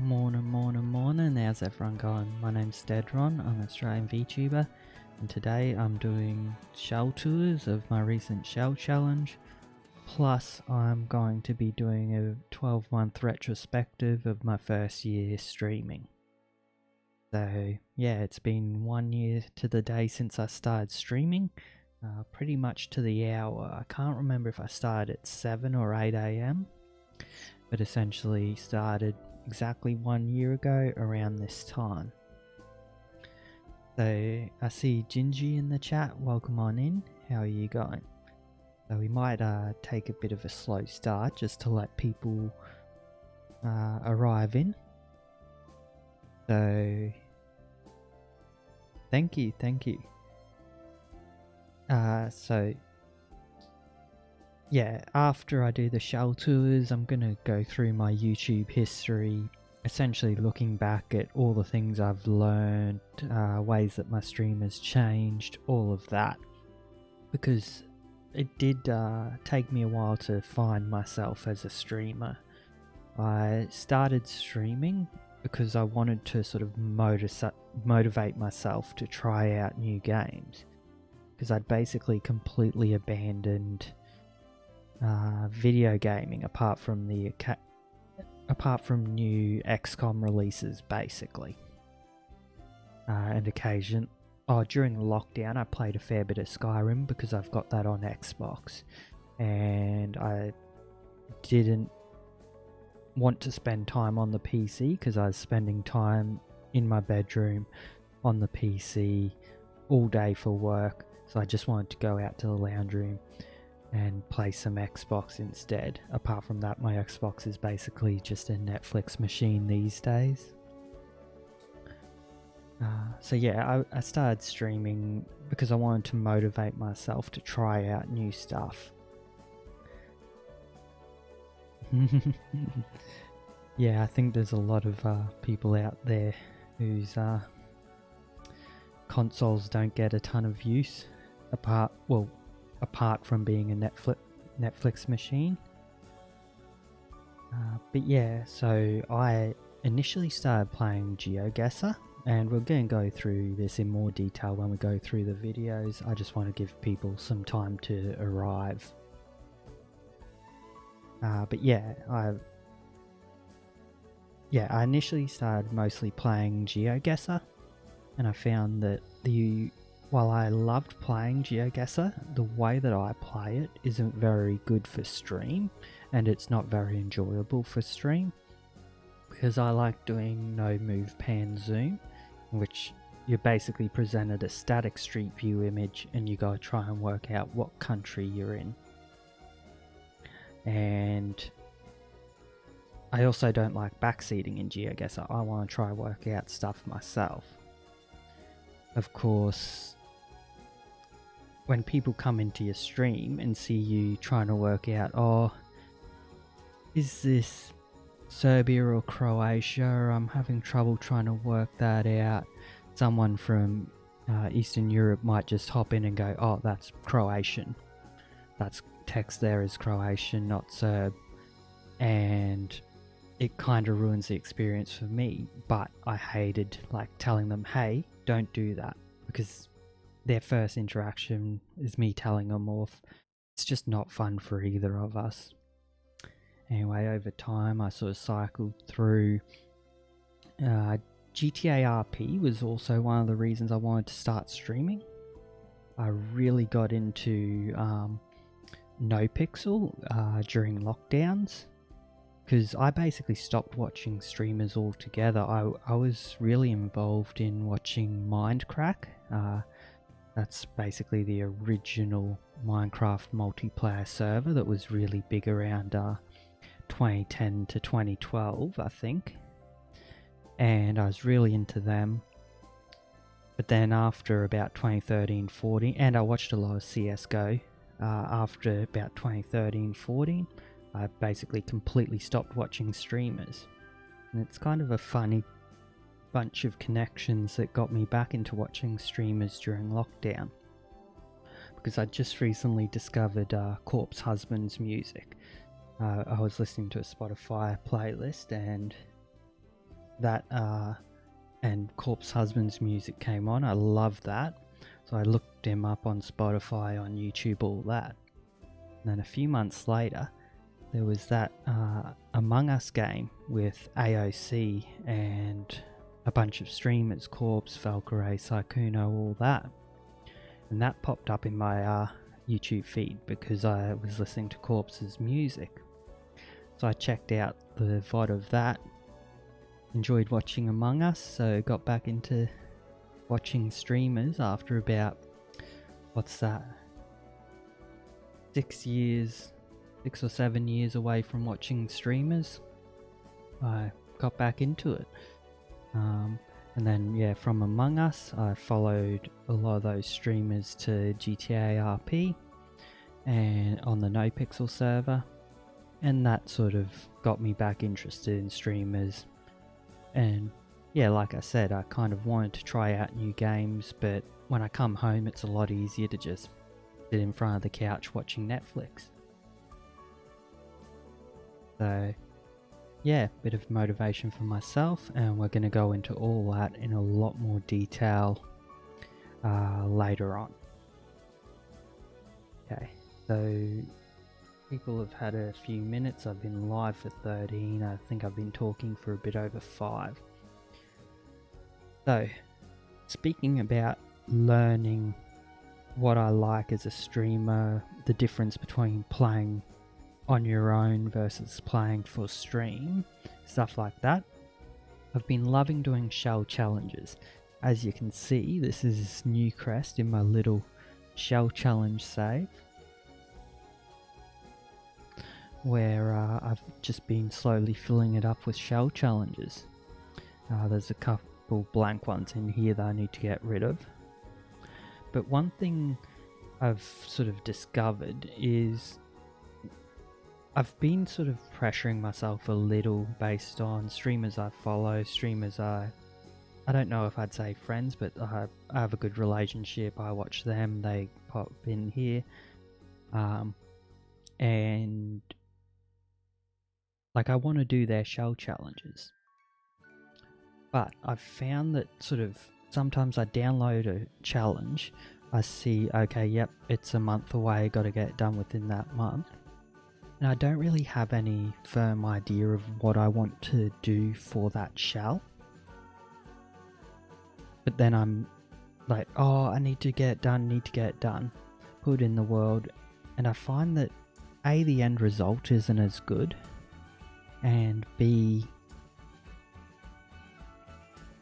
Morning. How's everyone going? My name's DeadRon, I'm an Australian VTuber, and today I'm doing shell tours of my recent shell challenge, plus I'm going to be doing a 12-month retrospective of my first year streaming. So yeah, it's been 1 year to the day since I started streaming, pretty much to the hour. I can't remember if I started at 7 or 8 AM, but essentially started exactly 1 year ago around this time. So I see Gingy in the chat, welcome on in, how are you going? So we might take a bit of a slow start just to let people arrive in. So thank you. So yeah, after I do the shell tours, I'm going to go through my YouTube history, essentially looking back at all the things I've learned, ways that my stream has changed, all of that. Because it did take me a while to find myself as a streamer. I started streaming because I wanted to sort of motivate myself to try out new games. Because I'd basically completely abandoned video gaming apart from new XCOM releases, basically, and during the lockdown I played a fair bit of Skyrim because I've got that on Xbox, and I didn't want to spend time on the PC because I was spending time in my bedroom on the PC all day for work, so I just wanted to go out to the lounge room and play some Xbox instead. Apart from that, my Xbox is basically just a Netflix machine these days. So yeah, I started streaming because I wanted to motivate myself to try out new stuff. Yeah, I think there's a lot of people out there whose consoles don't get a ton of use, apart from being a Netflix machine. But yeah, so I initially started playing Geoguessr, and we're going to go through this in more detail when we go through the videos. I just want to give people some time to arrive. But yeah, I initially started mostly playing Geoguessr, and I found that while I loved playing Geoguessr, the way that I play it isn't very good for stream, and it's not very enjoyable for stream, because I like doing no move pan zoom, in which you're basically presented a static street view image and you gotta try and work out what country you're in. And I also don't like backseating in Geoguessr. I want to try and work out stuff myself. Of course, when people come into your stream and see you trying to work out, oh, is this Serbia or Croatia? I'm having trouble trying to work that out. Someone from Eastern Europe might just hop in and go, oh, that's Croatian. That's text there is Croatian, not Serb. And it kind of ruins the experience for me, but I hated telling them, hey, don't do that, because their first interaction is me telling them off. It's just not fun for either of us. Anyway, over time I sort of cycled through. GTA RP was also one of the reasons I wanted to start streaming. I really got into NoPixel during lockdowns, because I basically stopped watching streamers altogether. I was really involved in watching Mindcrack. That's basically the original Minecraft multiplayer server that was really big around 2010 to 2012, I think. And I was really into them. But then after about 2013-14, and I watched a lot of CSGO, after about 2013-14, I basically completely stopped watching streamers. And it's kind of a funny bunch of connections that got me back into watching streamers during lockdown, because I just recently discovered Corpse Husband's music. I was listening to a Spotify playlist, and that and Corpse Husband's music came on. I love that. So I looked him up on Spotify, on YouTube, all that. And then a few months later, there was that Among Us game with AOC and a bunch of streamers, Corpse, Valkyrie, Sykkuno, all that. And that popped up in my YouTube feed because I was listening to Corpse's music. So I checked out the VOD of that, enjoyed watching Among Us, so got back into watching streamers after about, 6 or 7 years away from watching streamers. I got back into it. And then, yeah, from Among Us, I followed a lot of those streamers to GTA RP and on the NoPixel server. And that sort of got me back interested in streamers. And yeah, like I said, I kind of wanted to try out new games, but when I come home, it's a lot easier to just sit in front of the couch watching Netflix. So yeah, bit of motivation for myself, and we're going to go into all that in a lot more detail later on. Okay, so people have had a few minutes. I've been live for 13. I think I've been talking for a bit over 5. So, speaking about learning what I like as a streamer, the difference between playing on your own versus playing for stream, stuff like that. I've been loving doing shell challenges. As you can see, this is Newcrest in my little shell challenge save, where I've just been slowly filling it up with shell challenges. There's a couple blank ones in here that I need to get rid of. But one thing I've sort of discovered is I've been sort of pressuring myself a little based on streamers I follow, streamers I don't know if I'd say friends, but I have a good relationship. I watch them, they pop in here. And like I want to do their shell challenges. But I've found that sort of sometimes I download a challenge, I see, okay, yep, it's a month away, got to get it done within that month. And I don't really have any firm idea of what I want to do for that shell. But then I'm like, oh, I need to get it done, put it in the world. And I find that A, the end result isn't as good, and B,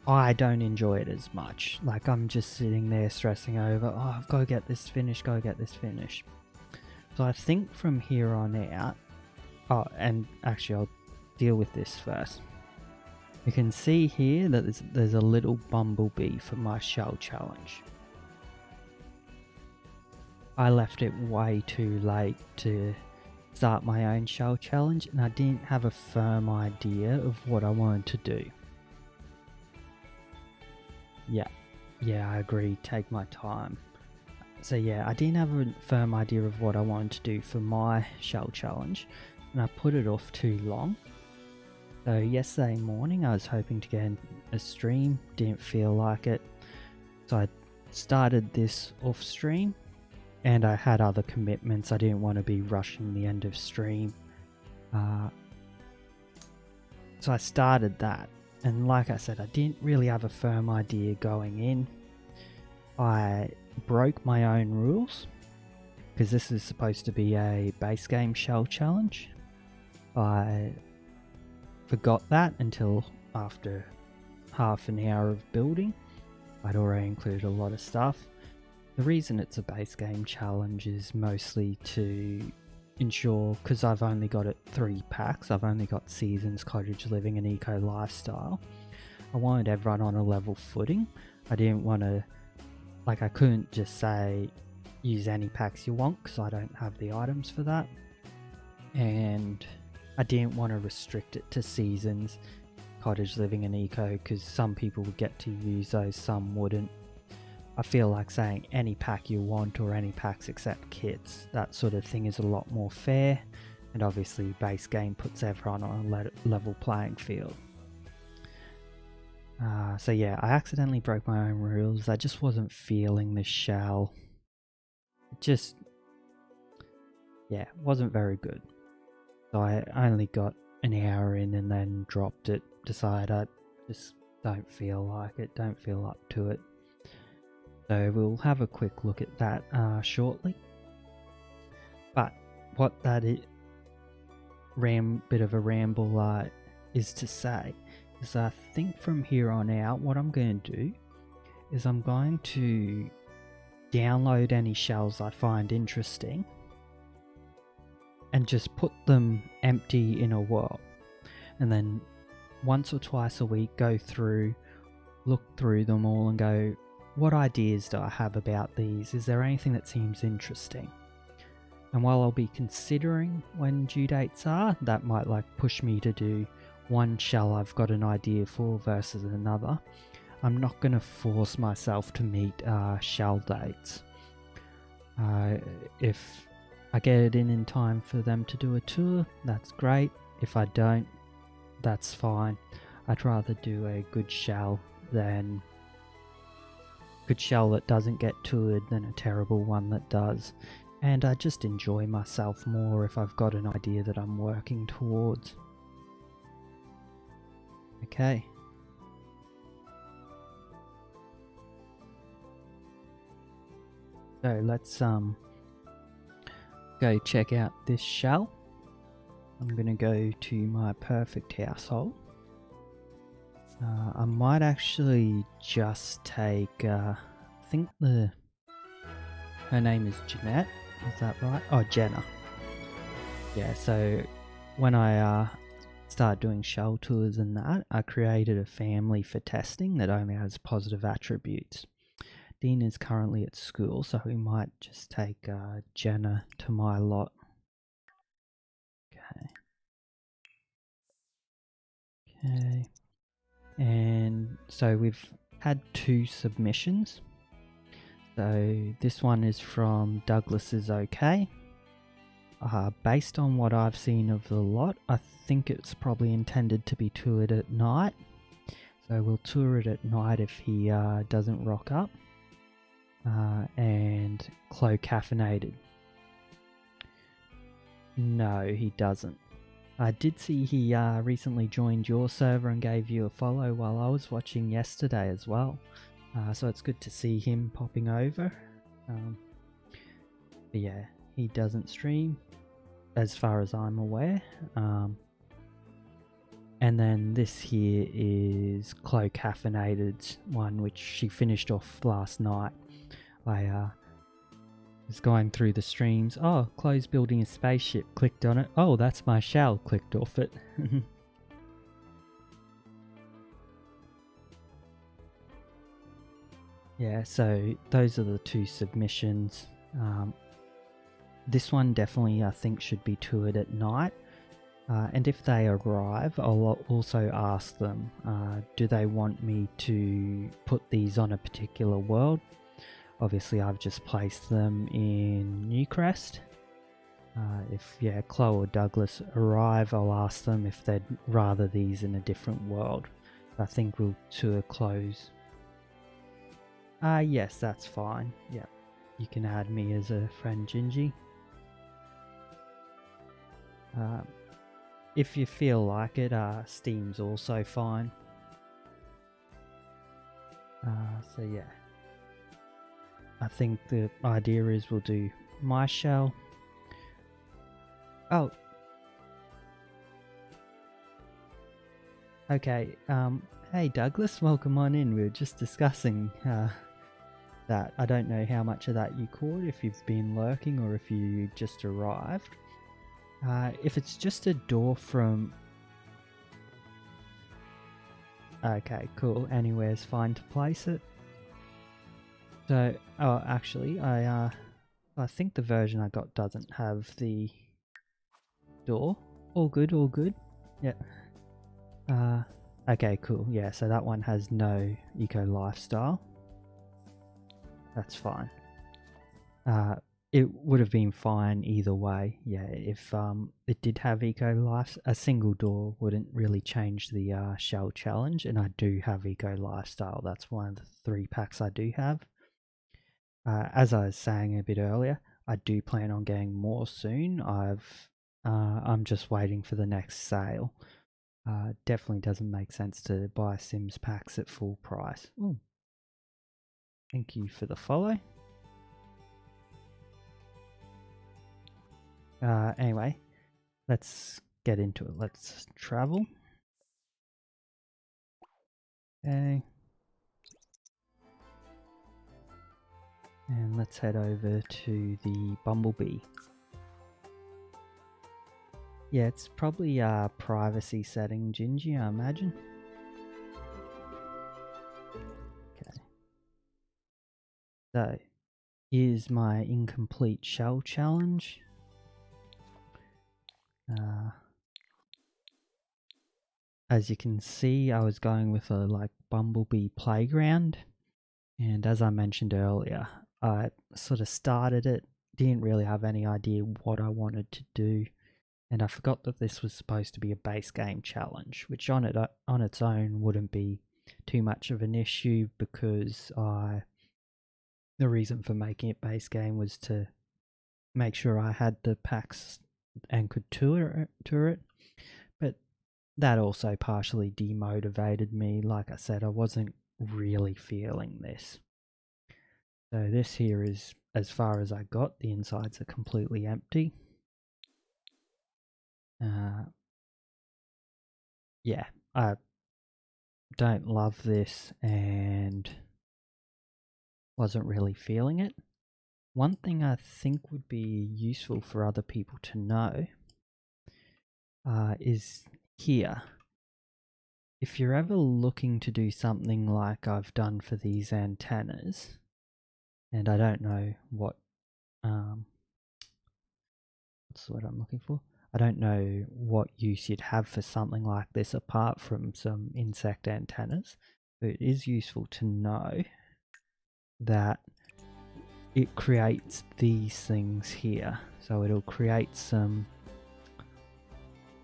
I don't enjoy it as much. Like I'm just sitting there stressing over, oh, I've got to get this finished, So I think from here on out, oh, and actually I'll deal with this first. You can see here that there's a little bumblebee for my shell challenge. I left it way too late to start my own shell challenge, and I didn't have a firm idea of what I wanted to do. Yeah, I agree, take my time. So yeah, I didn't have a firm idea of what I wanted to do for my shell challenge, and I put it off too long. So yesterday morning I was hoping to get a stream, didn't feel like it. So I started this off stream, and I had other commitments. I didn't want to be rushing the end of stream. So I started that, and like I said, I didn't really have a firm idea going in. I broke my own rules, because this is supposed to be a base game shell challenge. I forgot that until after half an hour of building. I'd already included a lot of stuff. The reason it's a base game challenge is mostly to ensure, because I've only got 3 packs, I've only got Seasons, Cottage Living and Eco Lifestyle. I wanted everyone on a level footing. I didn't want to, like I couldn't just say use any packs you want because I don't have the items for that. And I didn't want to restrict it to Seasons, Cottage Living and Eco, because some people would get to use those, some wouldn't. I feel like saying any pack you want or any packs except kits, that sort of thing is a lot more fair, and obviously base game puts everyone on a level playing field. So yeah, I accidentally broke my own rules. I just wasn't feeling the shell. It just, yeah, wasn't very good. So I only got an hour in and then dropped it. Decided I just don't feel like it, don't feel up to it. So we'll have a quick look at that shortly. But what that is, bit of a ramble is to say, is I think from here on out what I'm going to do is I'm going to download any shells I find interesting and just put them empty in a world, and then once or twice a week go through, look through them all and go, what ideas do I have about these? Is there anything that seems interesting? And while I'll be considering when due dates are, that might like push me to do one shell I've got an idea for versus another. I'm not going to force myself to meet shell dates. If I get it in time for them to do a tour, that's great. If I don't, that's fine. I'd rather do a good shell that doesn't get toured than a terrible one that does. And I just enjoy myself more if I've got an idea that I'm working towards. Okay. So let's go check out this shell. I'm gonna go to my perfect household. I might actually just take, I think her name is Jeanette, is that right? Oh, Jenna. Yeah, so when I started doing shell tours and that, I created a family for testing that only has positive attributes. Dean is currently at school, so we might just take Jenna to my lot. Okay. And so we've had 2 submissions. So this one is from Douglas is okay. Based on what I've seen of the lot, I think it's probably intended to be toured at night. So we'll tour it at night if he doesn't rock up. And Clo caffeinated. No, he doesn't. I did see he recently joined your server and gave you a follow while I was watching yesterday as well. So it's good to see him popping over. But yeah, he doesn't stream as far as I'm aware. And then this here is Clo Caffeinated's one, which she finished off last night. I was going through the streams. Oh, Chloe's building a spaceship. Clicked on it. Oh, that's my shell. Clicked off it. Yeah, so those are the 2 submissions. This one definitely I think should be toured at night. And if they arrive, I'll also ask them, do they want me to put these on a particular world? Obviously I've just placed them in Newcrest. If Chloe or Douglas arrive, I'll ask them if they'd rather these in a different world. I think we'll tour Chloe's. Yes, that's fine. Yeah, you can add me as a friend, Gingy. If you feel like it, Steam's also fine. So yeah. I think the idea is we'll do my shell. Oh. Okay, hey Douglas, welcome on in. We were just discussing that. I don't know how much of that you caught, if you've been lurking or if you just arrived. If it's just a door from... Okay, cool. Anywhere's fine to place it. So, oh, actually, I think the version I got doesn't have the door. All good, all good. Yeah. Okay, cool. Yeah, so that one has no eco lifestyle. That's fine. it would have been fine either way. Yeah, if it did have eco life, a single door wouldn't really change the shell challenge, and I do have eco lifestyle. That's one of the 3 packs I do have. As I was saying a bit earlier, I do plan on getting more soon. I'm just waiting for the next sale. Definitely doesn't make sense to buy Sims packs at full price. Ooh. Thank you for the follow. Anyway, let's get into it. Let's travel. Okay. And let's head over to the Bumblebee. Yeah, it's probably a privacy setting, Gingy, I imagine. Okay. So, here's my incomplete shell challenge. As you can see, I was going with a Bumblebee playground, and as I mentioned earlier, I sort of started it, didn't really have any idea what I wanted to do, and I forgot that this was supposed to be a base game challenge, which on its own wouldn't be too much of an issue, because the reason for making it base game was to make sure I had the packs and could tour it. But that also partially demotivated me. Like I said, I wasn't really feeling this. So this here is as far as I got. The insides are completely empty. Yeah, I don't love this and wasn't really feeling it. One thing I think would be useful for other people to know is here. If you're ever looking to do something like I've done for these antennas, and I don't know what's what I'm looking for. I don't know what use you'd have for something like this apart from some insect antennas, but it is useful to know that it creates these things here. So it'll create some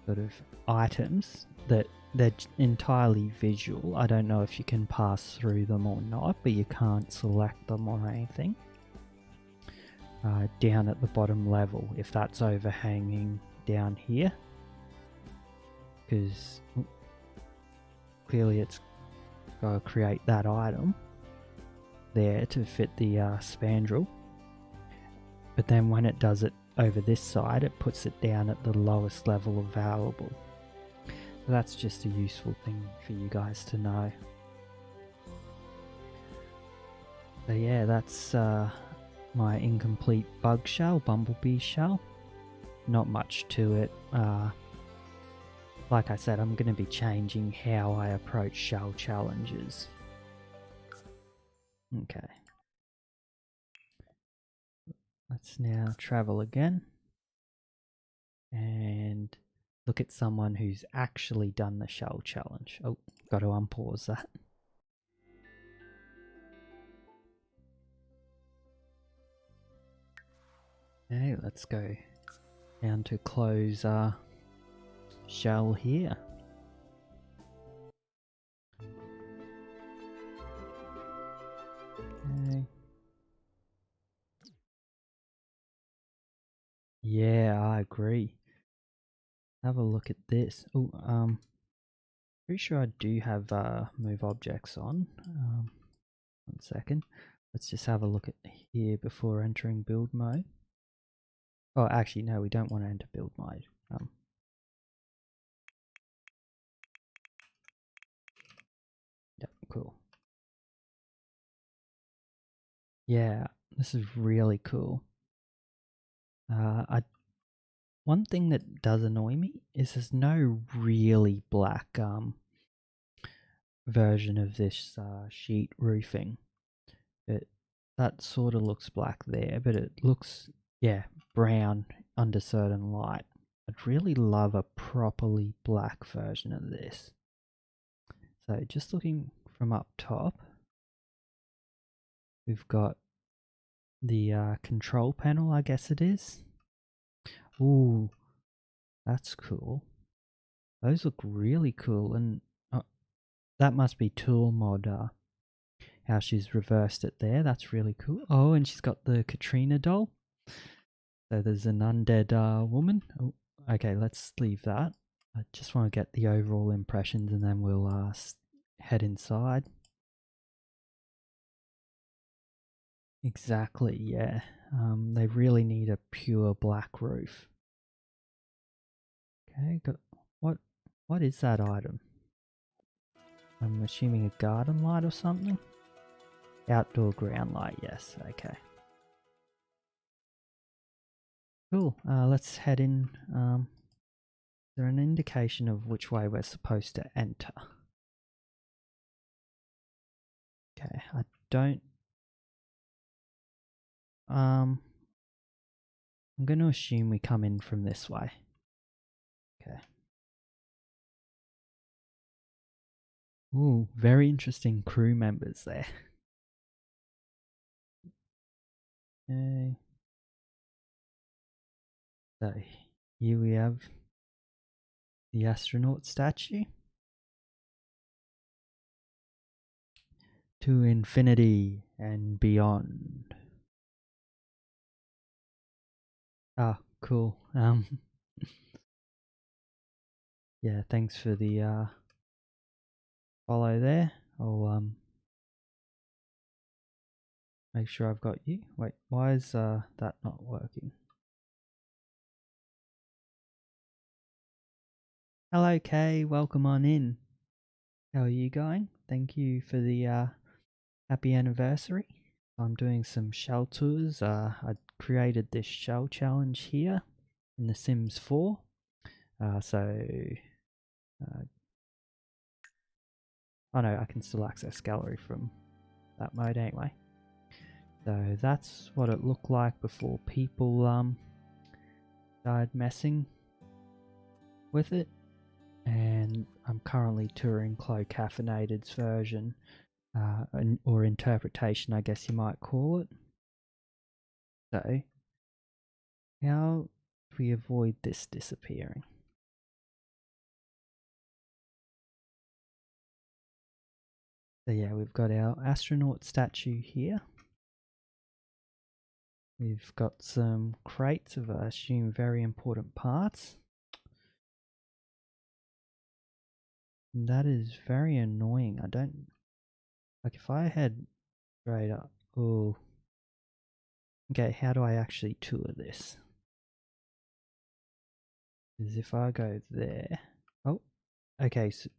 sort of items that they're entirely visual. I don't know if you can pass through them or not, but you can't select them or anything. Down at the bottom level, if that's overhanging down here, because clearly it's got to create that item there to fit the spandrel, but then when it does it over this side, it puts it down at the lowest level available. So that's just a useful thing for you guys to know. So yeah, that's my incomplete bug shell, bumblebee shell. Not much to it. Like I said, I'm going to be changing how I approach shell challenges. Okay. Let's now travel again and look at someone who's actually done the shell challenge. Oh, got to unpause that. Okay, let's go down to close shell here. Okay. Yeah, I agree. Have a look at this. Oh, pretty sure I do have move objects on. 1 second. Let's just have a look at here before entering build mode. Oh, actually, no, we don't want to enter build mode. Yep, cool. Yeah, this is really cool. One thing that does annoy me is there's no really black version of this sheet roofing. That sort of looks black there, but it looks, yeah, brown under certain light. I'd really love a properly black version of this. So just looking from up top, we've got the control panel, I guess it is. Ooh, that's cool. Those look really cool, and that must be tool mod. How she's reversed it there. That's really cool. Oh, and she's got the Katrina doll. So there's an undead woman. Oh, okay, let's leave that. I just want to get the overall impressions, and then we'll head inside. Exactly, yeah. They really need a pure black roof. Okay, what is that item? I'm assuming a garden light or something? Outdoor ground light, yes, okay. Cool, let's head in. Is there an indication of which way we're supposed to enter? Okay, I don't... I'm going to assume we come in from this way. Okay. Ooh, very interesting crew members there. Okay. So, here we have the astronaut statue. To infinity and beyond. Ah, cool. Yeah, thanks for the follow there. I'll make sure I've got you. Wait, why is that not working? Hello Kay, welcome on in. How are you going? Thank you for the happy anniversary. I'm doing some shell tours. I created this shell challenge here in The Sims 4. Oh no, I can still access gallery from that mode anyway. So that's what it looked like before people started messing with it. And I'm currently touring Chloe Caffeinated's version, or interpretation, I guess you might call it. So, how do we avoid this disappearing? So yeah, we've got our astronaut statue here. We've got some crates of, I assume, very important parts. And that is very annoying. I don't... Like, if I head straight up... Oh. Okay, how do I actually tour this? Because if I go there... Oh, okay, so...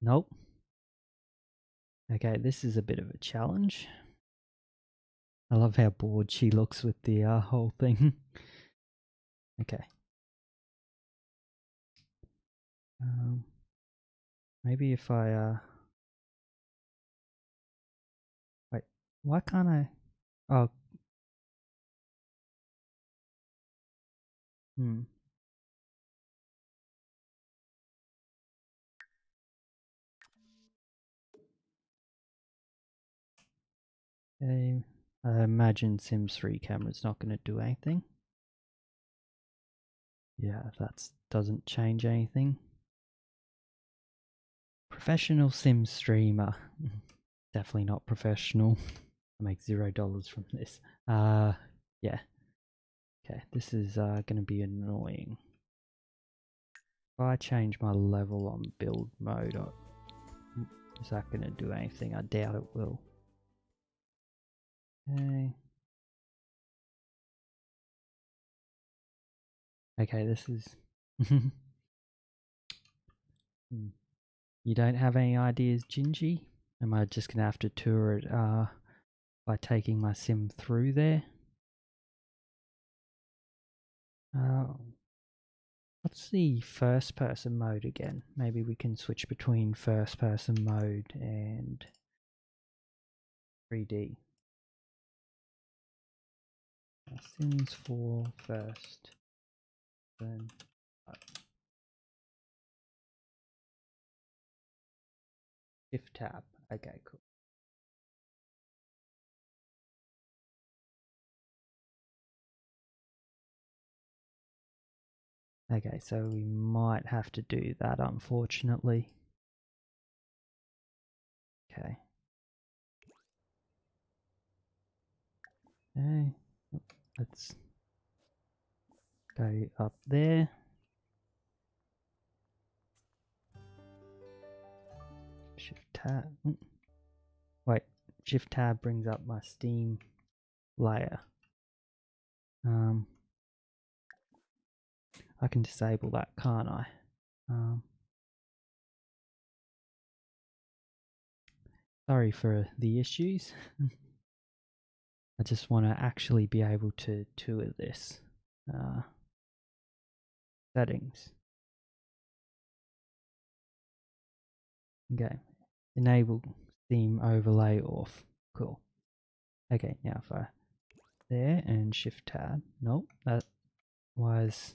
Nope. Okay, this is a bit of a challenge. I love how bored she looks with the whole thing. Okay. Maybe if I... Wait, why can't I... Oh. Okay. I imagine Sims 3 camera's not going to do anything. Yeah, that doesn't change anything. Professional Sim streamer. Definitely not professional. I make $0 from this. Yeah. Okay, this is going to be annoying. If I change my level on build mode, is that going to do anything? I doubt it will. Okay. Okay, this is... You don't have any ideas, Gingy? Am I just going to have to tour it by taking my sim through there? What's the first person mode again? Maybe we can switch between first person mode and 3D. Sims 4 first. Then shift tab. Okay, cool. Okay, so we might have to do that, unfortunately. Okay. Okay, let's go up there. Shift tab. Wait, Shift tab brings up my Steam layer. I can disable that, can't I? Sorry for the issues. I just want to actually be able to tour this. Settings. Okay. Enable theme overlay off. Cool. Okay, now if I there and shift tab. Nope, that was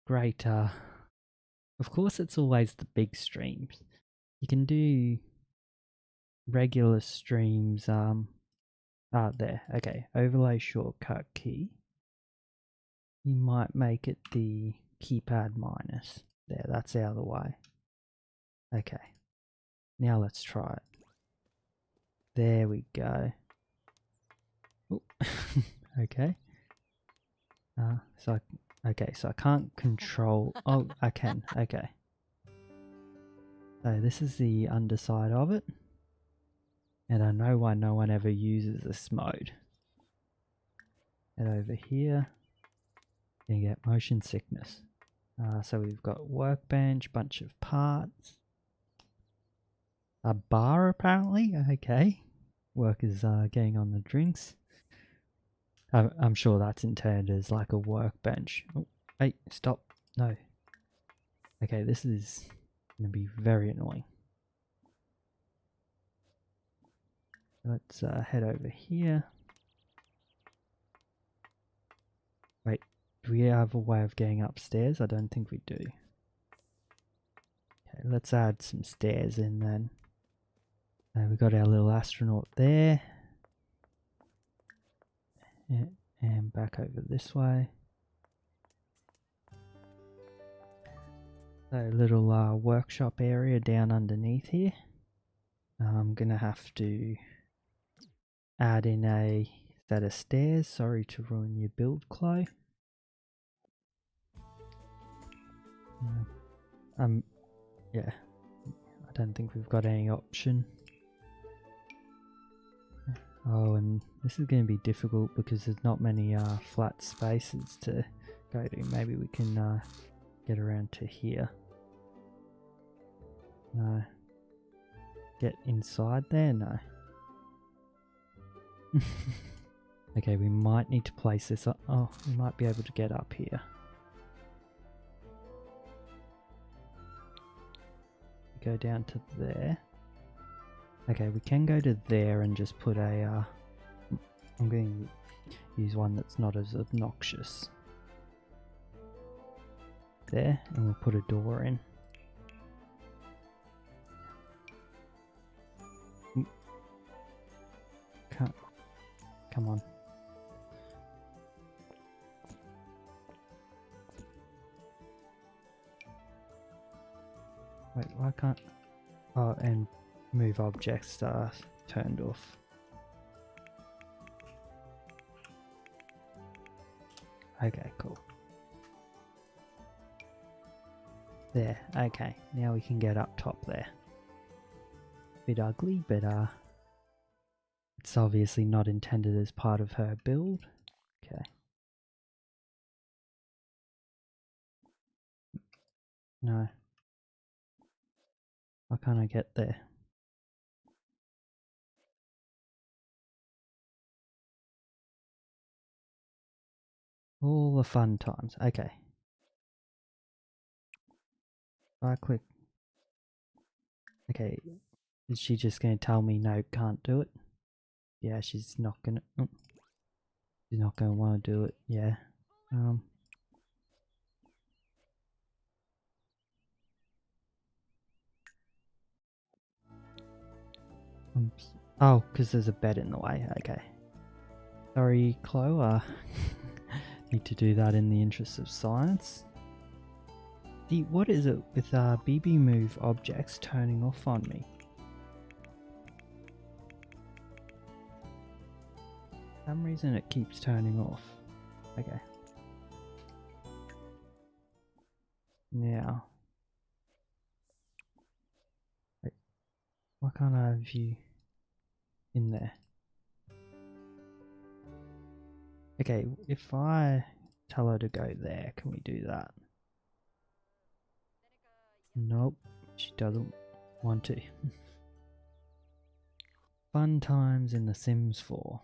great. Of course it's always the big streams. You can do regular streams. There. Okay, overlay shortcut key. You might make it the keypad minus. There, that's out of the way. Okay. Now let's try it. There we go. Okay. So I can't control. Oh, I can. Okay. So this is the underside of it, and I know why no one ever uses this mode. And over here, you get motion sickness. So we've got workbench, bunch of parts, a bar apparently. Okay, workers getting on the drinks. I'm sure that's intended as like a workbench. Oh, hey, stop! No. Okay, this is going to be very annoying. Let's head over here. Wait, do we have a way of getting upstairs? I don't think we do. Okay, let's add some stairs in then. We've got our little astronaut there. Yeah, and back over this way. So little workshop area down underneath here. I'm going to have to add in a set of stairs. Sorry to ruin your build, Chloe. Yeah, I don't think we've got any option. Oh, and this is going to be difficult because there's not many flat spaces to go to. Maybe we can get around to here. No. Get inside there? No. Okay, we might need to place this up. Oh, we might be able to get up here. Go down to there. Okay, we can go to there and just put a I'm going to use one that's not as obnoxious. There, and we'll put a door in. Come on. Wait, why can't... Oh, and move objects turned off. Okay, cool. There, okay. Now we can get up top there. Bit ugly, but it's obviously not intended as part of her build. Okay. No. Why can't I get there? All the fun times. Okay. Right click. Okay. Is she just going to tell me no, can't do it? Yeah, she's not going to... She's not going to want to do it. Yeah. Oh, because there's a bed in the way. Okay. Sorry, Chloe. Need to do that in the interest of science. What is it with BB move objects turning off on me? For some reason it keeps turning off. Okay. Now. Wait, why can't I have you in there? Okay, if I tell her to go there, can we do that? Nope, she doesn't want to. Fun times in The Sims 4.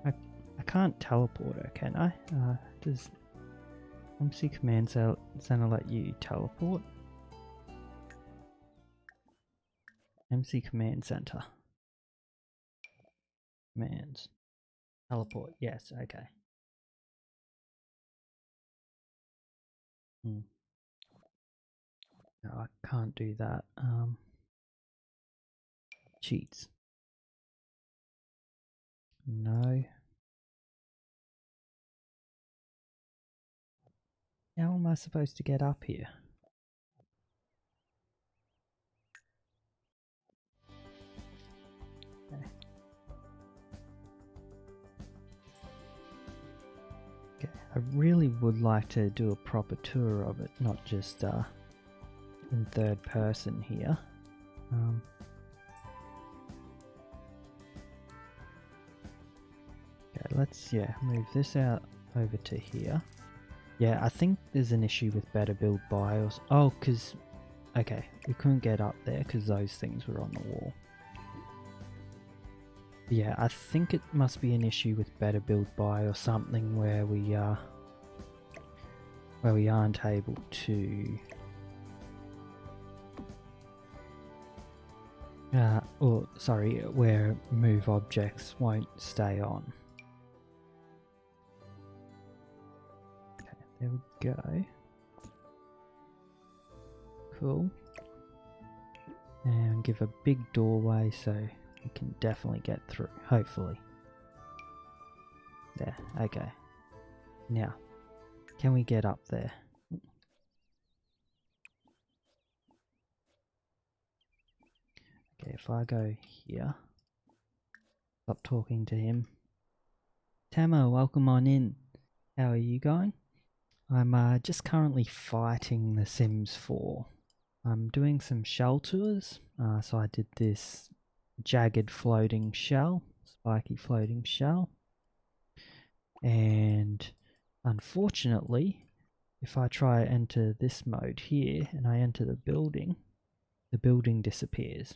I can't teleport her, can I? Does MC Command Center let you teleport? MC Command Center. Commands. Teleport, yes, okay. No, I can't do that. Cheats. No. How am I supposed to get up here? Okay, I really would like to do a proper tour of it, not just in third person here. Okay, let's move this out over to here. Yeah, I think there's an issue with better build BIOS. Oh, because okay, we couldn't get up there because those things were on the wall. Yeah, I think it must be an issue with better build by or something where we aren't able to where move objects won't stay on. Okay, there we go. Cool. And give a big doorway so we can definitely get through, hopefully. There, okay. Now, can we get up there? Okay, if I go here, stop talking to him. Tamo, welcome on in. How are you going? I'm just currently fighting The Sims 4. I'm doing some shell tours, so I did this jagged floating shell, spiky floating shell, and unfortunately if I try enter this mode here and I enter the building disappears.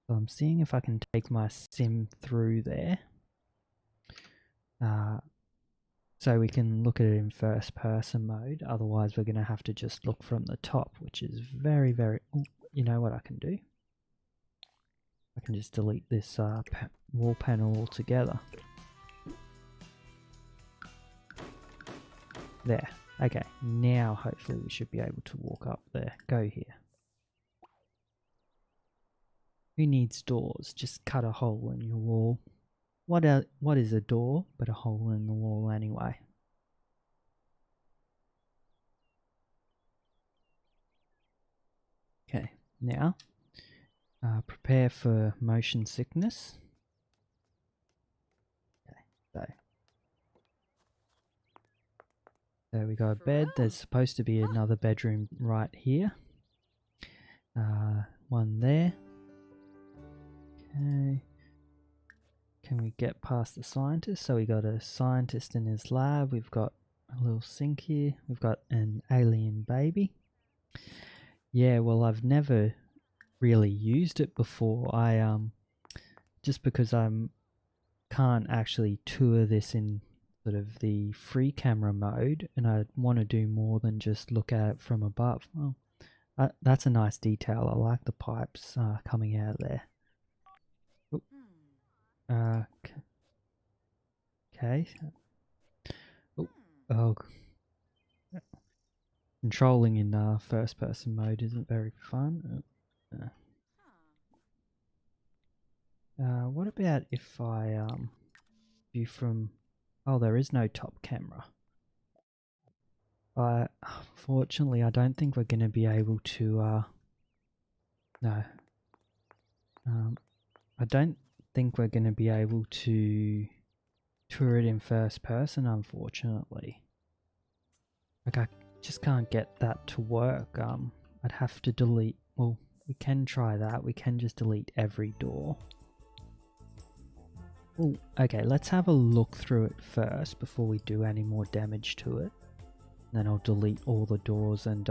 So I'm seeing if I can take my sim through there so we can look at it in first person mode, otherwise we're going to have to just look from the top, which is very you know what I can do? I can just delete this wall panel altogether. There. Okay, now hopefully we should be able to walk up there. Go here. Who needs doors? Just cut a hole in your wall. What is a door but a hole in the wall anyway? Okay, now prepare for motion sickness. Okay, so we got a bed. There's supposed to be another bedroom right here. One there. Okay. Can we get past the scientist? So we got a scientist in his lab. We've got a little sink here. We've got an alien baby. Yeah, well, I've never really used it before. I just because I can't actually tour this in sort of the free camera mode, and I want to do more than just look at it from above. Well, that's a nice detail. I like the pipes coming out of there. Okay. Oh. Controlling in first person mode isn't very fun. What about if I view from... Oh, there is no top camera. Unfortunately, I don't think we're going to be able to... No. I don't think we're going to be able to tour it in first person, unfortunately. Like, I just can't get that to work. I'd have to delete... Well, we can try that. We can just delete every door. Ooh, okay, let's have a look through it first before we do any more damage to it. Then I'll delete all the doors and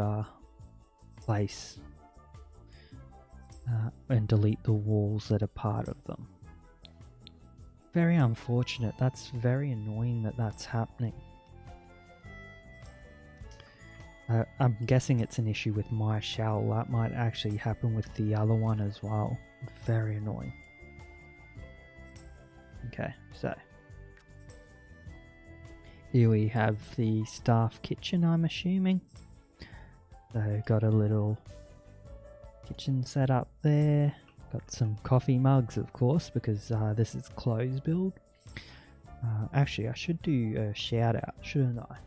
place... and delete the walls that are part of them. Very unfortunate. That's very annoying that that's happening. I'm guessing it's an issue with my shell. That might actually happen with the other one as well. Very annoying. Okay, so here we have the staff kitchen, I'm assuming. So got a little kitchen set up there. Got some coffee mugs, of course, because this is clothes build. Actually, I should do a shout out, shouldn't I?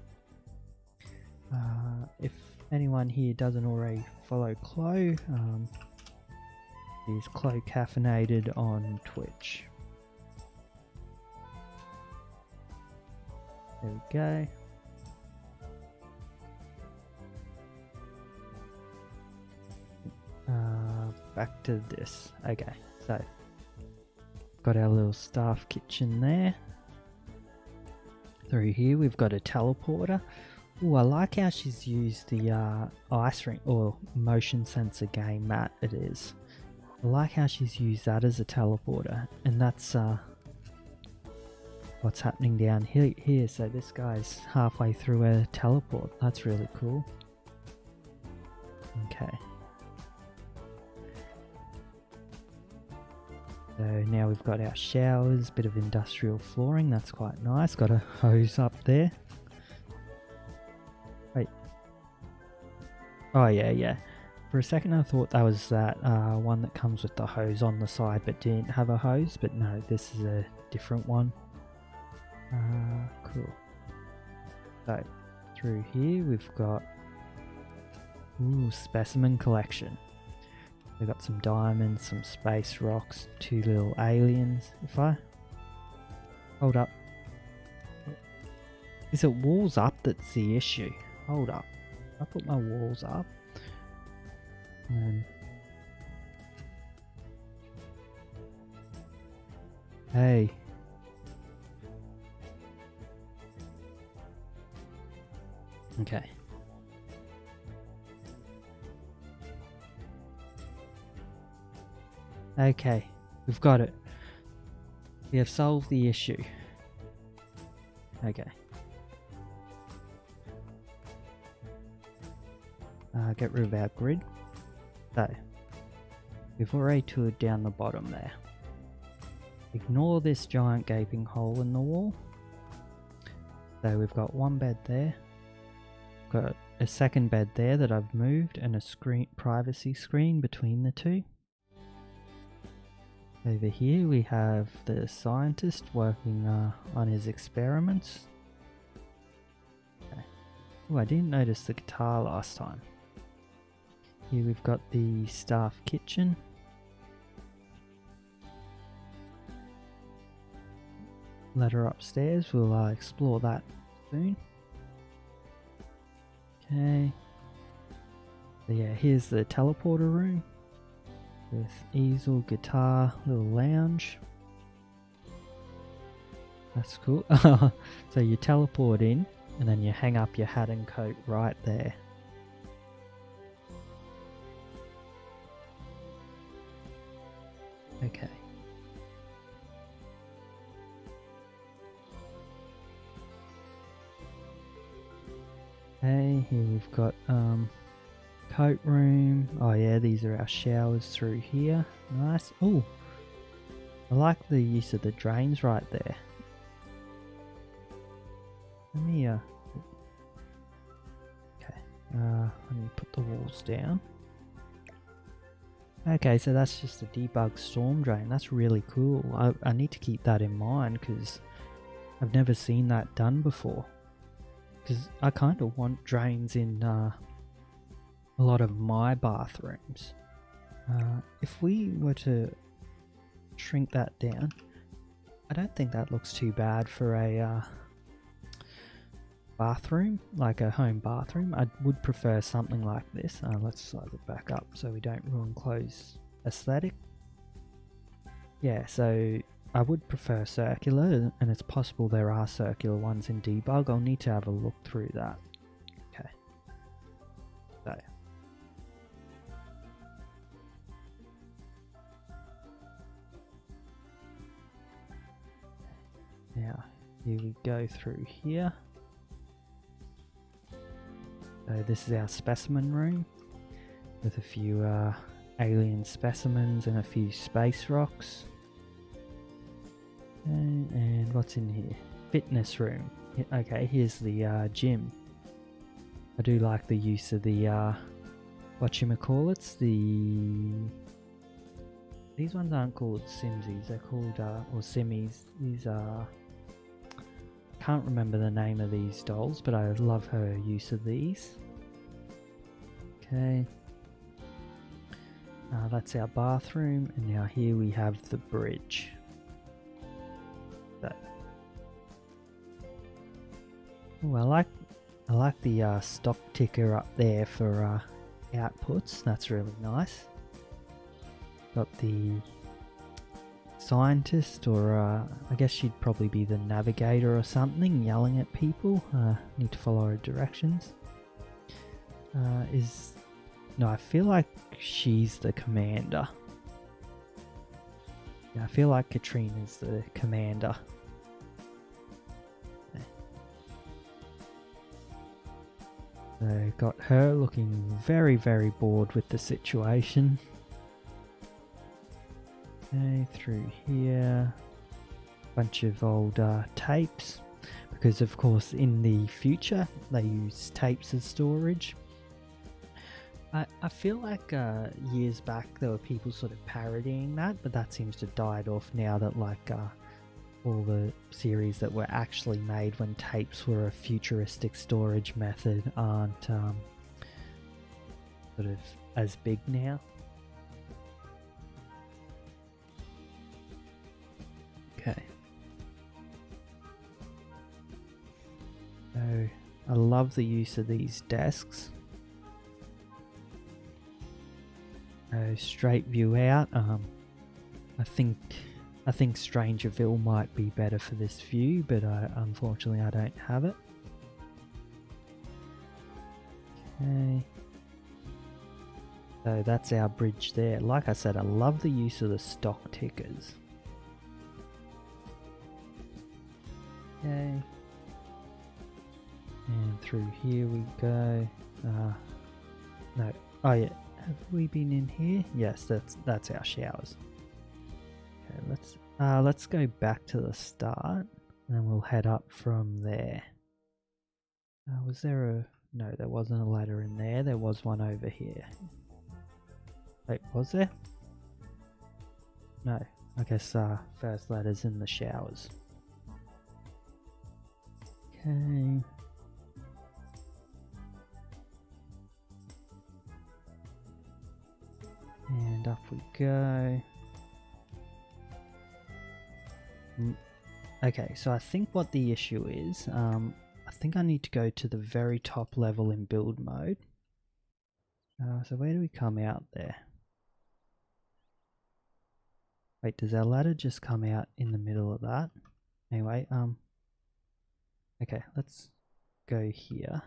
If anyone here doesn't already follow Chloe, he's Chloe Caffeinated on Twitch. There we go. Back to this. Okay, so got our little staff kitchen there. Through here we've got a teleporter. Oh, I like how she's used the ice rink or motion sensor game mat it is. I like how she's used that as a teleporter, and that's what's happening down here. So this guy's halfway through a teleport. That's really cool. Okay. So now we've got our showers, bit of industrial flooring, that's quite nice. Got a hose up there. Wait. Oh yeah. For a second I thought that was that one that comes with the hose on the side but didn't have a hose, but no, this is a different one. Cool. So through here we've got specimen collection. We've got some diamonds, some space rocks, two little aliens. If I hold up, is it walls up that's the issue? Hold up, I put my walls up. And hey. Okay. Okay, we've got it. We have solved the issue. Okay. Get rid of our grid. So, we've already toured down the bottom there. Ignore this giant gaping hole in the wall. So we've got one bed there. Got a second bed there that I've moved, and a privacy screen between the two. Over here we have the scientist working on his experiments. Okay. Oh, I didn't notice the guitar last time. Here we've got the staff kitchen. Ladder upstairs, we'll explore that soon. Okay. So yeah, here's the teleporter room. With easel, guitar, little lounge. That's cool. So you teleport in and then you hang up your hat and coat right there. Okay. Okay, here we've got coat room. Oh yeah, these are our showers through here. Nice. Oh, I like the use of the drains right there. Let me okay. Let me put the walls down. Okay, so that's just a debug storm drain. That's really cool. I need to keep that in mind because I've never seen that done before. Because I kind of want drains in a lot of my bathrooms. If we were to shrink that down, I don't think that looks too bad for a bathroom, like a home bathroom. I would prefer something like this. Let's size it back up so we don't ruin clothes aesthetic. Yeah, so I would prefer circular, and it's possible there are circular ones in debug. I'll need to have a look through that. Okay. So. Now, here we go through here. So this is our specimen room with a few alien specimens and a few space rocks. And what's in here? Fitness room. Okay, here's the gym. I do like the use of the whatchamacallits, these ones aren't called Simsies, they're called or Simmies. These are, can't remember the name of these dolls, but I love her use of these. Okay. That's our bathroom, and now here we have the bridge. Oh, I like the stock ticker up there for outputs. That's really nice. Got the scientist, or I guess she'd probably be the navigator or something, yelling at people. Need to follow her directions. No, I feel like she's the commander. Yeah, I feel like Katrina's the commander. So got her looking very, very bored with the situation. Okay, through here, bunch of old tapes, because of course in the future they use tapes as storage. I feel like years back there were people sort of parodying that, but that seems to have died off now that like all the series that were actually made when tapes were a futuristic storage method aren't sort of as big now. Okay. So I love the use of these desks. Straight view out. I think Strangerville might be better for this view, but unfortunately I don't have it. Okay. So that's our bridge there. Like I said, I love the use of the stock tickers. Okay. And through here we go. No. Oh yeah. Have we been in here? Yes, that's our showers. Okay, let's go back to the start, and we'll head up from there. Was there a... No, there wasn't a ladder in there. There was one over here. Wait, was there? No, I guess first ladder's in the showers. Okay. And up we go. Okay, so I think what the issue is, I think I need to go to the very top level in build mode. So where do we come out there? Wait, does our ladder just come out in the middle of that? Anyway, okay, let's go here.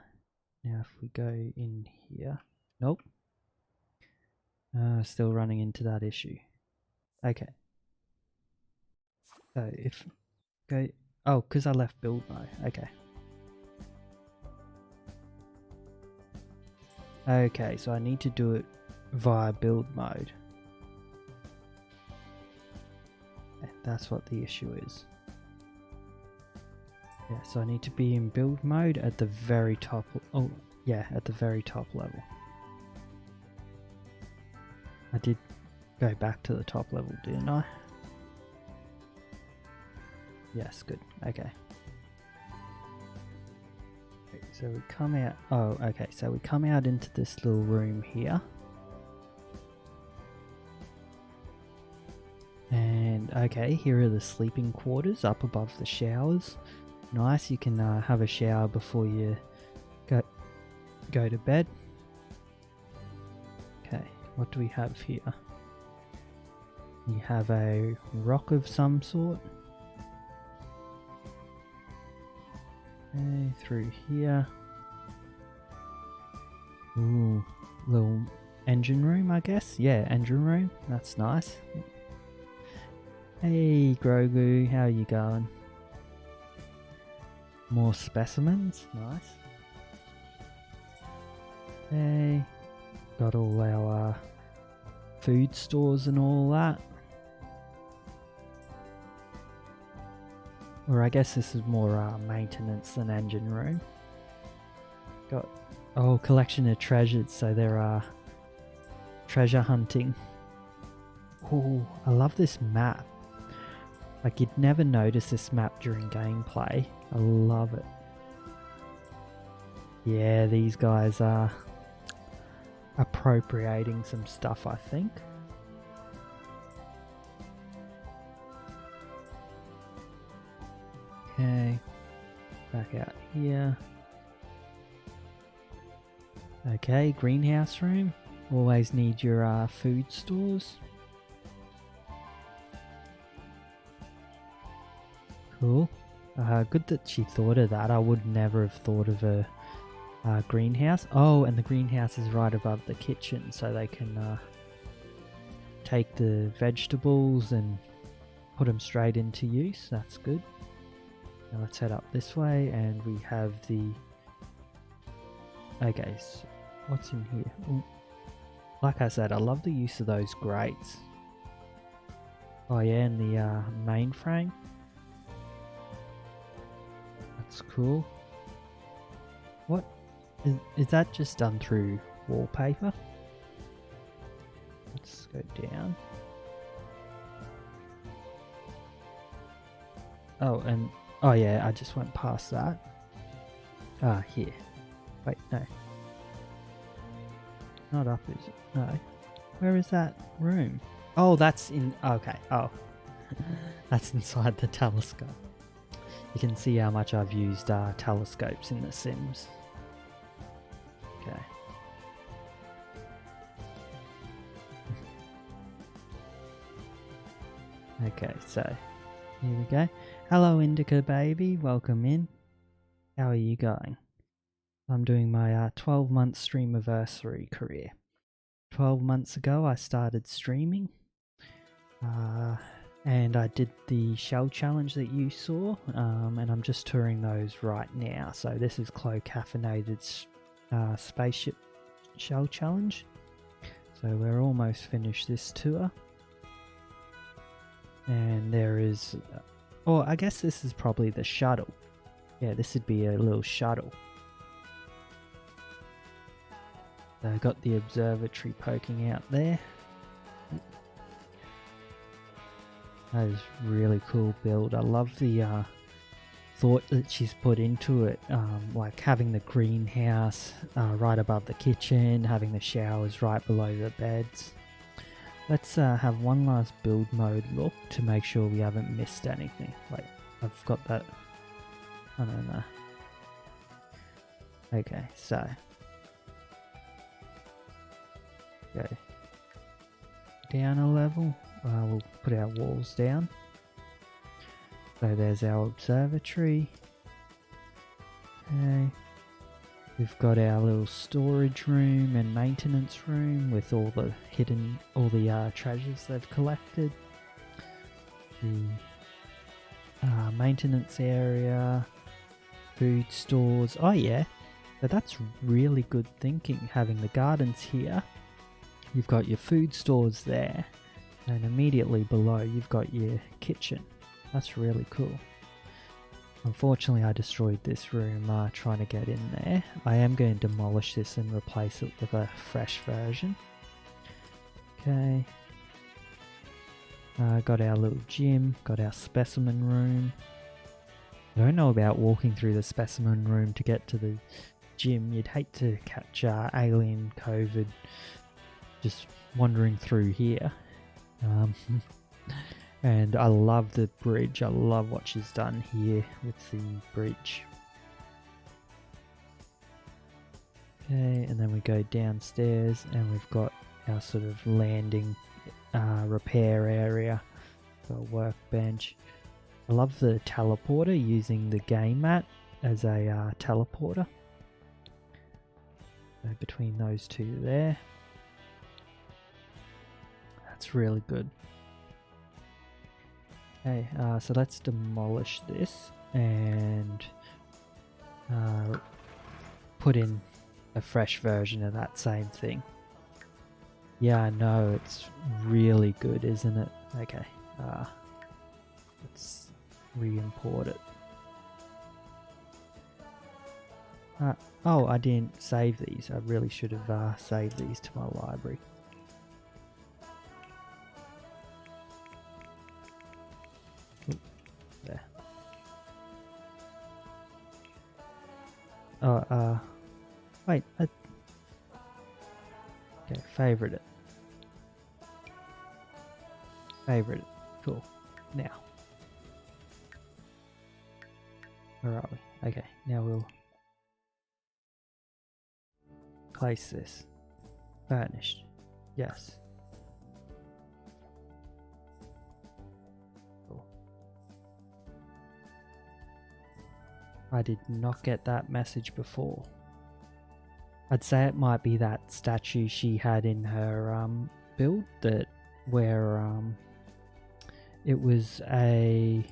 Now if we go in here, nope. Still running into that issue. Okay. So if go, oh, because I left build mode. Okay. Okay, so I need to do it via build mode. That's what the issue is. Yeah, so I need to be in build mode at the very top. Oh, yeah, at the very top level. I did go back to the top level, didn't I? Yes, good. Okay. So we come out, oh okay, so we come out into this little room here. And okay, here are the sleeping quarters up above the showers. Nice, you can have a shower before you go to bed. Okay, what do we have here? We have a rock of some sort. Okay, through here. Ooh, little engine room, I guess. Yeah, engine room. That's nice. Hey, Grogu, how you going? More specimens. Nice. Hey, got all our food stores and all that. Or I guess this is more maintenance than engine room. Got a whole collection of treasures, so there are treasure hunting. Oh, I love this map. Like, you'd never notice this map during gameplay. I love it. Yeah, these guys are appropriating some stuff, I think. Okay, back out here. Okay, greenhouse room. Always need your food stores. Cool. Good that she thought of that. I would never have thought of a greenhouse. Oh, and the greenhouse is right above the kitchen, so they can take the vegetables and put them straight into use. That's good. Now let's head up this way, and we have the... Okay, so what's in here? Ooh. Like I said, I love the use of those grates. Oh yeah, and the mainframe. That's cool. What? Is that just done through wallpaper? Let's go down. Oh, and... Oh yeah, I just went past that. Ah, here. Wait, no. Not up, is it? No. Where is that room? Oh, that's in... Okay, oh. That's inside the telescope. You can see how much I've used telescopes in The Sims. Okay. Okay, so here we go. Hello, Indica baby. Welcome in. How are you going? I'm doing my 12-month Streamiversary career. 12 months ago, I started streaming. And I did the shell challenge that you saw, and I'm just touring those right now. So this is Clo Caffeinated Spaceship Shell Challenge. So we're almost finished this tour. And there is... oh, I guess this is probably the shuttle. Yeah, this would be a little shuttle. So I got the observatory poking out there. That is really cool build. I love the thought that she's put into it, like having the greenhouse right above the kitchen, having the showers right below the beds. Let's have one last build mode look to make sure we haven't missed anything. Wait, I've got that. I don't know. Okay, so go down a level. We'll put our walls down. So there's our observatory. Okay. We've got our little storage room and maintenance room with all the treasures they've collected. The maintenance area, food stores. Oh yeah, so that's really good thinking, having the gardens here. You've got your food stores there, and immediately below you've got your kitchen. That's really cool. Unfortunately, I destroyed this room trying to get in there. I am going to demolish this and replace it with a fresh version. Okay. Got our little gym, got our specimen room. I don't know about walking through the specimen room to get to the gym. You'd hate to catch alien COVID just wandering through here. And I love the bridge. I love what she's done here with the bridge. Okay, and then we go downstairs and we've got our sort of landing repair area, got a workbench. I love the teleporter, using the game mat as a teleporter. So between those two there. That's really good. Okay, so let's demolish this and put in a fresh version of that same thing. Yeah, I know, it's really good, isn't it? Okay, let's re-import it. Oh, I didn't save these. I really should have saved these to my library. Ooh, there. Oh, wait. Okay, favorite it. Favorite it. Cool. Now. Where are we? Okay, now we'll place this. Furnished. Yes. Cool. I did not get that message before. I'd say it might be that statue she had in her build, that where it was a,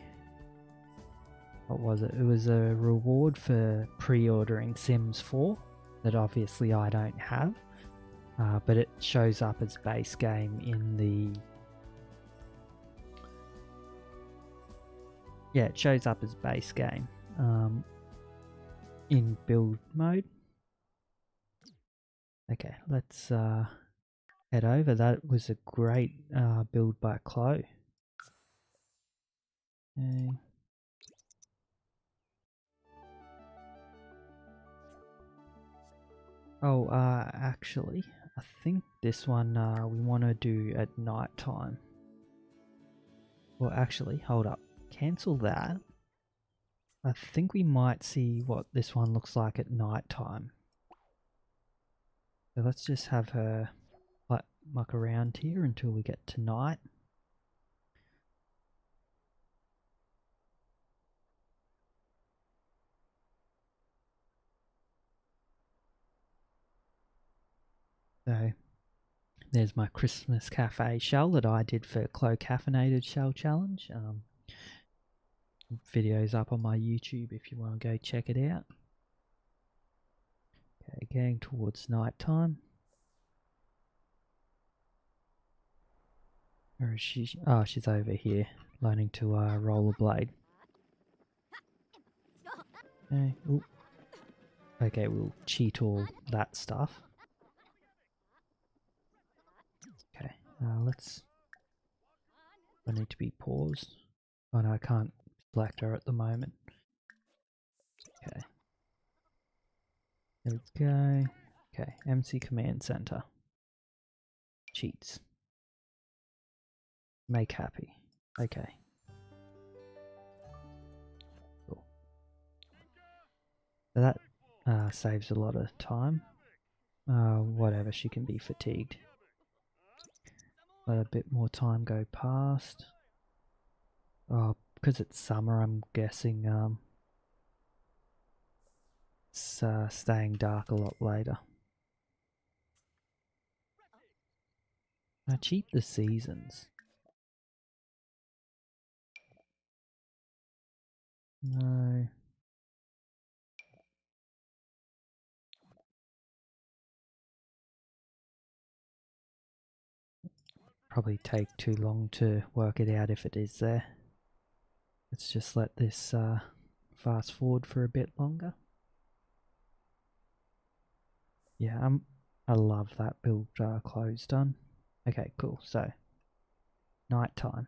what was it? It was a reward for pre-ordering Sims 4 that obviously I don't have, but it shows up as base game in the, yeah, it shows up as base game in build mode. Okay, let's head over. That was a great build by Chloe. Okay. Oh, actually, I think this one we want to do at night time. Well, actually, hold up. Cancel that. I think we might see what this one looks like at night time. So let's just have her like muck around here until we get to night. So there's my Christmas cafe shell that I did for Chloe Caffeinated Shell Challenge. Videos up on my YouTube if you want to go check it out. Okay, getting towards night time. Where is she? Oh, she's over here, learning to rollerblade. Okay, ooh. Okay, we'll cheat all that stuff. Okay, let's. I need to be paused. Oh no, I can't select her at the moment. Okay. There we go. Okay, MC Command Center. Cheats. Make happy. Okay. Cool. So that saves a lot of time. Whatever, she can be fatigued. Let a bit more time go past. Oh, because it's summer, I'm guessing it's staying dark a lot later. I cheat the seasons. No. Probably take too long to work it out if it is there. Let's just let this fast forward for a bit longer. Yeah, I love that build close done. Okay, cool. So, night time.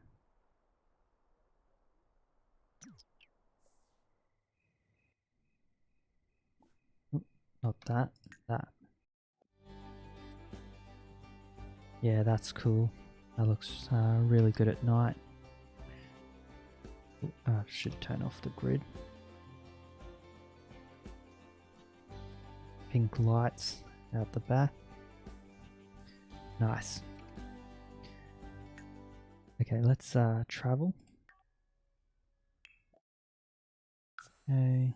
Not that, that. Yeah, that's cool. That looks really good at night. Should turn off the grid. Pink lights out the back. Nice. Okay, let's travel. Okay.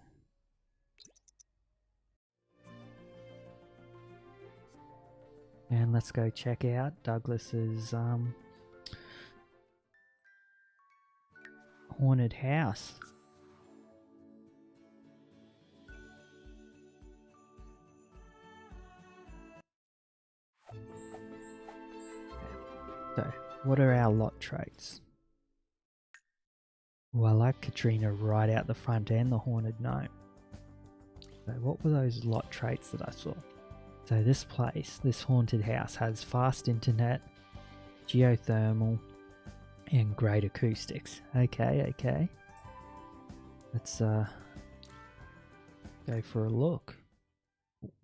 And let's go check out Douglas's haunted house. So, what are our lot traits? Oh, I like Katrina right out the front and the haunted gnome. So what were those lot traits that I saw? So this place, this haunted house, has fast internet, geothermal, and great acoustics. Okay, okay. Let's go for a look.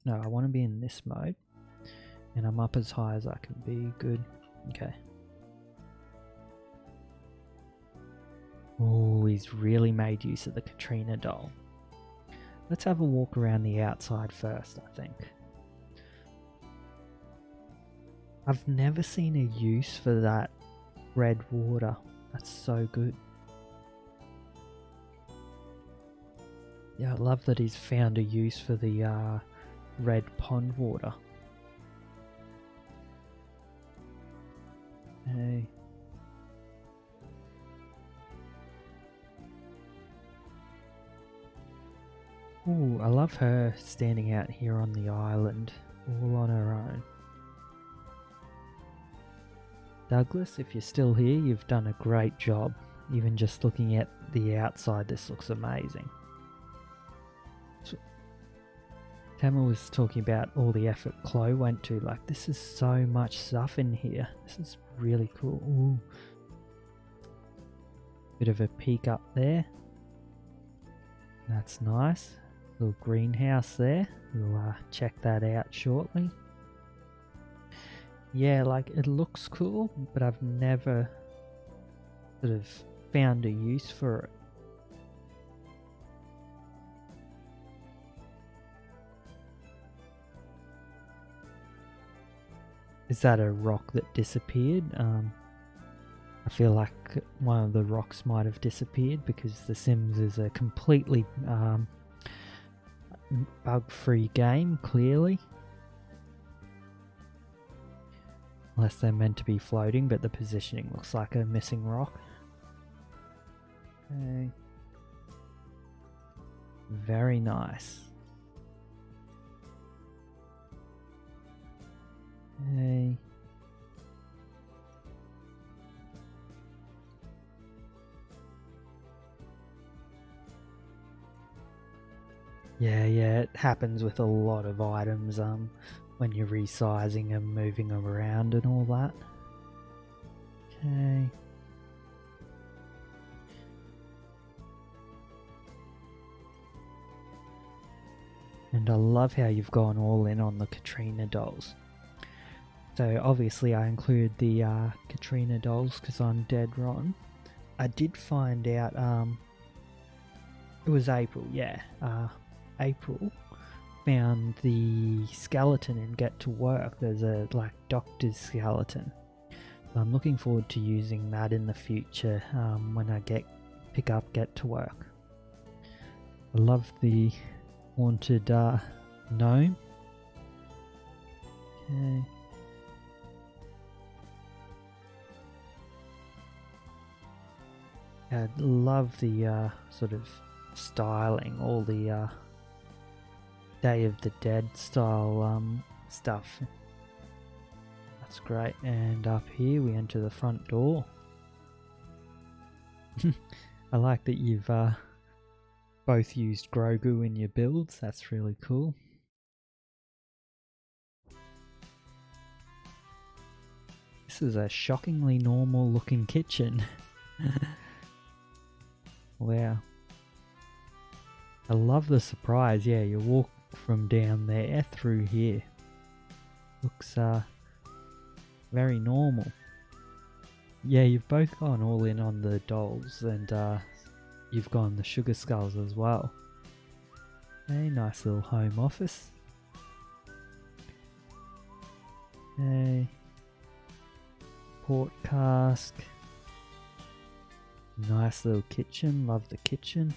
No, I want to be in this mode. And I'm up as high as I can be. Good. Okay. Oh, he's really made use of the Katrina doll. Let's have a walk around the outside first, I think. I've never seen a use for that red water. That's so good. Yeah, I love that he's found a use for the red pond water. Hey. Ooh, I love her standing out here on the island, all on her own. Douglas, if you're still here, you've done a great job. Even just looking at the outside, this looks amazing. Tamara was talking about all the effort Chloe went to. Like, this is so much stuff in here. This is really cool. Ooh. Bit of a peek up there. That's nice. Little greenhouse there. We'll check that out shortly. Yeah, like, it looks cool, but I've never sort of found a use for it. Is that a rock that disappeared? I feel like one of the rocks might have disappeared because The Sims is a completely bug-free game, clearly. Unless they're meant to be floating, but the positioning looks like a missing rock. Okay. Very nice. Okay. Yeah, it happens with a lot of items when you're resizing and moving them around and all that. Okay. And I love how you've gone all in on the Katrina dolls. So obviously I included the Katrina dolls because I'm DeadRon. I did find out, it was April, yeah. April found the skeleton in Get to Work. There's a like doctor's skeleton. So I'm looking forward to using that in the future when I pick up Get to Work. I love the haunted gnome. Okay. I love the sort of styling, all the Day of the Dead style stuff. That's great. And up here we enter the front door. I like that you've both used Grogu in your builds. That's really cool. This is a shockingly normal looking kitchen. Wow. I love the surprise. Yeah, you walk from down there through here. Looks very normal. Yeah, you've both gone all in on the dolls, and you've gone the sugar skulls as well. Hey, nice little home office. Hey, port cask. Nice little kitchen, love the kitchen.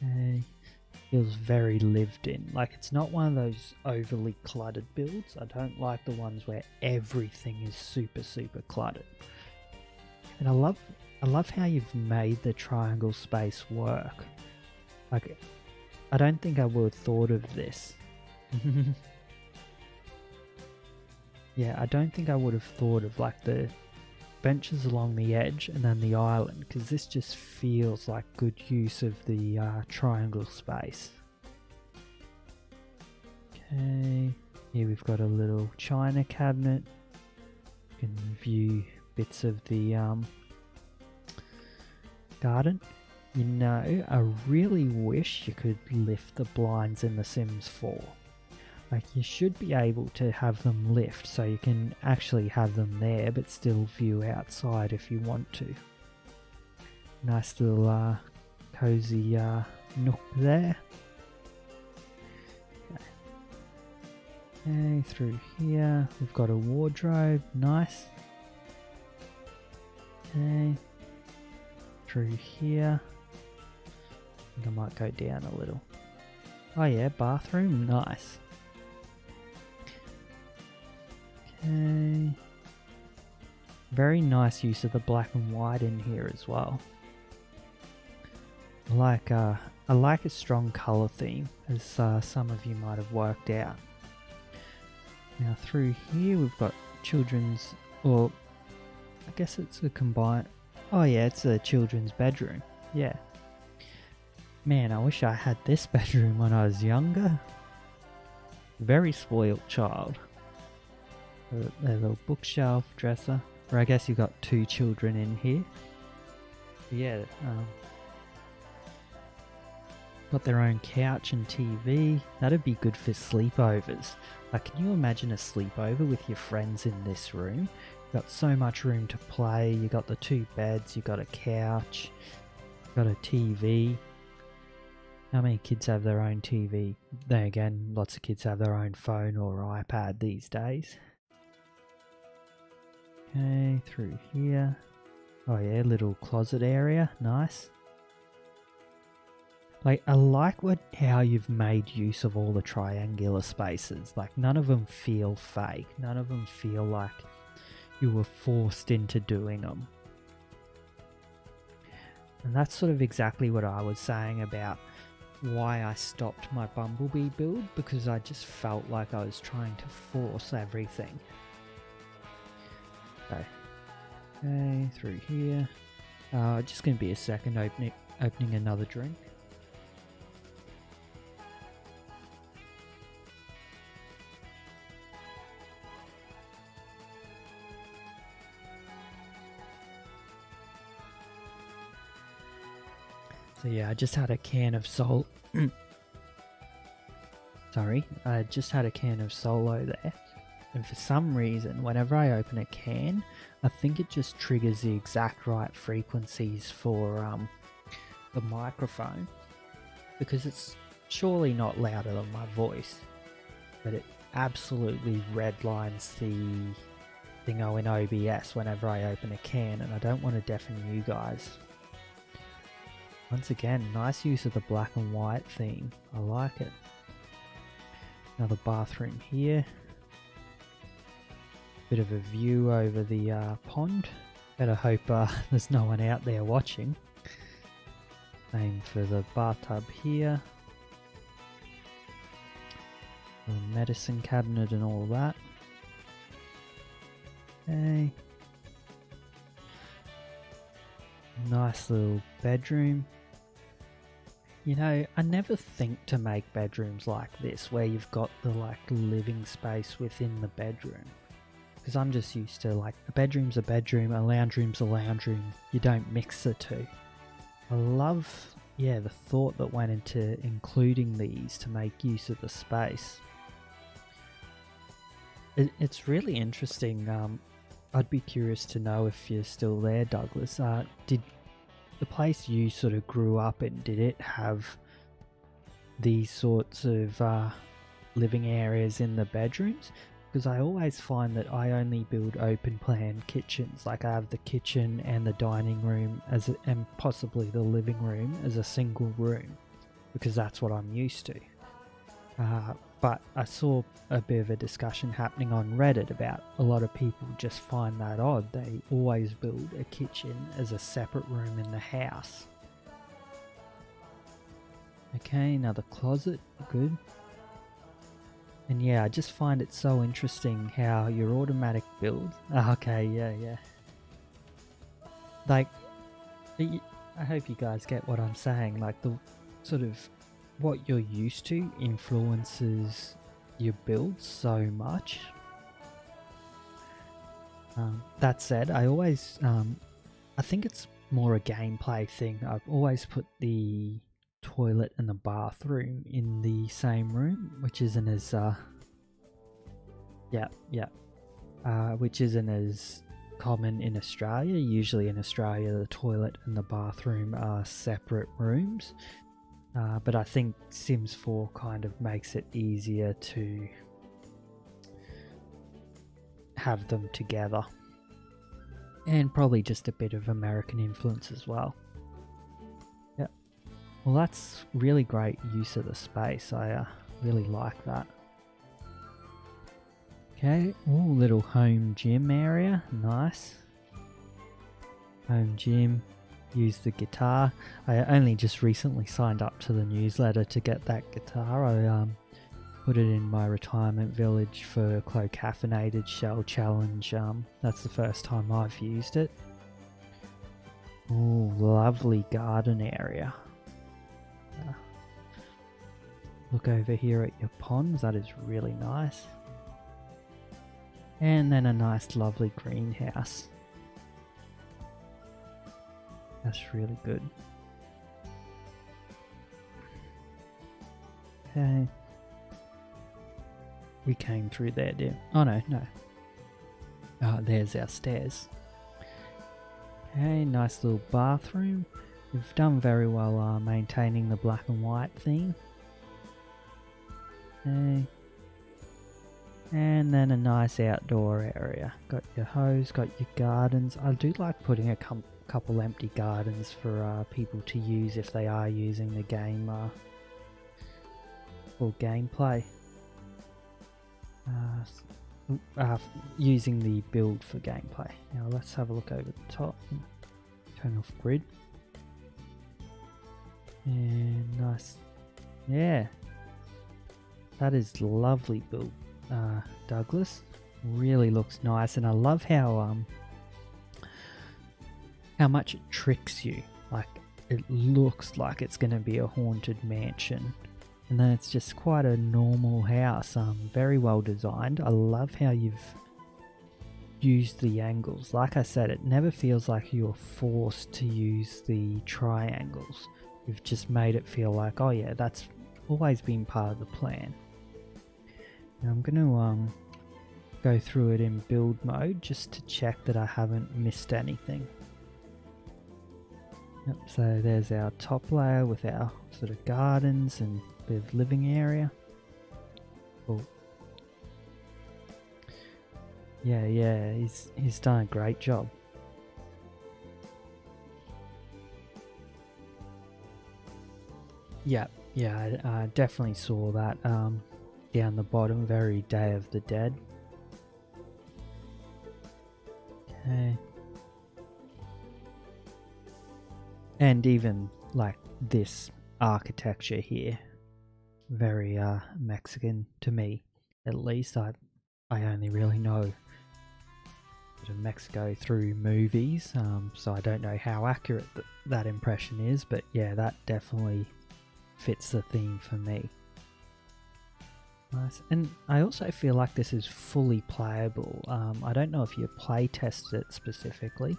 Hey, feels very lived in. Like, it's not one of those overly cluttered builds. I don't like the ones where everything is super cluttered. And I love how you've made the triangle space work. Like, I don't think I would have thought of this. Yeah, I don't think I would have thought of like the benches along the edge and then the island, because this just feels like good use of the triangle space. Okay, here we've got a little china cabinet. You can view bits of the garden. You know, I really wish you could lift the blinds in The Sims 4. Like, you should be able to have them lift so you can actually have them there but still view outside if you want to. Nice little cozy nook there. Okay, through here we've got a wardrobe, nice. Okay, through here, I think I might go down a little. Oh yeah, bathroom, nice. Okay, very nice use of the black and white in here as well. I like a strong colour theme, as some of you might have worked out. Now through here we've got children's, or I guess it's a combined, oh yeah, it's a children's bedroom, yeah. Man, I wish I had this bedroom when I was younger. Very spoilt child. Their little bookshelf, dresser, or I guess you've got two children in here. But yeah, got their own couch and TV. That'd be good for sleepovers. Like, can you imagine a sleepover with your friends in this room? You've got so much room to play. You got the two beds, you got a couch, you got a TV. How many kids have their own TV? Then again, lots of kids have their own phone or iPad these days. Okay, through here. Oh yeah, little closet area, nice. Like, I like how you've made use of all the triangular spaces. Like, none of them feel fake. None of them feel like you were forced into doing them. And that's sort of exactly what I was saying about why I stopped my Bumblebee build, because I just felt like I was trying to force everything. Okay, through here. Just going to be a second opening another drink. So yeah, I just had a can of I just had a can of Solo there. And for some reason, whenever I open a can, I think it just triggers the exact right frequencies for the microphone. Because it's surely not louder than my voice. But it absolutely redlines the thingo in OBS whenever I open a can. And I don't want to deafen you guys. Once again, nice use of the black and white theme. I like it. Another bathroom here. Bit of a view over the pond. Better hope there's no one out there watching. Same for the bathtub here. The medicine cabinet and all that. Okay. Nice little bedroom. You know, I never think to make bedrooms like this, where you've got the like living space within the bedroom. Because I'm just used to, like, a bedroom's a bedroom, a lounge room's a lounge room. You don't mix the two. I love yeah, the thought that went into including these to make use of the space. It's really interesting. I'd be curious to know if you're still there, Douglas. Did the place you sort of grew up in, did it have these sorts of living areas in the bedrooms? Because I always find that I only build open plan kitchens. Like I have the kitchen and the dining room and possibly the living room as a single room, because that's what I'm used to. But I saw a bit of a discussion happening on Reddit about a lot of people just find that odd. They always build a kitchen as a separate room in the house. Okay, another closet, good. And yeah, I just find it so interesting how your automatic build... Okay, yeah. Like, I hope you guys get what I'm saying. Like the sort of what you're used to influences your build so much. That said, I always, I think it's more a gameplay thing. I've always put the toilet and the bathroom in the same room, which isn't as, which isn't as common in Australia. Usually in Australia, the toilet and the bathroom are separate rooms. But I think Sims 4 kind of makes it easier to have them together. And probably just a bit of American influence as well. Yep. Well, that's really great use of the space. I really like that. Okay, ooh, little home gym area. Nice. Home gym. Use the guitar. I only just recently signed up to the newsletter to get that guitar. I put it in my retirement village for Clo-Caffeinated Shell Challenge. That's the first time I've used it. Oh, lovely garden area. Look over here at your ponds. That is really nice. And then a nice lovely greenhouse. That's really good. Okay. We came through there, didn't we? Oh no. There's our stairs. Okay, nice little bathroom. You've done very well maintaining the black and white theme. Okay. And then a nice outdoor area. Got your hose, got your gardens. I do like putting a couple empty gardens for people to use if they are using the game for gameplay. Using the build for gameplay. Now let's have a look over the top. Turn off grid. And nice. Yeah. That is lovely build, Douglas. Really looks nice, and I love how much it tricks you. Like, it looks like it's going to be a haunted mansion, and then it's just quite a normal house. Very well designed. I love how you've used the angles. Like I said, it never feels like you're forced to use the triangles. You've just made it feel like, oh yeah, that's always been part of the plan. Now I'm going to go through it in build mode just to check that I haven't missed anything. Yep, so there's our top layer with our sort of gardens and a bit of living area. Cool. Yeah, he's done a great job. Yeah, I definitely saw that down the bottom, very Day of the Dead. Okay. And even like this architecture here, very Mexican to me, at least. I only really know Mexico through movies, so I don't know how accurate that impression is, but yeah, that definitely fits the theme for me. Nice. And I also feel like this is fully playable. I don't know if you play tested it specifically,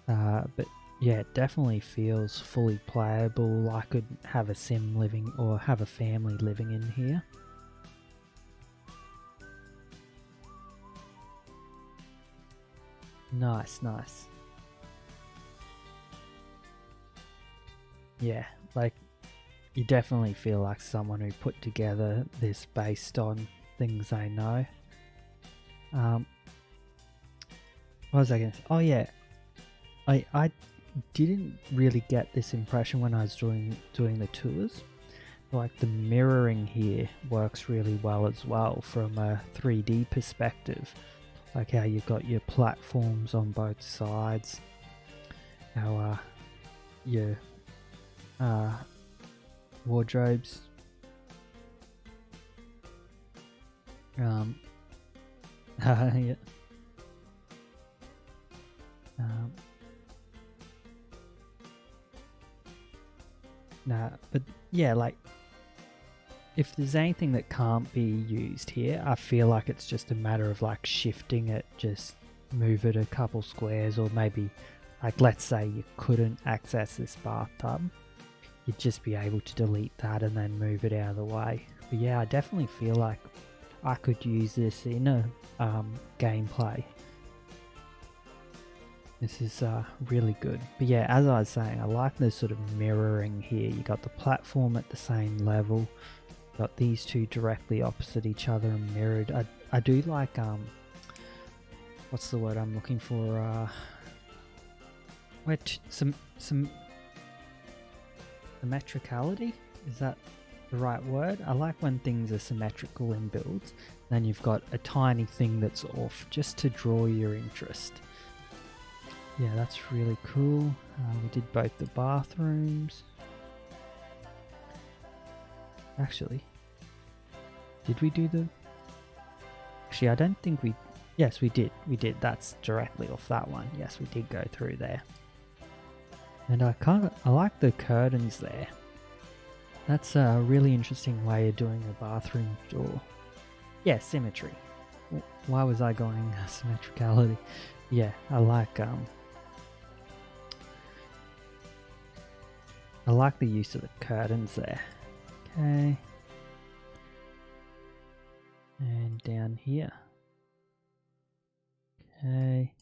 but yeah, it definitely feels fully playable. I could have a sim living or have a family living in here. Nice, nice. Yeah, like you definitely feel like someone who put together this based on things they know. What was I going to say? Oh yeah, I didn't really get this impression when I was doing the tours. Like the mirroring here works really well as well from a 3D perspective. Like how you've got your platforms on both sides, how your wardrobes. Yeah. Nah, but yeah, like if there's anything that can't be used here, I feel like it's just a matter of like shifting it, just move it a couple squares, or maybe like let's say you couldn't access this bathtub, you'd just be able to delete that and then move it out of the way. But yeah, I definitely feel like I could use this in a gameplay. This is really good. But yeah, as I was saying, I like the sort of mirroring here. You got the platform at the same level, got these two directly opposite each other and mirrored. I do like what's the word I'm looking for? Some symmetricality? Is that the right word? I like when things are symmetrical in builds. Then you've got a tiny thing that's off just to draw your interest. Yeah, that's really cool. We did both the bathrooms. Actually, did we do the... Actually, I don't think we... Yes, we did. We did. That's directly off that one. Yes, we did go through there. And I like the curtains there. That's a really interesting way of doing a bathroom door. Yeah, symmetry. Why was I going symmetricality? Yeah, I like the use of the curtains there. Okay. And down here. Okay.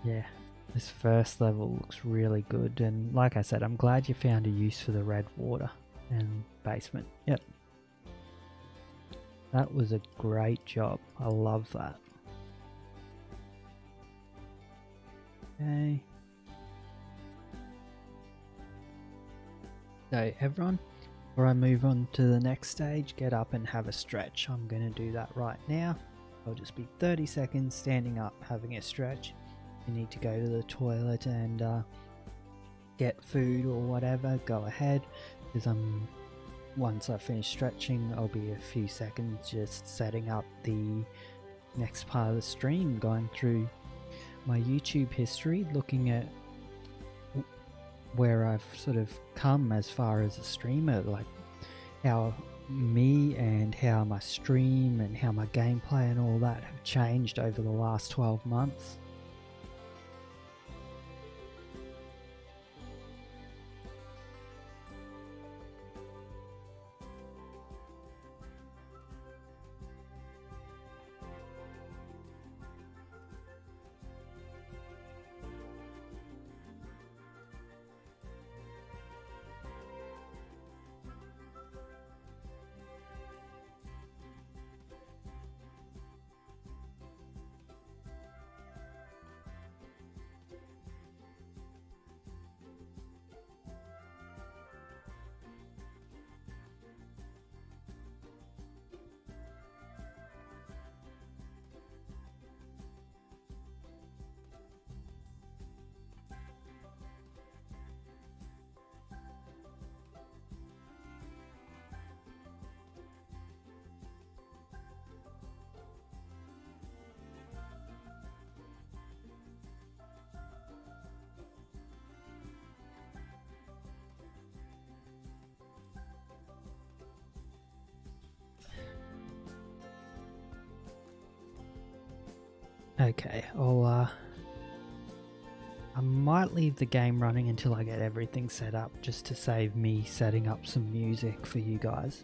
Yeah, this first level looks really good, and like I said, I'm glad you found a use for the red water and basement. Yep. That was a great job. I love that. Okay. So everyone, before I move on to the next stage, get up and have a stretch. I'm going to do that right now. I'll just be 30 seconds standing up, having a stretch. If you need to go to the toilet and get food or whatever, go ahead, because once I finish stretching, I'll be a few seconds just setting up the next part of the stream, going through my YouTube history, looking at where I've sort of come as far as a streamer, like how me and how my stream and how my gameplay and all that have changed over the last 12 months. Okay, I'll I might leave the game running until I get everything set up, just to save me setting up some music for you guys.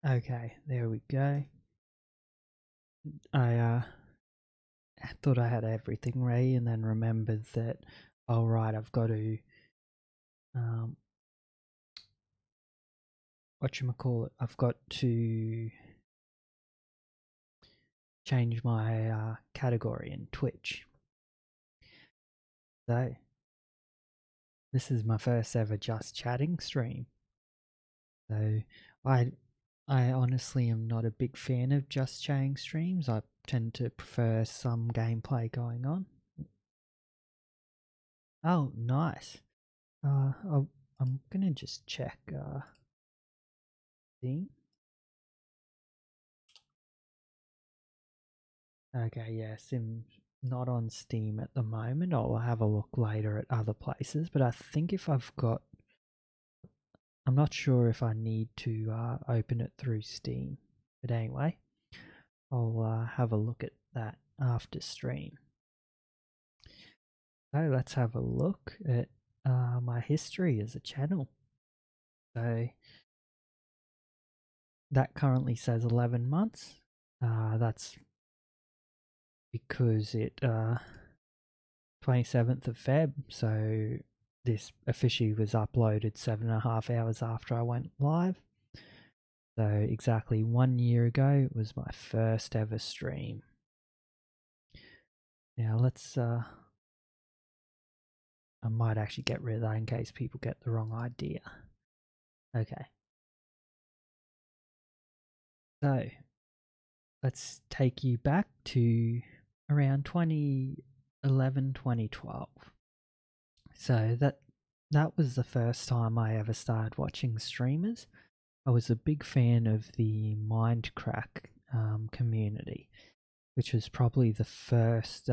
Okay, there we go. I thought I had everything ready and then remembered that, oh right, I've got to, whatchamacallit, I've got to change my category in Twitch. So, this is my first ever just chatting stream. So, I honestly am not a big fan of just chatting streams. I tend to prefer some gameplay going on. Oh, nice. I'm gonna just check Steam. Okay, yeah, Sim's not on Steam at the moment. I'll have a look later at other places, but I think if I've got, I'm not sure if I need to open it through Steam. But anyway, I'll have a look at that after stream. So let's have a look at my history as a channel. So that currently says 11 months. That's because it 27th of Feb, so this officially was uploaded 7.5 hours after I went live. So exactly 1 year ago, it was my first ever stream. Now let's, I might actually get rid of that in case people get the wrong idea. Okay. So let's take you back to around 2011, 2012. So that was the first time I ever started watching streamers. I was a big fan of the Mindcrack community, which was probably the first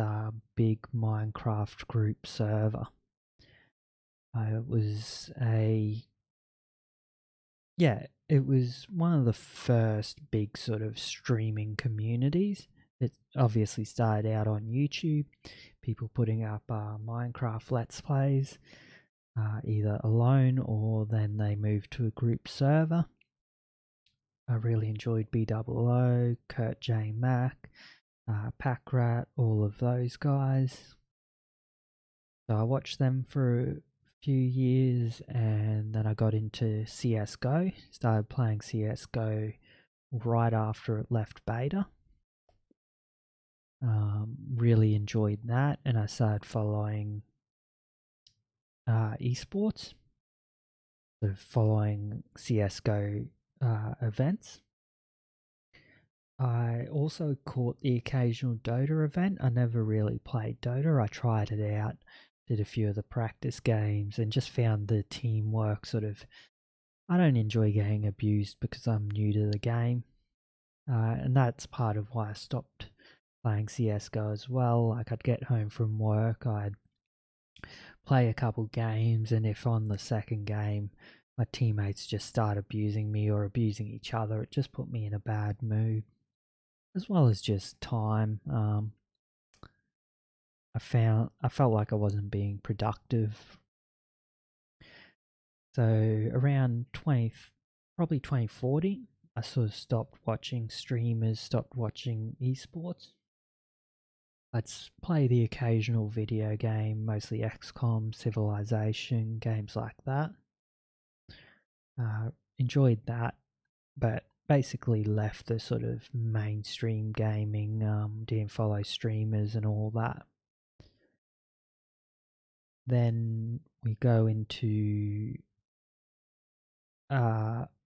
big Minecraft group server. It was it was one of the first big sort of streaming communities. It obviously started out on YouTube, people putting up Minecraft Let's Plays, either alone or then they moved to a group server. I really enjoyed BOO, Kurt J. Mack, Packrat, all of those guys. So I watched them for a few years and then I got into CSGO, started playing CSGO right after it left beta. Really enjoyed that and I started following esports, so following CSGO events. I also caught the occasional Dota event. I never really played Dota. I tried it out, did a few of the practice games, and just found the teamwork sort of. I don't enjoy getting abused because I'm new to the game, and that's part of why I stopped playing CS:GO as well. Like I'd get home from work, I'd play a couple games, and if on the second game my teammates just start abusing me or abusing each other, it just put me in a bad mood, as well as just time. I felt like I wasn't being productive. So around probably 2040, I sort of stopped watching streamers, stopped watching esports. I'd play the occasional video game, mostly XCOM, Civilization, games like that. Enjoyed that, but basically left the sort of mainstream gaming, didn't follow streamers and all that. Then we go into lockdown,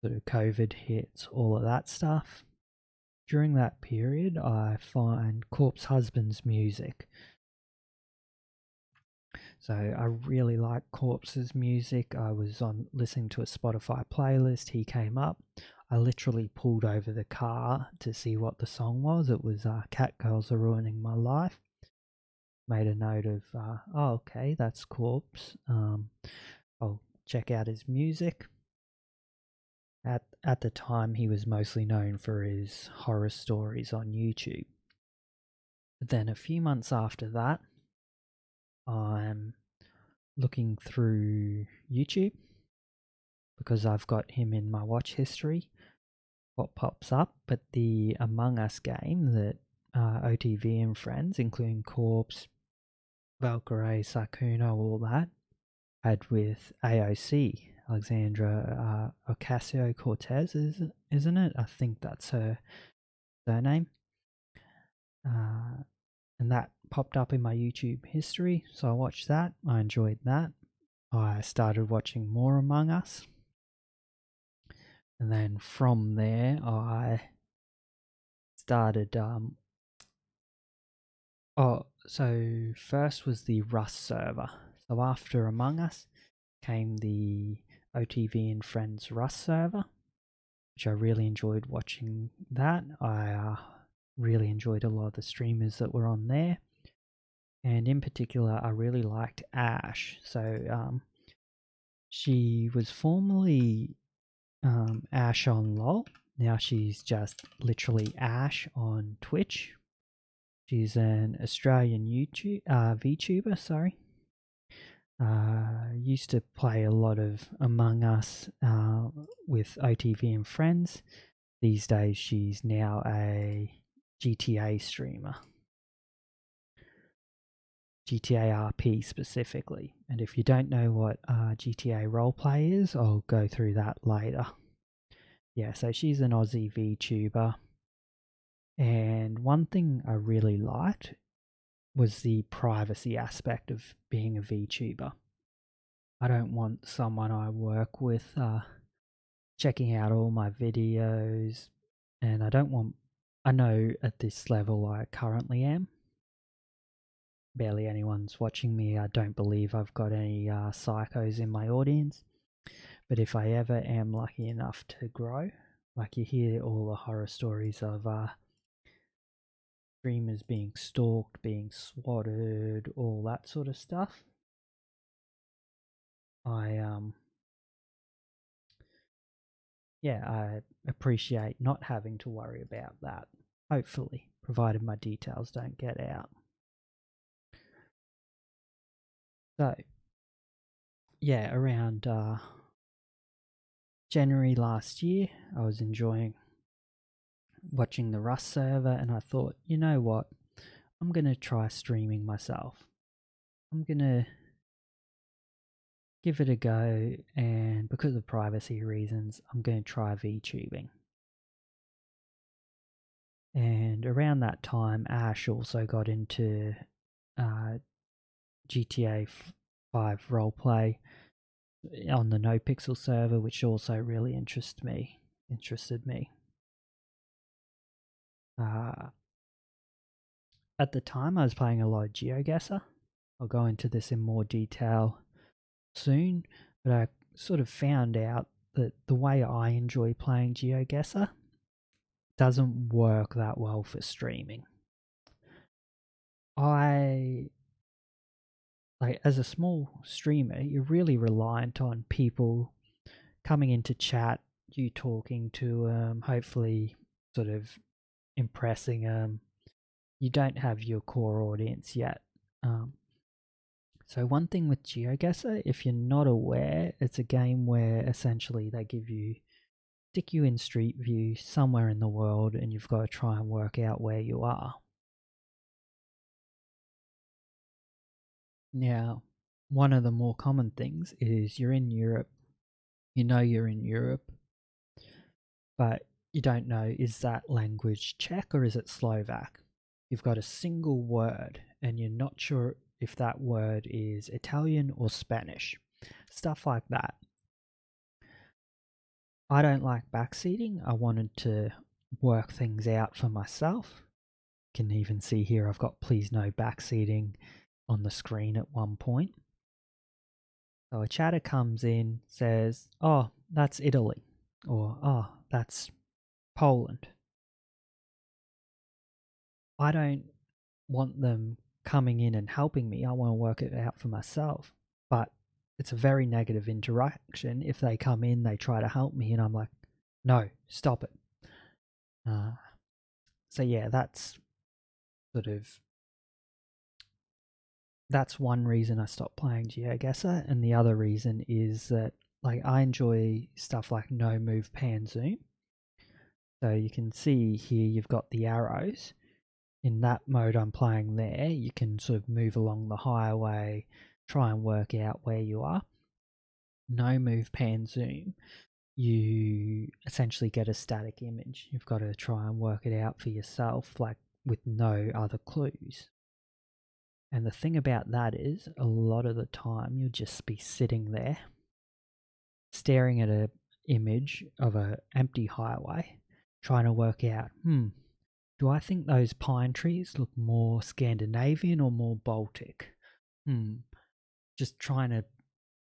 sort of COVID hits, all of that stuff. During that period, I find Corpse Husband's music. So I really like Corpse's music. I was on listening to a Spotify playlist. He came up. I literally pulled over the car to see what the song was. It was Cat Girls Are Ruining My Life. Made a note of, oh, okay, that's Corpse. I'll check out his music. At the time, he was mostly known for his horror stories on YouTube. But then a few months after that, I'm looking through YouTube because I've got him in my watch history. What pops up? But the Among Us game that OTV and friends, including Corpse, Valkyrie, Sakuna, all that, had with AOC, Alexandra Ocasio-Cortez, isn't it? I think that's her surname. And that popped up in my YouTube history, so I watched that. I enjoyed that. I started watching more Among Us. And then from there, I started. So first was the Rust server. So after Among Us came the OTV and Friends Rust server, which I really enjoyed watching that. I really enjoyed a lot of the streamers that were on there. And in particular, I really liked Ash. So she was formerly Ash on LOL. Now she's just literally Ash on Twitch. She's an Australian VTuber, sorry. Used to play a lot of Among Us with OTV and friends. These days she's now a GTA streamer. GTA RP specifically. And if you don't know what GTA roleplay is, I'll go through that later. Yeah, so she's an Aussie VTuber. And one thing I really liked was the privacy aspect of being a VTuber. I don't want someone I work with checking out all my videos, and I know at this level I currently am. Barely anyone's watching me. I don't believe I've got any psychos in my audience. But if I ever am lucky enough to grow, like you hear all the horror stories of streamers being stalked, being swatted, all that sort of stuff. I appreciate not having to worry about that. Hopefully, provided my details don't get out. So, yeah, around January last year, I was enjoying watching the Rust server, and I thought, you know what? I'm going to try streaming myself. I'm going to give it a go, and because of privacy reasons, I'm going to try VTubing. And around that time, Ash also got into GTA 5 roleplay on the NoPixel server, which also really interested me. At the time, I was playing a lot of Geoguessr. I'll go into this in more detail soon, but I sort of found out that the way I enjoy playing Geoguessr doesn't work that well for streaming. As a small streamer, you're really reliant on people coming into chat, you talking to them, hopefully sort of impressing them. You don't have your core audience yet. So one thing with Geoguessr, if you're not aware, it's a game where essentially they stick you in Street View somewhere in the world, and you've got to try and work out where you are. Now, one of the more common things is you're in Europe, you know you're in Europe, but you don't know, is that language Czech or is it Slovak? You've got a single word and you're not sure if that word is Italian or Spanish. Stuff like that. I don't like backseating. I wanted to work things out for myself. You can even see here I've got please no backseating on the screen at one point. So a chatter comes in, says, oh, that's Italy, or oh, that's Poland. I don't want them coming in and helping me. I want to work it out for myself. But it's a very negative interaction. If they come in, they try to help me, and I'm like, no, stop it. So yeah, that's one reason I stopped playing Geoguessr, and the other reason is that I enjoy stuff like no move pan zoom. So you can see here you've got the arrows. In that mode I'm playing there, you can sort of move along the highway, try and work out where you are. No move pan zoom, you essentially get a static image. You've got to try and work it out for yourself, with no other clues. And the thing about that is, a lot of the time you'll just be sitting there, staring at an image of an empty highway, trying to work out, do I think those pine trees look more Scandinavian or more Baltic? Just trying to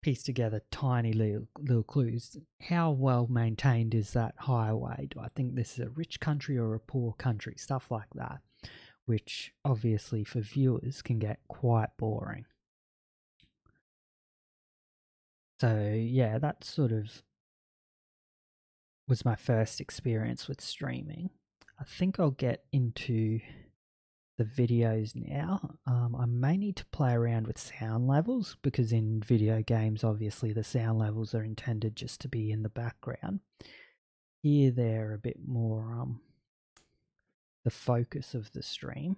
piece together tiny little clues. How well maintained is that highway? Do I think this is a rich country or a poor country? Stuff like that, which obviously for viewers can get quite boring. So yeah, that sort of was my first experience with streaming. I think I'll get into the videos now. I may need to play around with sound levels, because in video games obviously the sound levels are intended just to be in the background. Here they're a bit more the focus of the stream.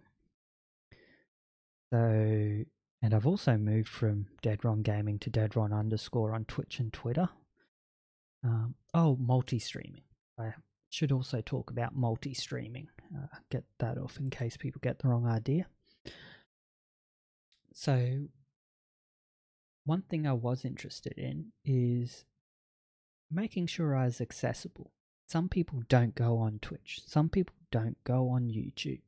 So, and I've also moved from DeadRon Gaming to DeadRon _ on Twitch and Twitter. Multi-streaming. I should also talk about multi-streaming. Get that off in case people get the wrong idea. So, one thing I was interested in is making sure I was accessible. Some people don't go on Twitch. Some people don't go on YouTube.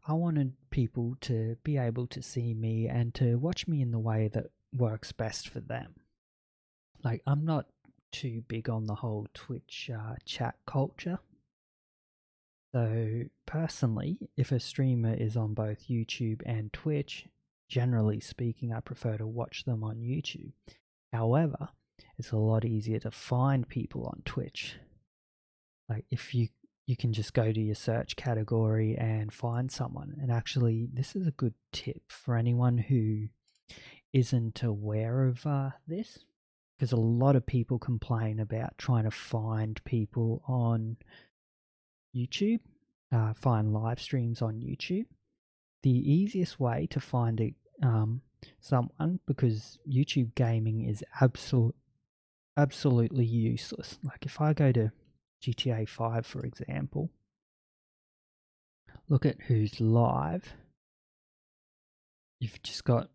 I wanted people to be able to see me and to watch me in the way that works best for them. I'm not too big on the whole Twitch chat culture. So personally, if a streamer is on both YouTube and Twitch, generally speaking, I prefer to watch them on YouTube. However, it's a lot easier to find people on Twitch. If you can just go to your search category and find someone. And actually, this is a good tip for anyone who isn't aware of this, because a lot of people complain about trying to find people on YouTube, find live streams on YouTube. The easiest way to find someone, because YouTube gaming is absolutely useless. Like if I go to GTA 5, for example, look at who's live. You've just got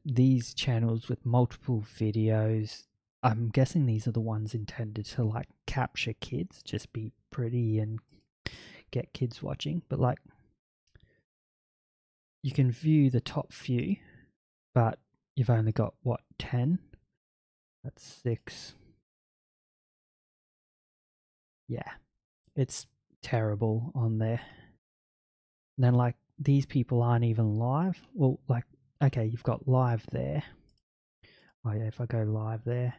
these channels with multiple videos. I'm guessing these are the ones intended to like capture kids, just be pretty and get kids watching. But like, you can view the top few, but you've only got what, 10? That's 6. Yeah, it's terrible on there. And then like, these people aren't even live. Well, like, okay, you've got live there. Oh yeah, if I go live there.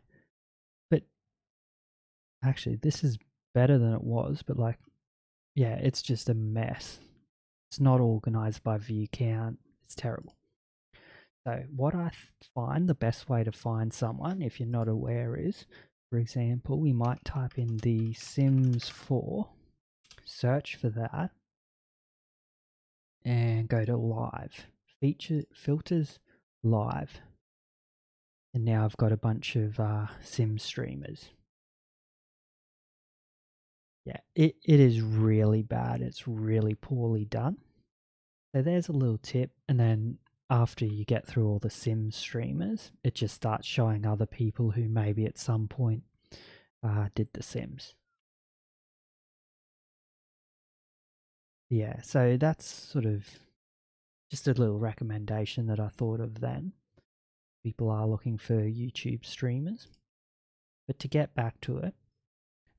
But actually, this is better than it was, but like, yeah, it's just a mess. It's not organized by view count. It's terrible. So what I find the best way to find someone, if you're not aware, is, for example, we might type in the Sims 4, search for that, and go to live. Filters, live. And now I've got a bunch of Sim streamers. Yeah, it is really bad. It's really poorly done. So there's a little tip, and then after you get through all the Sim streamers, it just starts showing other people who maybe at some point did the Sims. Yeah, so that's sort of just a little recommendation that I thought of then. People are looking for YouTube streamers. But to get back to it,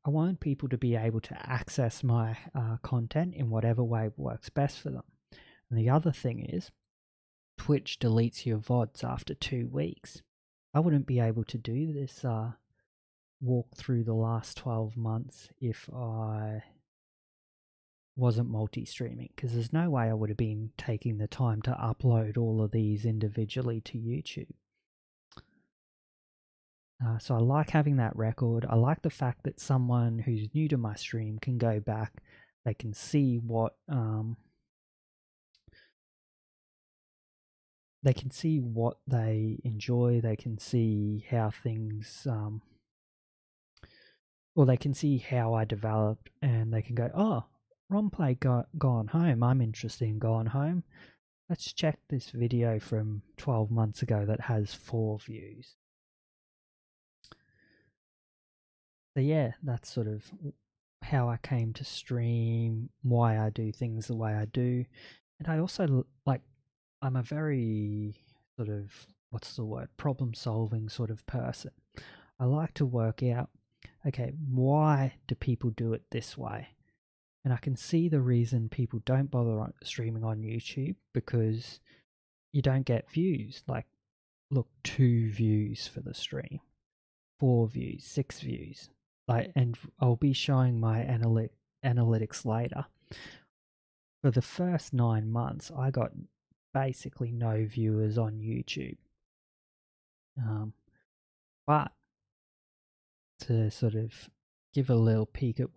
I want people to be able to access my content in whatever way works best for them. And the other thing is, Twitch deletes your VODs after 2 weeks. I wouldn't be able to do this walk through the last 12 months if I wasn't multi-streaming, because there's no way I would have been taking the time to upload all of these individually to YouTube. So I like having that record. I like the fact that someone who's new to my stream can go back. They can see what they enjoy. They can see how things well, they can see how I developed, and they can go, oh, Ronplay gone home. I'm interested in going home. Let's check this video from 12 months ago that has 4 views. So yeah, that's sort of how I came to stream, why I do things the way I do. And I also like, I'm a very sort of, what's the word, problem solving sort of person. I like to work out, okay, why do people do it this way? And I can see the reason people don't bother streaming on YouTube, because you don't get views. Like, look, 2 views for the stream, 4 views, 6 views. Like, and I'll be showing my analytics later. For the first 9 months, I got basically no viewers on YouTube. But to sort of give a little peek at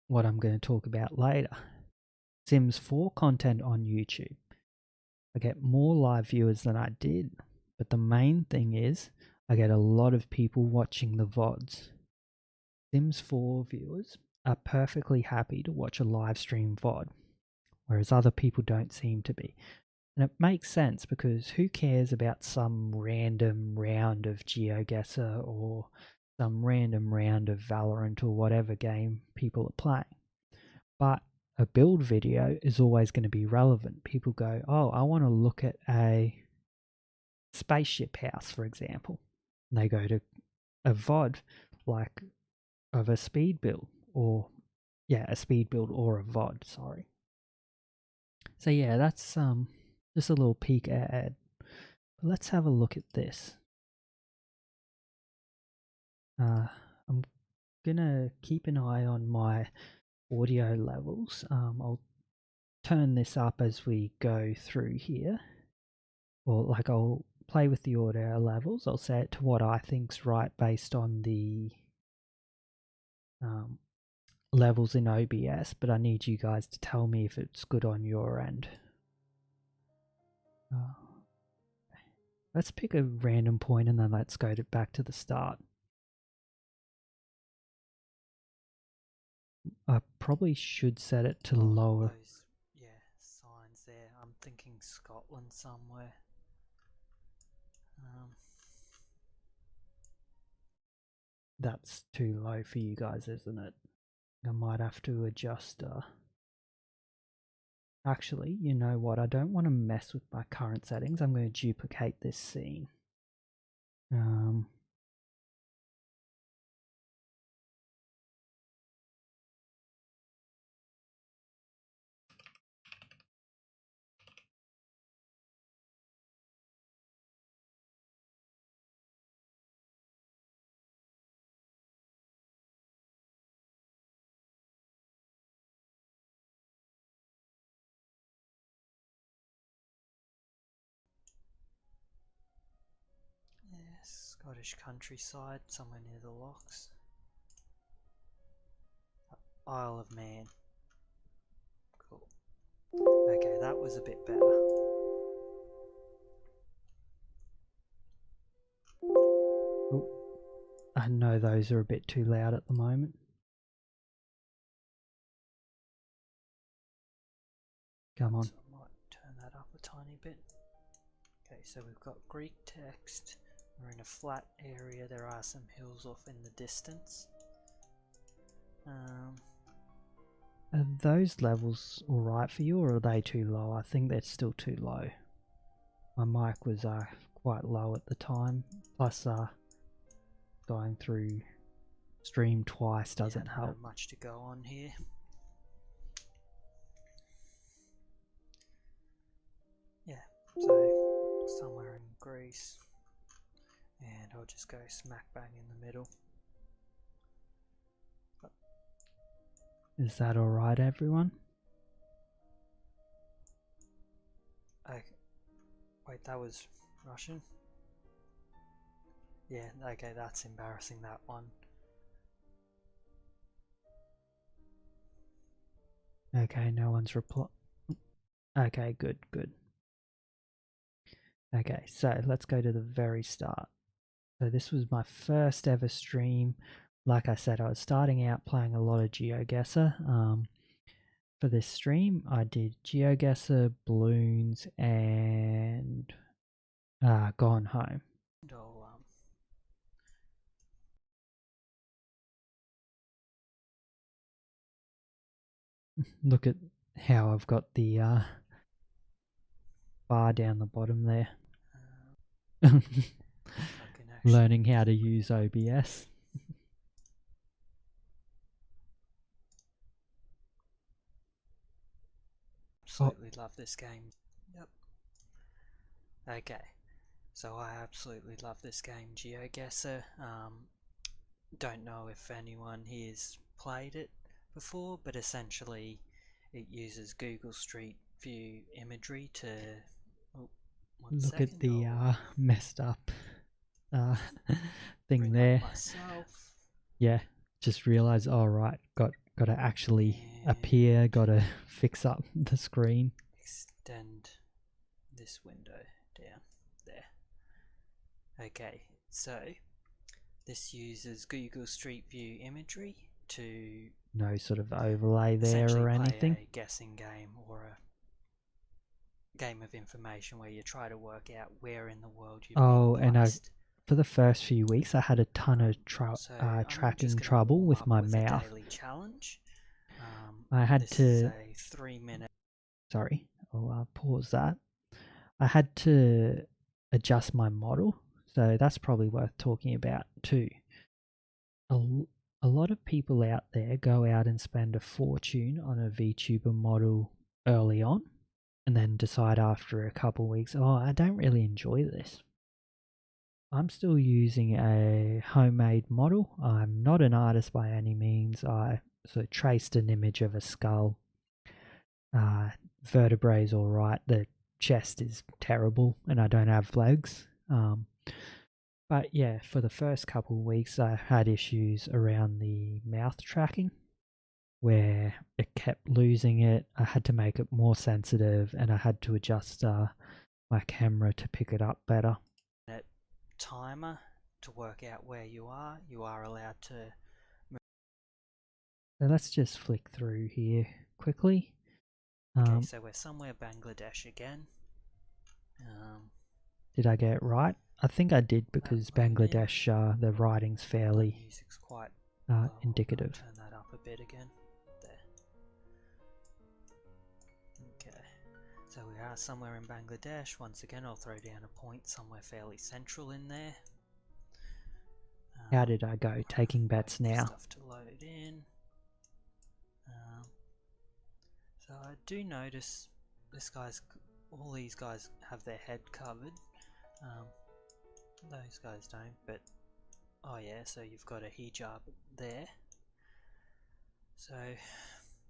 what I'm going to talk about later, Sims 4 content on YouTube, I get more live viewers than I did, but the main thing is I get a lot of people watching the VODs. Sims 4 viewers are perfectly happy to watch a live stream VOD, whereas other people don't seem to be. And it makes sense, because who cares about some random round of Geoguessr or some random round of Valorant or whatever game people are playing? But a build video is always going to be relevant. People go, oh, I want to look at a spaceship house, for example. And they go to a VOD like of a speed build, or a speed build or a VOD, sorry. So yeah, that's just a little peek ahead. But let's have a look at this. I'm gonna keep an eye on my audio levels. I'll turn this up as we go through here. or like I'll play with the audio levels. I'll set it to what I think's right based on the levels in OBS, but I need you guys to tell me if it's good on your end. Let's pick a random point and then let's go back to the start. I probably should set it to lower. Those, yeah, signs there. I'm thinking Scotland somewhere. That's too low for you guys, isn't it? I might have to adjust. Actually, you know what? I don't want to mess with my current settings. I'm going to duplicate this scene. Yeah, Scottish countryside, somewhere near the locks. Isle of Man. Cool. Okay, that was a bit better. Oh, I know those are a bit too loud at the moment. Come on. So I might turn that up a tiny bit. Okay, so we've got Greek text. We're in a flat area. There are some hills off in the distance. Are those levels alright for you, or are they too low? I think they're still too low. My mic was quite low at the time. Plus, going through stream twice doesn't help. Not much to go on here. Yeah, so somewhere in Greece. And I'll just go smack bang in the middle. Is that alright, everyone? Okay. Wait, that was Russian? Yeah, okay, that's embarrassing, that one. Okay, no one's reply. Okay, good, good. Okay, so let's go to the very start. So this was my first ever stream. Like I said, I was starting out playing a lot of Geoguessr. For this stream, I did Geoguessr, Balloons, and Gone Home. Look at how I've got the bar down the bottom there. Learning how to use OBS. Absolutely love this game. Yep. Okay, so I absolutely love this game, Geoguessr. Don't know if anyone here's played it before, but essentially it uses Google Street View imagery to look at the messed up thing there. Yeah, just realized, oh right, got to actually appear, got to fix up the screen. Extend this window down there. Okay, so this uses Google Street View imagery to no sort of overlay there or anything. Play a guessing game or a game of information where you try to work out where in the world you've been placed. For the first few weeks I had a ton of tracking trouble with my mouth. Challenge. I had to... a 3-minute... Sorry, I'll pause that. I had to adjust my model, so that's probably worth talking about too. A lot of people out there go out and spend a fortune on a VTuber model early on and then decide after a couple of weeks, oh, I don't really enjoy this. I'm still using a homemade model. I'm not an artist by any means. I sort of traced an image of a skull. Vertebrae's all right. The chest is terrible and I don't have legs. But yeah, for the first couple of weeks I had issues around the mouth tracking where it kept losing it. I had to make it more sensitive and I had to adjust my camera to pick it up better. Timer to work out where you are allowed to move. So let's just flick through here quickly. Okay, so we're somewhere Bangladesh again. Did I get it right? I think I did, because Bangladesh, the writing's fairly music's quite indicative. Turn that up a bit again. There. Okay, so we are somewhere in Bangladesh. Once again, I'll throw down a point somewhere fairly central in there. How did I go? Taking bets now. Stuff to load in. So I do notice all these guys have their head covered. Those guys don't, but oh yeah, so you've got a hijab there. So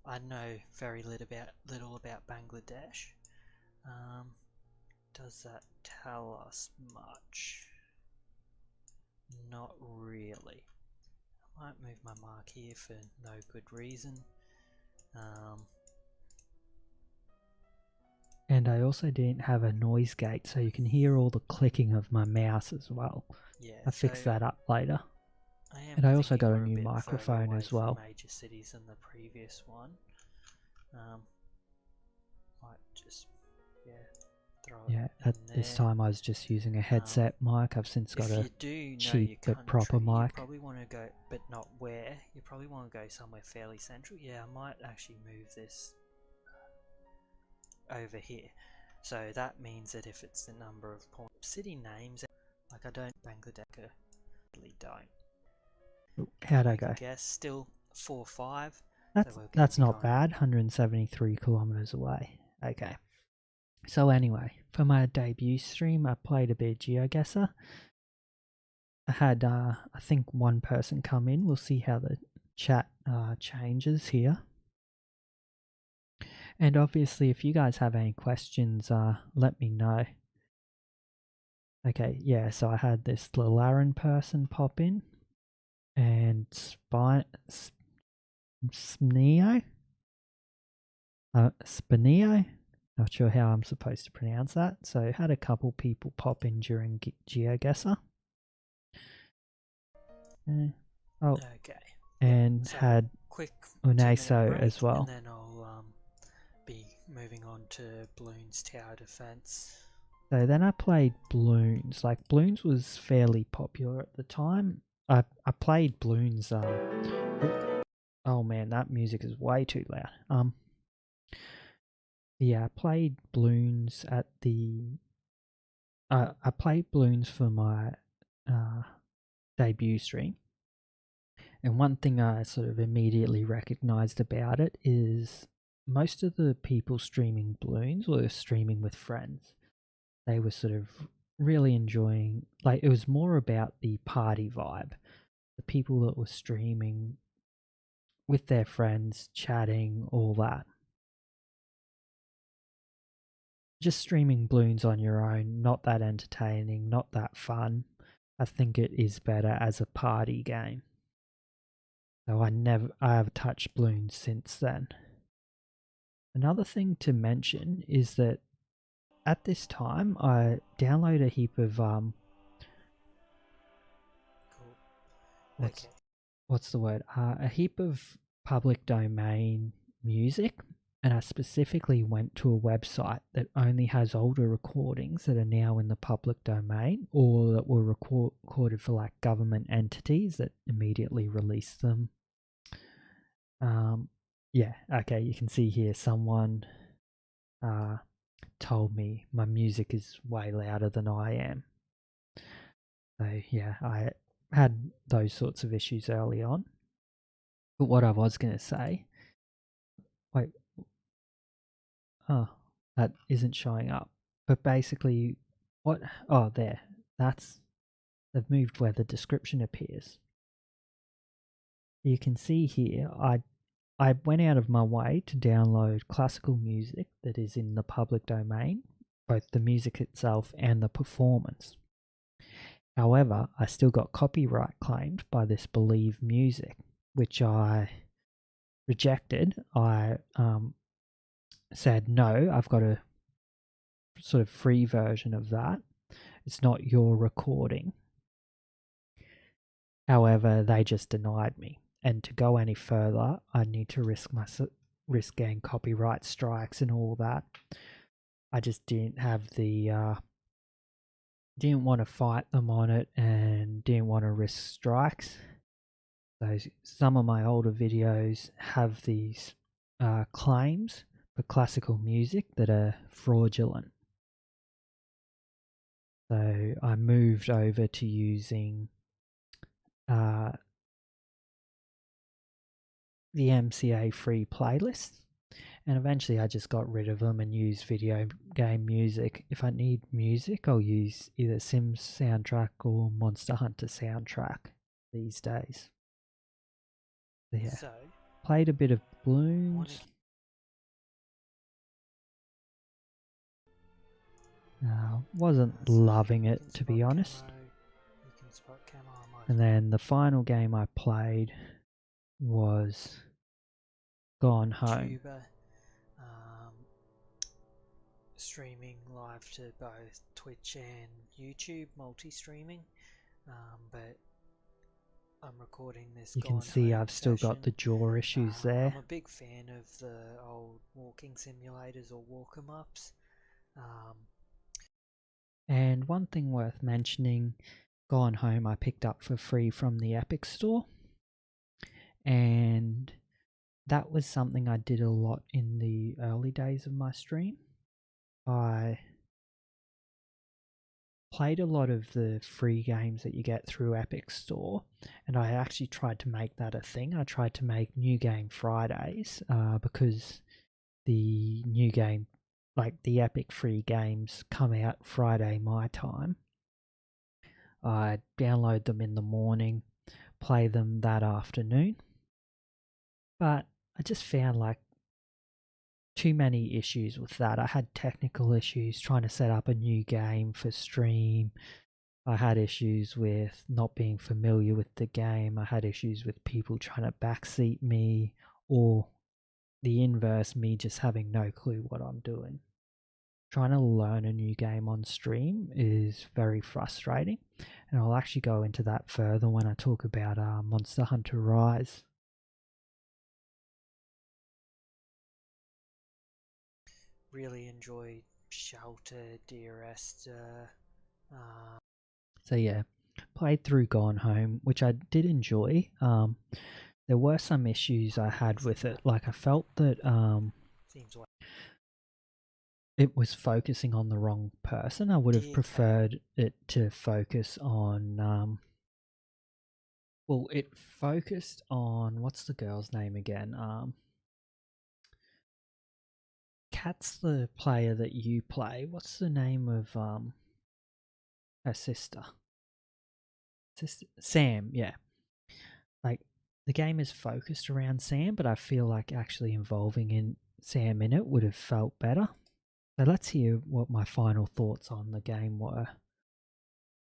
I know very little about Bangladesh. Does that tell us much? Not really. I might move my mark here for no good reason. And I also didn't have a noise gate, so you can hear all the clicking of my mouse as well. Yeah, I fixed that up later. And I also got a new microphone as well. Major cities than the previous one. Might just throw it at in this there. time I was just using a headset mic. I've since got a cheap but proper mic. You probably want to go, but not where. You probably want to go somewhere fairly central. Yeah, I might actually move this over here. So that means that if it's the number of city names, like I don't, Bangladesh really don't. How'd I go? Guess still 4-5. That's not bad. 173 kilometers away. Okay. So anyway, for my debut stream, I played a bit of Geoguessr. I had, I think, one person come in. We'll see how the chat changes here. And obviously, if you guys have any questions, let me know. Okay, yeah, so I had this Lalaran person pop in. And Spinio? Spinio? Not sure how I'm supposed to pronounce that. So had a couple people pop in during Geoguessr. Okay. And so had quick Uneso as well. And then I'll be moving on to Bloons Tower Defense. So then I played Bloons. Like, Bloons was fairly popular at the time. I played Bloons. Oh man, that music is way too loud. Yeah, I played Bloons at the. I played Bloons for my debut stream, and one thing I sort of immediately recognized about it is most of the people streaming Bloons were streaming with friends. They were sort of really enjoying, like, it was more about the party vibe. The people that were streaming with their friends, chatting, all that. Just streaming Bloons on your own, not that entertaining, not that fun. I think it is better as a party game. So I have touched Bloons since then. Another thing to mention is that at this time I download a heap of what's the word? A heap of public domain music, and I specifically went to a website that only has older recordings that are now in the public domain, or that were recorded for like government entities that immediately released them. Yeah, okay, you can see here someone told me my music is way louder than I am. So yeah, I had those sorts of issues early on. But what I was going to say, wait, oh, that isn't showing up. But basically, there, they've moved where the description appears. You can see here, I went out of my way to download classical music that is in the public domain, both the music itself and the performance. However, I still got copyright claimed by this Believe Music, which I rejected. I said, no, I've got a sort of free version of that. It's not your recording. However, they just denied me. And to go any further, I need to risk getting copyright strikes and all that. I just didn't have the didn't want to fight them on it and didn't want to risk strikes. So some of my older videos have these claims for classical music that are fraudulent. So I moved over to using the MCA free playlists, and eventually I just got rid of them and used video game music. If I need music, I'll use either Sims soundtrack or Monster Hunter soundtrack these days. So yeah, So, played a bit of Bloons. Wasn't loving it, to be honest. And then the final game I played was Gone Home. Streaming live to both Twitch and YouTube, multi-streaming, but I'm recording this. You can see I've still got the jaw issues there. I'm a big fan of the old walking simulators or walk 'em ups. And one thing worth mentioning, Gone Home I picked up for free from the Epic Store, and that was something I did a lot in the early days of my stream. I played a lot of the free games that you get through Epic Store, and I actually tried to make that a thing. I tried to make New Game Fridays because the new game, like the Epic free games, come out Friday my time. I download them in the morning, play them that afternoon, but I just found like too many issues with that. I had technical issues trying to set up a new game for stream. I had issues with not being familiar with the game. I had issues with people trying to backseat me, or the inverse, me just having no clue what I'm doing. Trying to learn a new game on stream is very frustrating, and I'll actually go into that further when I talk about Monster Hunter Rise. Really enjoyed Shelter, Dearest. So yeah, played through Gone Home, which I did enjoy. There were some issues I had with it. Like I felt that it was focusing on the wrong person. I would have preferred it to focus on well, it focused on, what's the girl's name again? Kat's the player that you play. What's the name of her sister? Sam, yeah. Like the game is focused around Sam, but I feel like actually involving in Sam in it would have felt better. So let's hear what my final thoughts on the game were.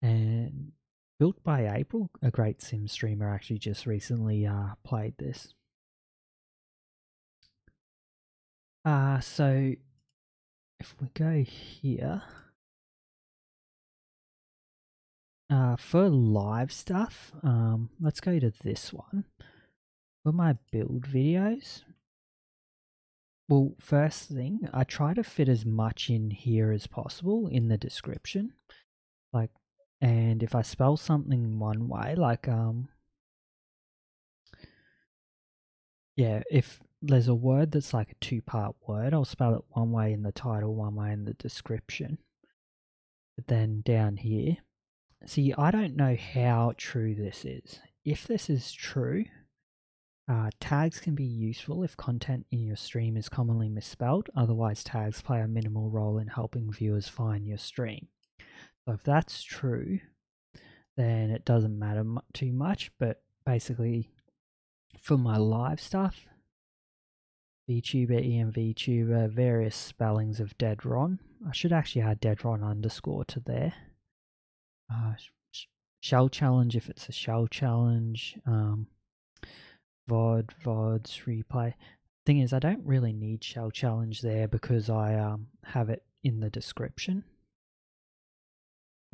And built by April, a great sim streamer, actually just recently played this. So if we go here, for live stuff, let's go to this one. For my build videos, well, first thing, I try to fit as much in here as possible in the description. Like, and if I spell something one way, like, yeah, if there's a word that's like a two-part word, I'll spell it one way in the title, one way in the description. But then down here, see, I don't know how true this is. If this is true, tags can be useful if content in your stream is commonly misspelled. Otherwise, tags play a minimal role in helping viewers find your stream. So if that's true, then it doesn't matter too much. But basically, for my live stuff, VTuber, EM VTuber, various spellings of DeadRon. I should actually add DeadRon underscore to there. Shell challenge if it's a shell challenge. VODs, replay. Thing is, I don't really need shell challenge there because I have it in the description.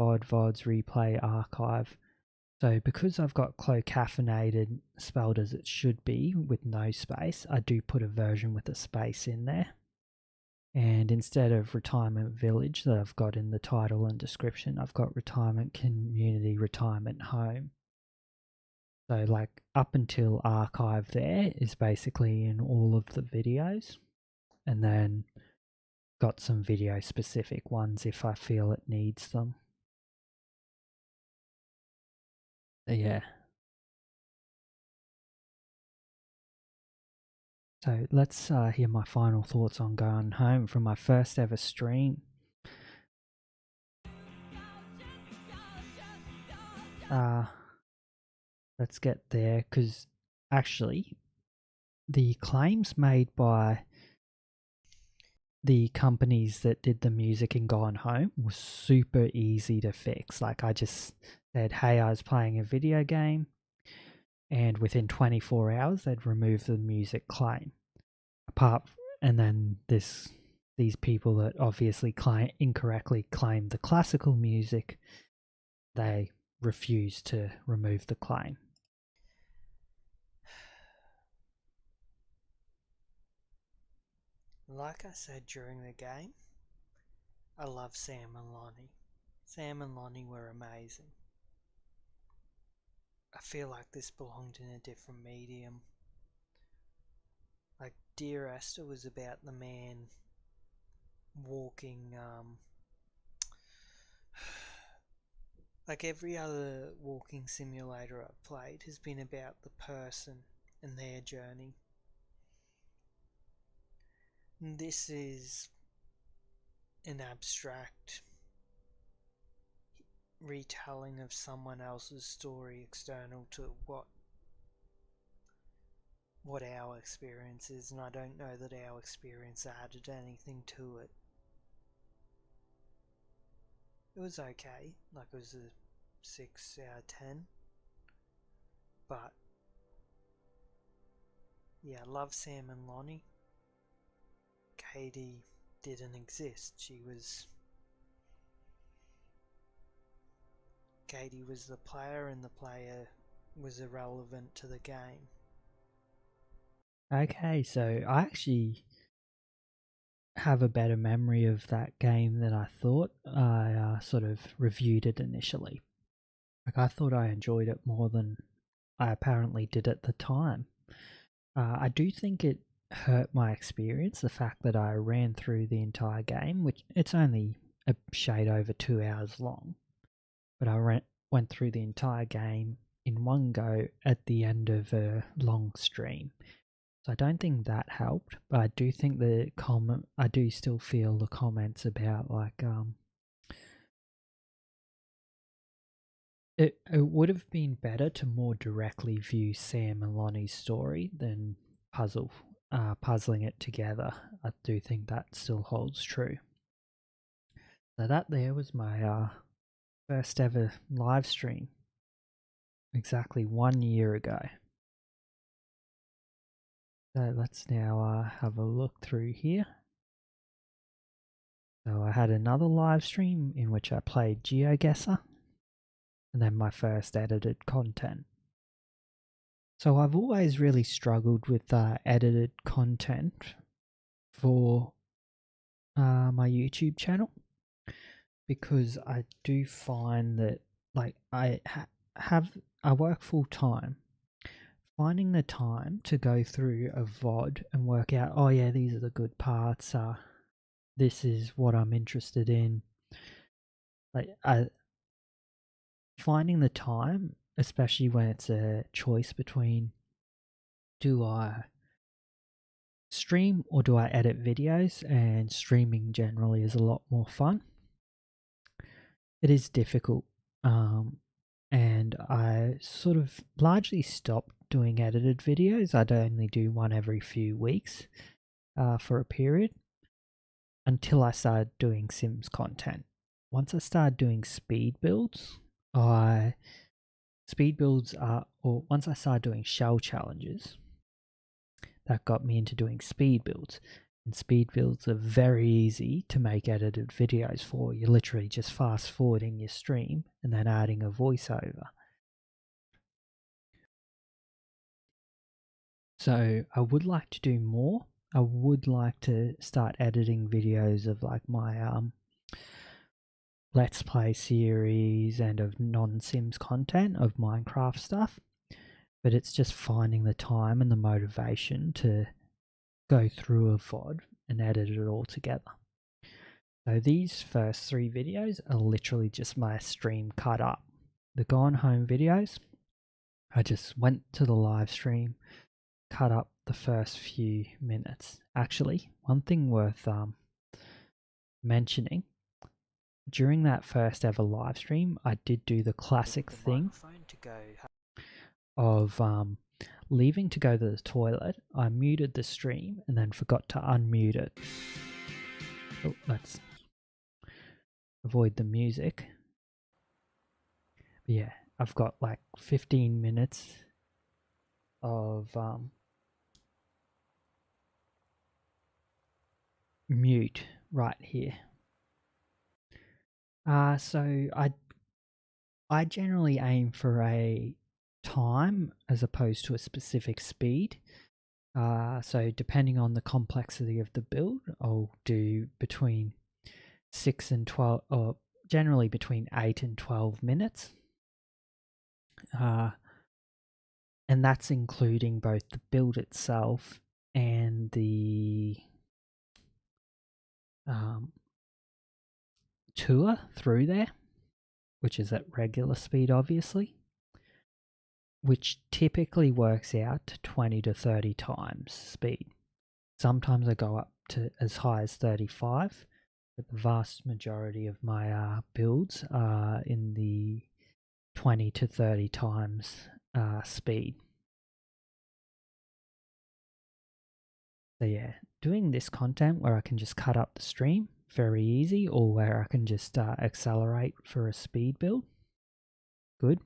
VODs, replay, archive. So because I've got clo-caffeinated spelled as it should be with no space, I do put a version with a space in there. And instead of retirement village that I've got in the title and description, I've got retirement community, retirement home. So like up until archive there is basically in all of the videos, and then got some video specific ones if I feel it needs them. Yeah. So let's hear my final thoughts on going home from my first ever stream. Let's get there, because actually the claims made by the companies that did the music in Gone Home was super easy to fix. Like I just said, hey, I was playing a video game, and within 24 hours they'd remove the music claim. And then these people that obviously incorrectly claimed the classical music, they refused to remove the claim. Like I said during the game, I love Sam and Lonnie. Sam and Lonnie were amazing. I feel like this belonged in a different medium. Like Dear Esther was about the man walking, like every other walking simulator I've played has been about the person and their journey. And this is an abstract retelling of someone else's story external to what our experience is, and I don't know that our experience added anything to it. It was okay, like it was a 6 out of 10, but yeah, I love Sam and Lonnie. Katie didn't exist. Katie was the player, and the player was irrelevant to the game. Okay, so I actually have a better memory of that game than I thought. I sort of reviewed it initially. Like I thought I enjoyed it more than I apparently did at the time. I do think it hurt my experience, the fact that I ran through the entire game, which it's only a shade over 2 hours long, but I went through the entire game in one go at the end of a long stream. So I don't think that helped, but I do think I do still feel the comments about like it would have been better to more directly view Sam and Lonnie's story than puzzling it together. I do think that still holds true. So that there was my first ever live stream, exactly 1 year ago. So let's now have a look through here. So I had another live stream in which I played Geoguessr, and then my first edited content. So I've always really struggled with edited content for my YouTube channel, because I do find that like I work full time. Finding the time to go through a VOD and work out, oh yeah, these are the good parts, this is what I'm interested in. Like finding the time, especially when it's a choice between, do I stream or do I edit videos? And streaming generally is a lot more fun. It is difficult, and I sort of largely stopped doing edited videos. I'd only do one every few weeks, for a period until I started doing Sims content. Once I started doing speed builds, once I started doing shell challenges, that got me into doing speed builds. And speed builds are very easy to make edited videos for. You're literally just fast forwarding your stream and then adding a voiceover. So I would like to do more. I would like to start editing videos of like my Let's Play series and of non-Sims content, of Minecraft stuff. But it's just finding the time and the motivation to go through a VOD and edit it all together. So these first 3 videos are literally just my stream cut up. The gone home videos, I just went to the live stream, cut up the first few minutes. Actually, one thing worth mentioning, during that first ever live stream, I did do the classic thing of leaving to go to the toilet. I muted the stream and then forgot to unmute it. Oh, let's avoid the music. But yeah, I've got like 15 minutes of mute right here. So I generally aim for a time as opposed to a specific speed. So depending on the complexity of the build, I'll do between 6 and 12, or generally between 8 and 12 minutes. And that's including both the build itself and the tour through there, which is at regular speed obviously, which typically works out to 20 to 30 times speed. Sometimes I go up to as high as 35, but the vast majority of my builds are in the 20 to 30 times speed. So yeah, doing this content where I can just cut up the stream, very easy, or where I can just accelerate for a speed build, good.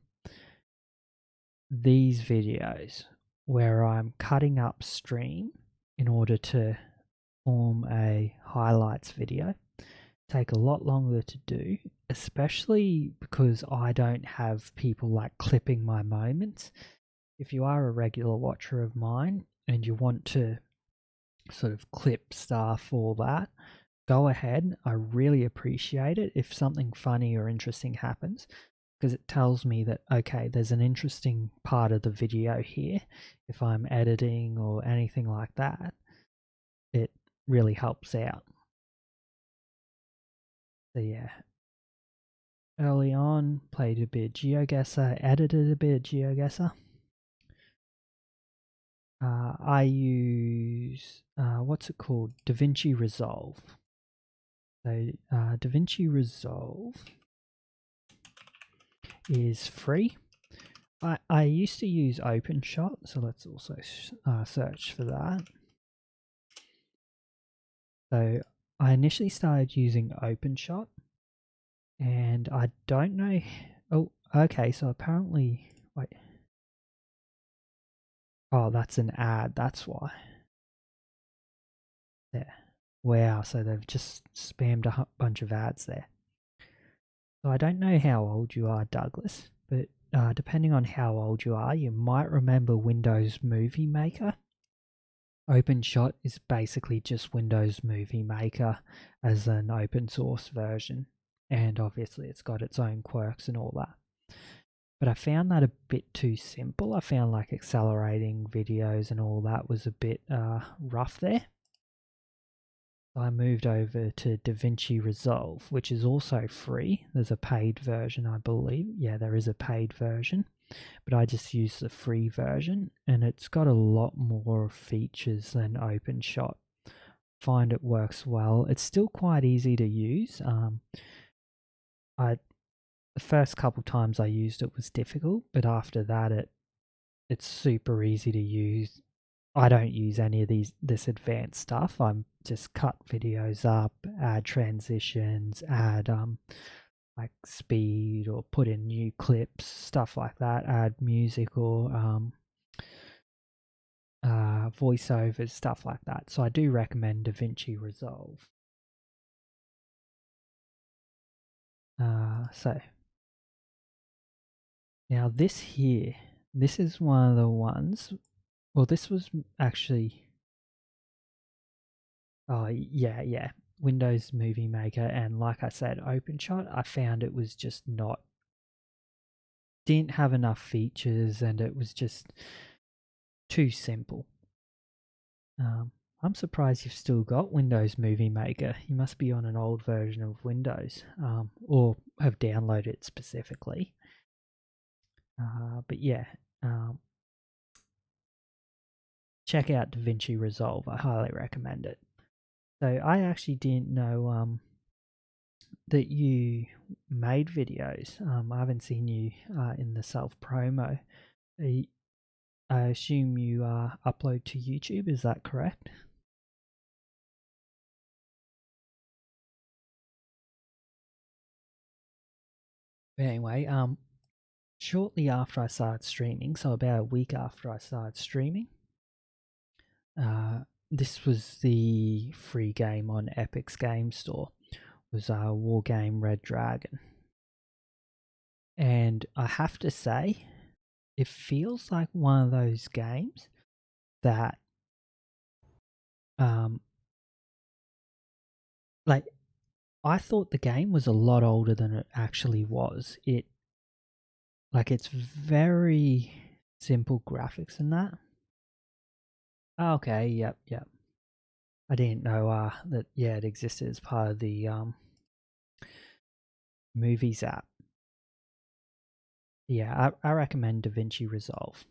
These videos where I'm cutting up stream in order to form a highlights video take a lot longer to do, especially because I don't have people like clipping my moments. If you are a regular watcher of mine and you want to sort of clip stuff, all that, go ahead. I really appreciate it if something funny or interesting happens, because it tells me that, okay, there's an interesting part of the video here. If I'm editing or anything like that, it really helps out. So yeah, early on, played a bit of Geoguessr, edited a bit of Geoguessr. I use, what's it called? Davinci Resolve. So Davinci Resolve is free. I used to use OpenShot, so let's also search for that. So I initially started using OpenShot, and I don't know. Oh, okay. So apparently, wait. Oh, that's an ad. That's why. There. Wow. So they've just spammed a bunch of ads there. So I don't know how old you are, Douglas, but depending on how old you are, you might remember Windows Movie Maker. OpenShot is basically just Windows Movie Maker as an open source version, and obviously it's got its own quirks and all that. But I found that a bit too simple. I found like accelerating videos and all that was a bit rough there. I moved over to Davinci Resolve, which is also free. There's a paid version, I believe. Yeah, there is a paid version, but I just use the free version, and it's got a lot more features than OpenShot. Find it works well. It's still quite easy to use. The first couple times I used it was difficult, but after that it's super easy to use. I don't use any of this advanced stuff. I'm just cut videos up, add transitions, add like speed, or put in new clips, stuff like that, add music or voiceovers, stuff like that. So I do recommend Davinci Resolve. So now this is one of the ones. Well, this was actually, oh yeah, Windows Movie Maker, and like I said, OpenShot. I found it was just didn't have enough features, and it was just too simple. I'm surprised you've still got Windows Movie Maker. You must be on an old version of Windows, or have downloaded it specifically. But yeah, check out Davinci Resolve. I highly recommend it. So I actually didn't know that you made videos. I haven't seen you in the self promo. I assume you upload to YouTube. Is that correct? Anyway, shortly after I started streaming, so about a week after I started streaming, this was the free game on Epic's Game Store. Was War Game Red Dragon, and I have to say, it feels like one of those games that, like, I thought the game was a lot older than it actually was. It's very simple graphics in that. Okay, yep. I didn't know that. Yeah, it existed as part of the movies app. Yeah, I recommend Davinci Resolve.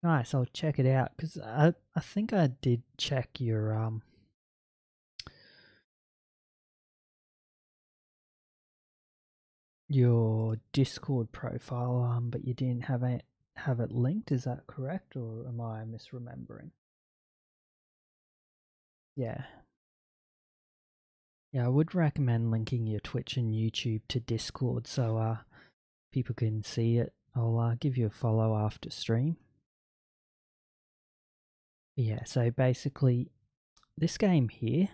Nice, I'll check it out, because I think I did check your Discord profile, but you didn't have it linked. Is that correct, or am I misremembering? Yeah. Yeah, I would recommend linking your Twitch and YouTube to Discord, so people can see it. I'll give you a follow after stream. Yeah, so basically, this game here,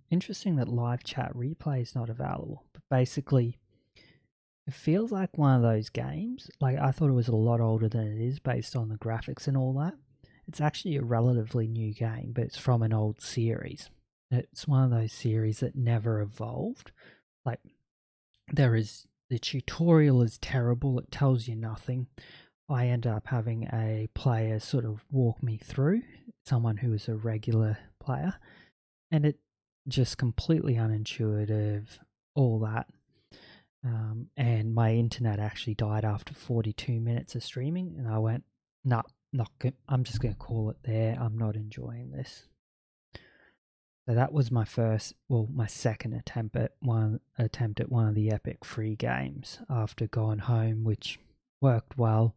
interesting that live chat replay is not available, but basically, it feels like one of those games. Like, I thought it was a lot older than it is based on the graphics and all that. It's actually a relatively new game, but it's from an old series. It's one of those series that never evolved. Like, the tutorial is terrible, it tells you nothing. I end up having a player sort of walk me through, someone who is a regular player, and it just completely unintuitive, all that. And my internet actually died after 42 minutes of streaming, and I went, nah, not good. I'm just going to call it there. I'm not enjoying this. So that was my second attempt at one of the Epic free games after going home, which worked well.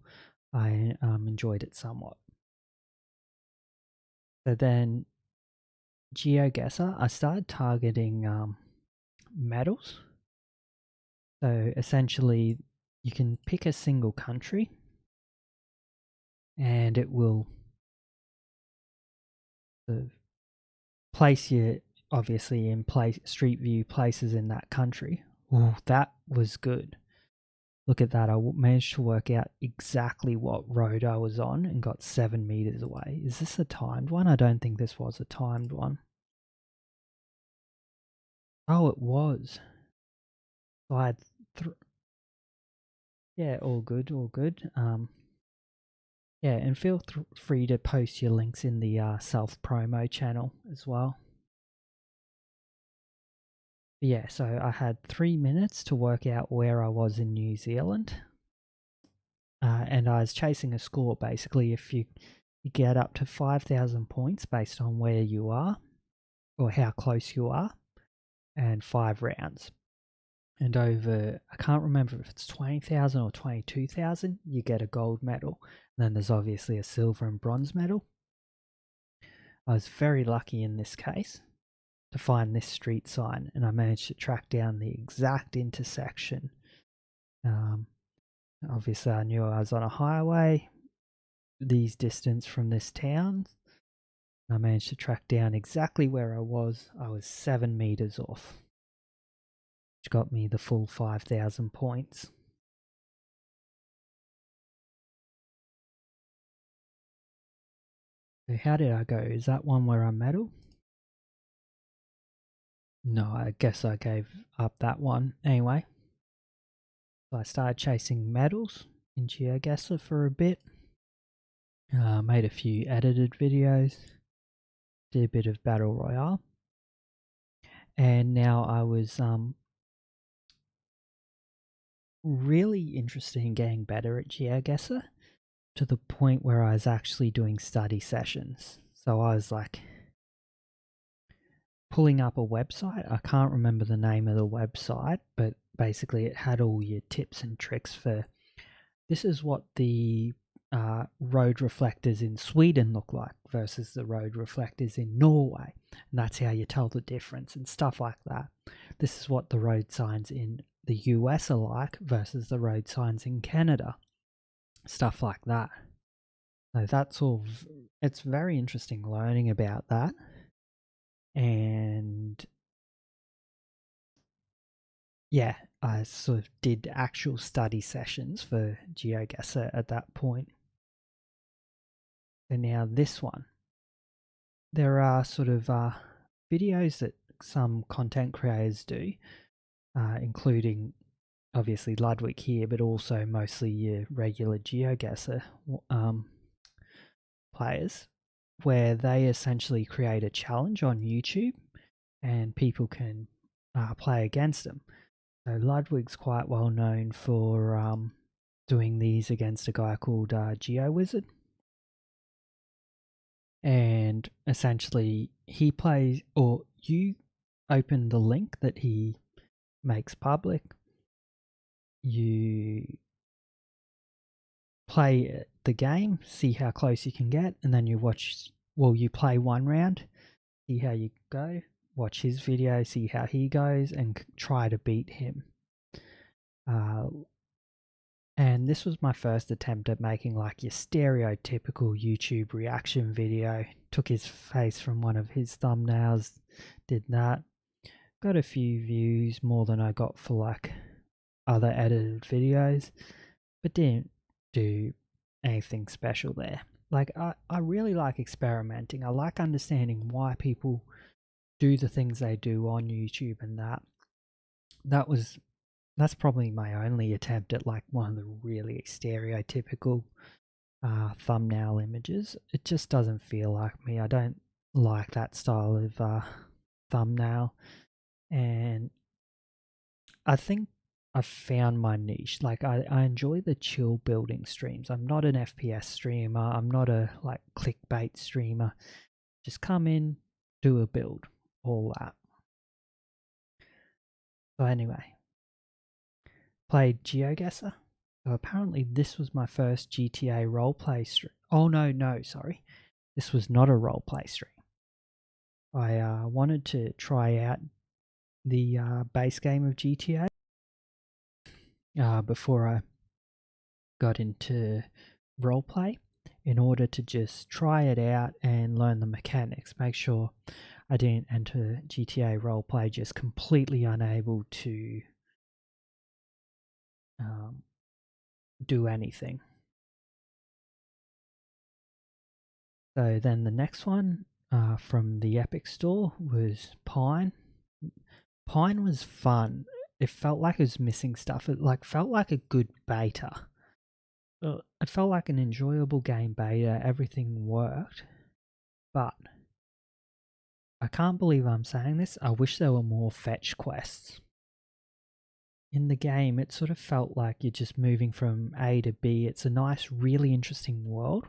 I enjoyed it somewhat. So then, Geoguessr, I started targeting medals. So essentially, you can pick a single country, and it will sort of place you, obviously, in street view places in that country. Ooh, that was good. Look at that, I managed to work out exactly what road I was on and got 7 meters away. Is this a timed one? I don't think this was a timed one. Oh, it was. So I had yeah, all good. Yeah, and feel free to post your links in the self-promo channel as well. Yeah, so I had 3 minutes to work out where I was in New Zealand. And I was chasing a score. Basically, if you get up to 5,000 points based on where you are or how close you are, and 5 rounds. and over, I can't remember if it's 20,000 or 22,000, you get a gold medal. And then there's obviously a silver and bronze medal. I was very lucky in this case to find this street sign, and I managed to track down the exact intersection. Obviously I knew I was on a highway, these distance from this town. I managed to track down exactly where I was. I was 7 meters off, which got me the full 5,000 points. So how did I go? Is that one where I medal? No, I guess I gave up that one anyway. So I started chasing medals in Geoguessr for a bit. Made a few edited videos. Did a bit of Battle Royale. And now I was really interested in getting better at Geoguessr, to the point where I was actually doing study sessions. So I was like pulling up a website. I can't remember the name of the website, but basically it had all your tips and tricks for, this is what the road reflectors in Sweden look like versus the road reflectors in Norway. And that's how you tell the difference and stuff like that. This is what the road signs in the US are like versus the road signs in Canada. Stuff like that. So that's all, it's very interesting learning about that. And yeah, I sort of did actual study sessions for Geoguessr at that point. And now this one, there are sort of videos that some content creators do, including obviously Ludwig here, but also mostly your regular Geoguessr players, where they essentially create a challenge on YouTube and people can play against them. So Ludwig's quite well known for doing these against a guy called Geoguessr. And essentially he plays, or you open the link that he makes public, you play the game, see how close you can get, and then you watch, well, you play one round, see how you go, watch his video, see how he goes, and try to beat him. And this was my first attempt at making like your stereotypical YouTube reaction video. Took his face from one of his thumbnails, did that. Got a few views, more than I got for like other edited videos, but didn't do anything special there. Like I really like experimenting. I like understanding why people do the things they do on YouTube, and that's probably my only attempt at like one of the really stereotypical thumbnail images. It just doesn't feel like me. I don't like that style of thumbnail, and I think I've found my niche. Like I enjoy the chill building streams. I'm not an FPS streamer. I'm not a like clickbait streamer. Just come in, do a build, all that. So anyway, played Geoguessr. So apparently this was my first GTA roleplay stream. Oh no, sorry. This was not a roleplay stream. I wanted to try out the base game of GTA before I got into roleplay, in order to just try it out and learn the mechanics. Make sure I didn't enter GTA roleplay just completely unable to do anything. So then the next one from the Epic Store was Pine. Pine was fun. It felt like it was missing stuff. It like felt like a good beta. It felt like an enjoyable game beta. Everything worked, but I can't believe I'm saying this. I wish there were more fetch quests. In the game, it sort of felt like you're just moving from A to B. It's a nice, really interesting world,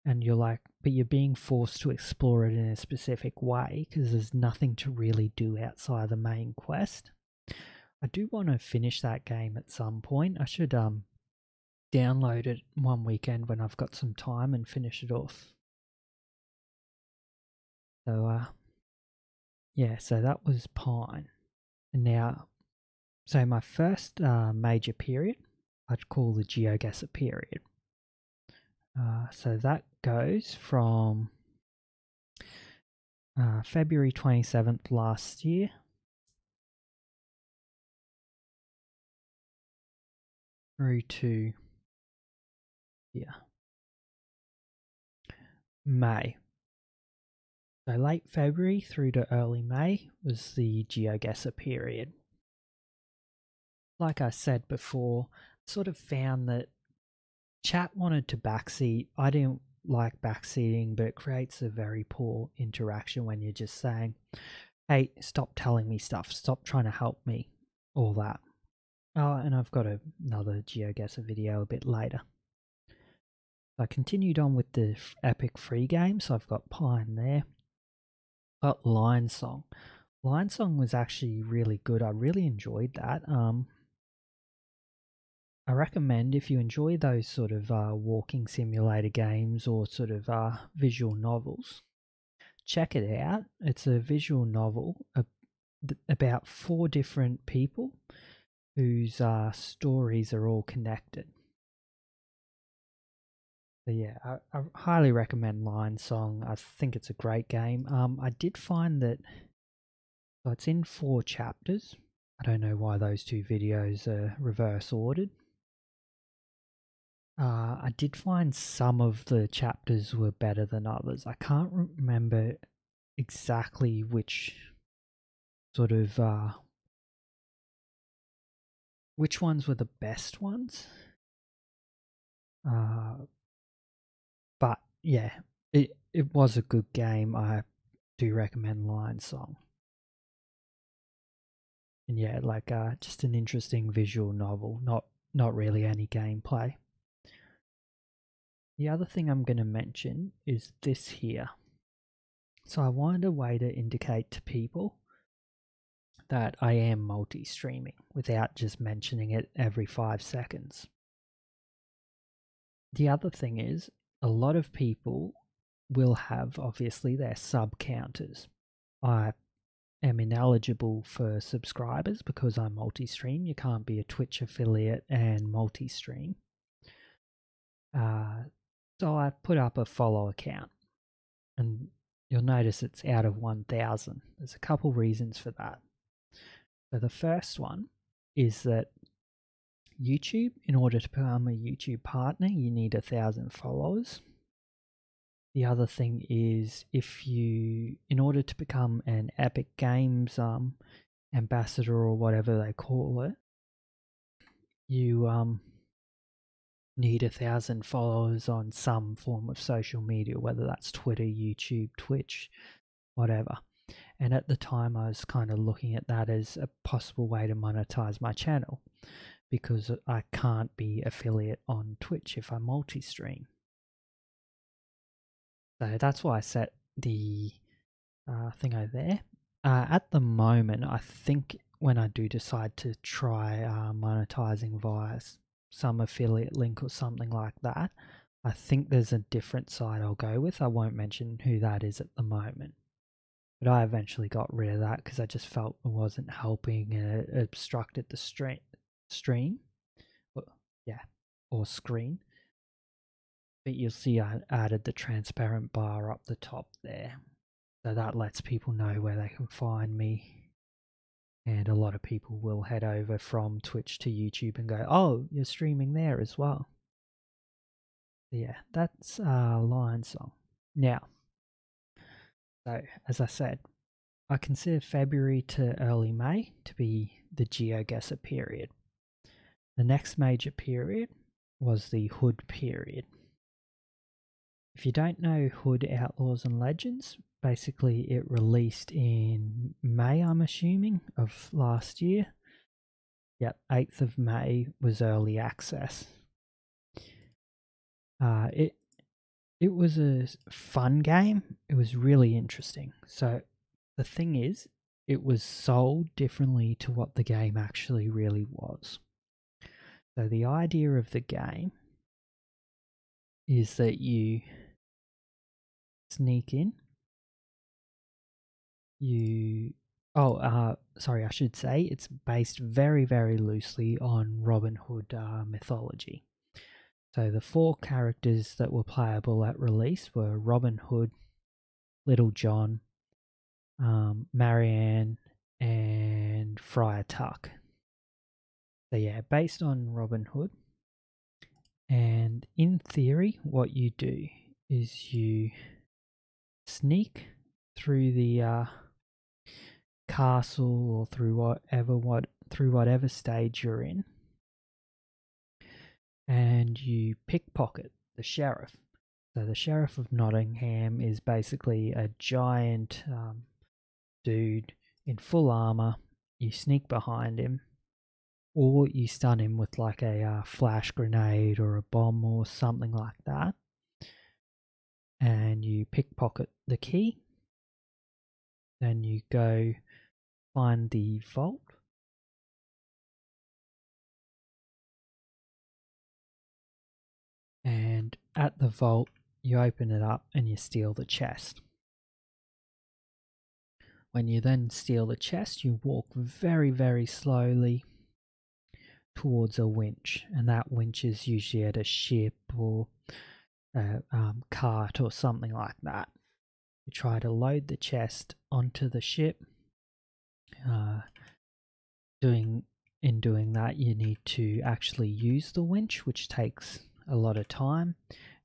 and you're like, but you're being forced to explore it in a specific way because there's nothing to really do outside the main quest. I do want to finish that game at some point. I should download it one weekend when I've got some time and finish it off. So yeah, so that was Pine. And now, so my first major period, I'd call the Geoguessr period. So that goes from February 27th last year through to May. So late February through to early May was the Geoguessr period. Like I said before, sort of found that chat wanted to backseat. I didn't like backseating, but it creates a very poor interaction when you're just saying, hey, stop telling me stuff, stop trying to help me, all that. Oh, and I've got another Geoguessr video a bit later. I continued on with the epic free game, so I've got Pine there. Got Lion Song. Lion Song was actually really good. I really enjoyed that. I recommend if you enjoy those sort of walking simulator games or sort of visual novels, check it out. It's a visual novel about 4 different people whose stories are all connected. So yeah, I highly recommend Lion Song. I think it's a great game. I did find that it's in 4 chapters. I don't know why those 2 videos are reverse ordered. I did find some of the chapters were better than others. I can't remember exactly which sort of which ones were the best ones. But yeah, it was a good game. I do recommend Lion Song. And yeah, like just an interesting visual novel, not really any gameplay. The other thing I'm going to mention is this here. So I wanted a way to indicate to people that I am multi-streaming without just mentioning it every 5 seconds. The other thing is, a lot of people will have obviously their sub counters. I am ineligible for subscribers because I'm multi-stream. You can't be a Twitch affiliate and multi-stream. So I've put up a follow account, and you'll notice it's out of 1,000. There's a couple reasons for that. So the first one is that YouTube, in order to become a YouTube partner, you need 1,000 followers. The other thing is, in order to become an Epic Games ambassador or whatever they call it, you need 1,000 followers on some form of social media, whether that's Twitter, YouTube, Twitch, whatever. And at the time, I was kind of looking at that as a possible way to monetize my channel, because I can't be affiliate on Twitch if I multi-stream. So that's why I set the thing over there. At the moment, I think when I do decide to try monetizing via some affiliate link or something like that, I think there's a different site I'll go with. I won't mention who that is at the moment. But I eventually got rid of that because I just felt it wasn't helping and it obstructed the stream. Or screen. But you'll see I added the transparent bar up the top there. So that lets people know where they can find me. And a lot of people will head over from Twitch to YouTube and go, oh, you're streaming there as well. Yeah, that's Lion Song. Now, so as I said, I consider February to early May to be the Geoguessr period. The next major period was the Hood period. If you don't know Hood, Outlaws and Legends, basically it released in May, I'm assuming, of last year. Yep, 8th of May was early access. It was a fun game. It was really interesting. So the thing is, it was sold differently to what the game actually really was. So the idea of the game is that you sneak in, sorry, I should say it's based very, very loosely on Robin Hood mythology. So the 4 characters that were playable at release were Robin Hood, Little John, Marianne, and Friar Tuck. So yeah, based on Robin Hood. And in theory, what you do is you sneak through the castle or through whatever stage you're in, and you pickpocket the sheriff. So the Sheriff of Nottingham is basically a giant dude in full armor. You sneak behind him, or you stun him with like a flash grenade or a bomb or something like that, and you pickpocket the key. Then you go find the vault, and at the vault you open it up and you steal the chest. When you then steal the chest, you walk very, very slowly towards a winch, and that winch is usually at a ship or a cart or something like that. You try to load the chest onto the ship. In doing that, you need to actually use the winch, which takes a lot of time,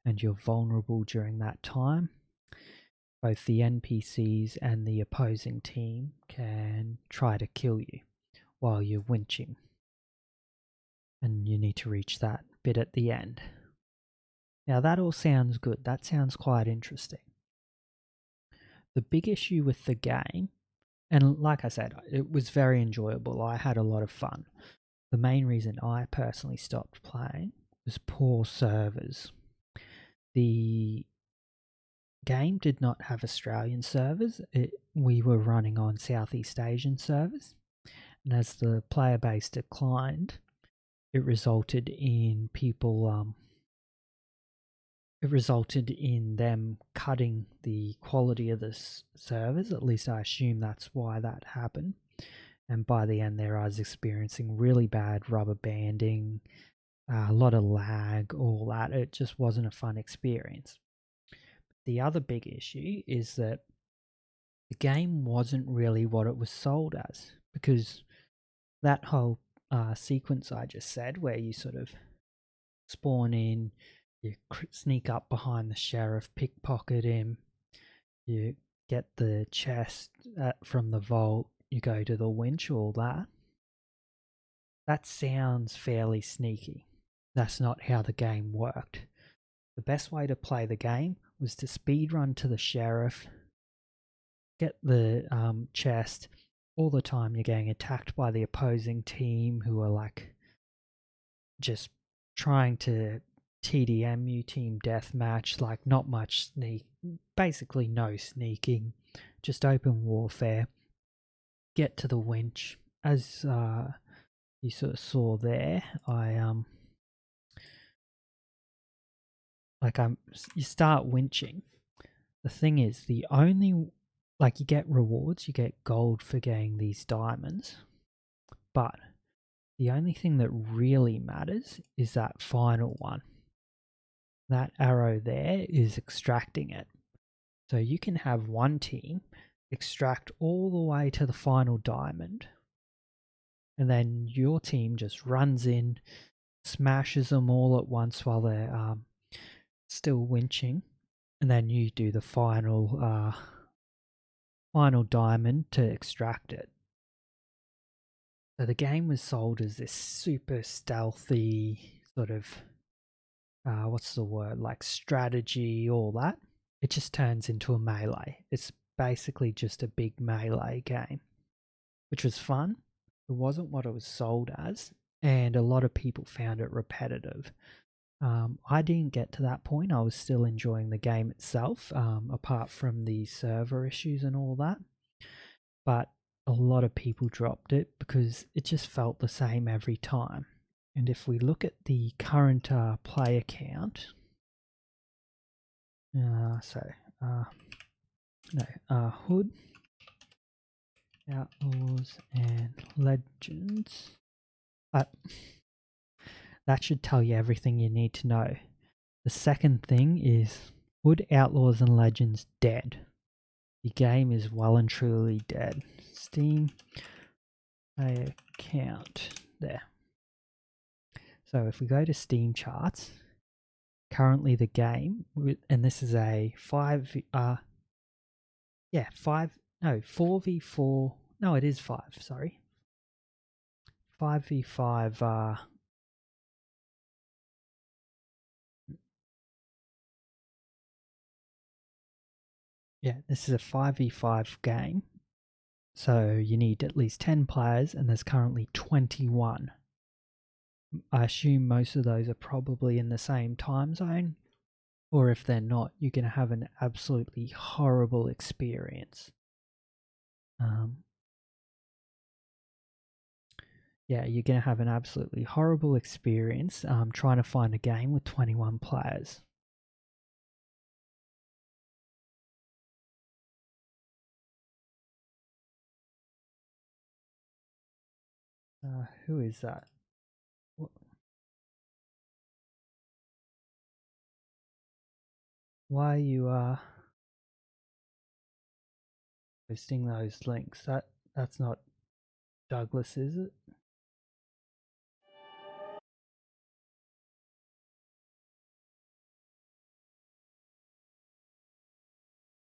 and you're vulnerable during that time. Both the NPCs and the opposing team can try to kill you while you're winching, and you need to reach that bit at the end. Now that all sounds good, that sounds quite interesting. The big issue with the game, and like I said, it was very enjoyable, I had a lot of fun. The main reason I personally stopped playing was poor servers. The game did not have Australian servers, we were running on Southeast Asian servers, and as the player base declined, it resulted in them cutting the quality of the servers. At least I assume that's why that happened. And by the end there, I was experiencing really bad rubber banding, a lot of lag, all that. It just wasn't a fun experience. The other big issue is that the game wasn't really what it was sold as, because that whole sequence I just said, where you sort of spawn in, you sneak up behind the sheriff, pickpocket him, you get the chest from the vault, you go to the winch, all that. That sounds fairly sneaky. That's not how the game worked. The best way to play the game was to speedrun to the sheriff, get the chest. All the time you're getting attacked by the opposing team who are like just trying to TDM you, team deathmatch, like not much basically no sneaking, just open warfare. Get to the winch. As you sort of saw there, you start winching. The thing is, you get rewards, you get gold for getting these diamonds, but the only thing that really matters is that final one. That arrow there is extracting it. So you can have one team extract all the way to the final diamond, and then your team just runs in, smashes them all at once while they're still winching, and then you do the final diamond to extract it. So the game was sold as this super stealthy sort of like strategy, all that. It just turns into a melee. It's basically just a big melee game, which was fun. It wasn't what it was sold as, and a lot of people found it repetitive. I didn't get to that point. I was still enjoying the game itself, apart from the server issues and all that. But a lot of people dropped it because it just felt the same every time. And if we look at the current player count, Hood, Outlaws, and Legends. That should tell you everything you need to know. The second thing is Hood, Outlaws, and Legends dead. The game is well and truly dead. Steam player count there. So if we go to Steam charts, currently the game, and this is a 4v4, no it is 5, sorry. 5v5 this is a 5v5 game. So you need at least 10 players and there's currently 21. I assume most of those are probably in the same time zone, or if they're not, you're going to have an absolutely horrible experience. You're going to have an absolutely horrible experience trying to find a game with 21 players. Who is that? Why are you posting those links? That's not Douglas, is it?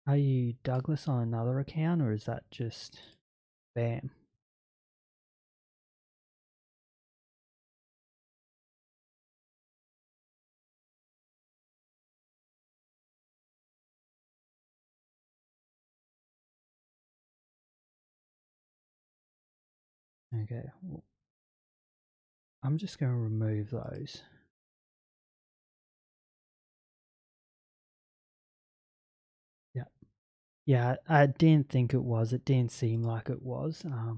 Are you Douglas on another account, or is that just Bam? Okay, well, I'm just going to remove those. Yeah, I didn't think it was. It didn't seem like it was. I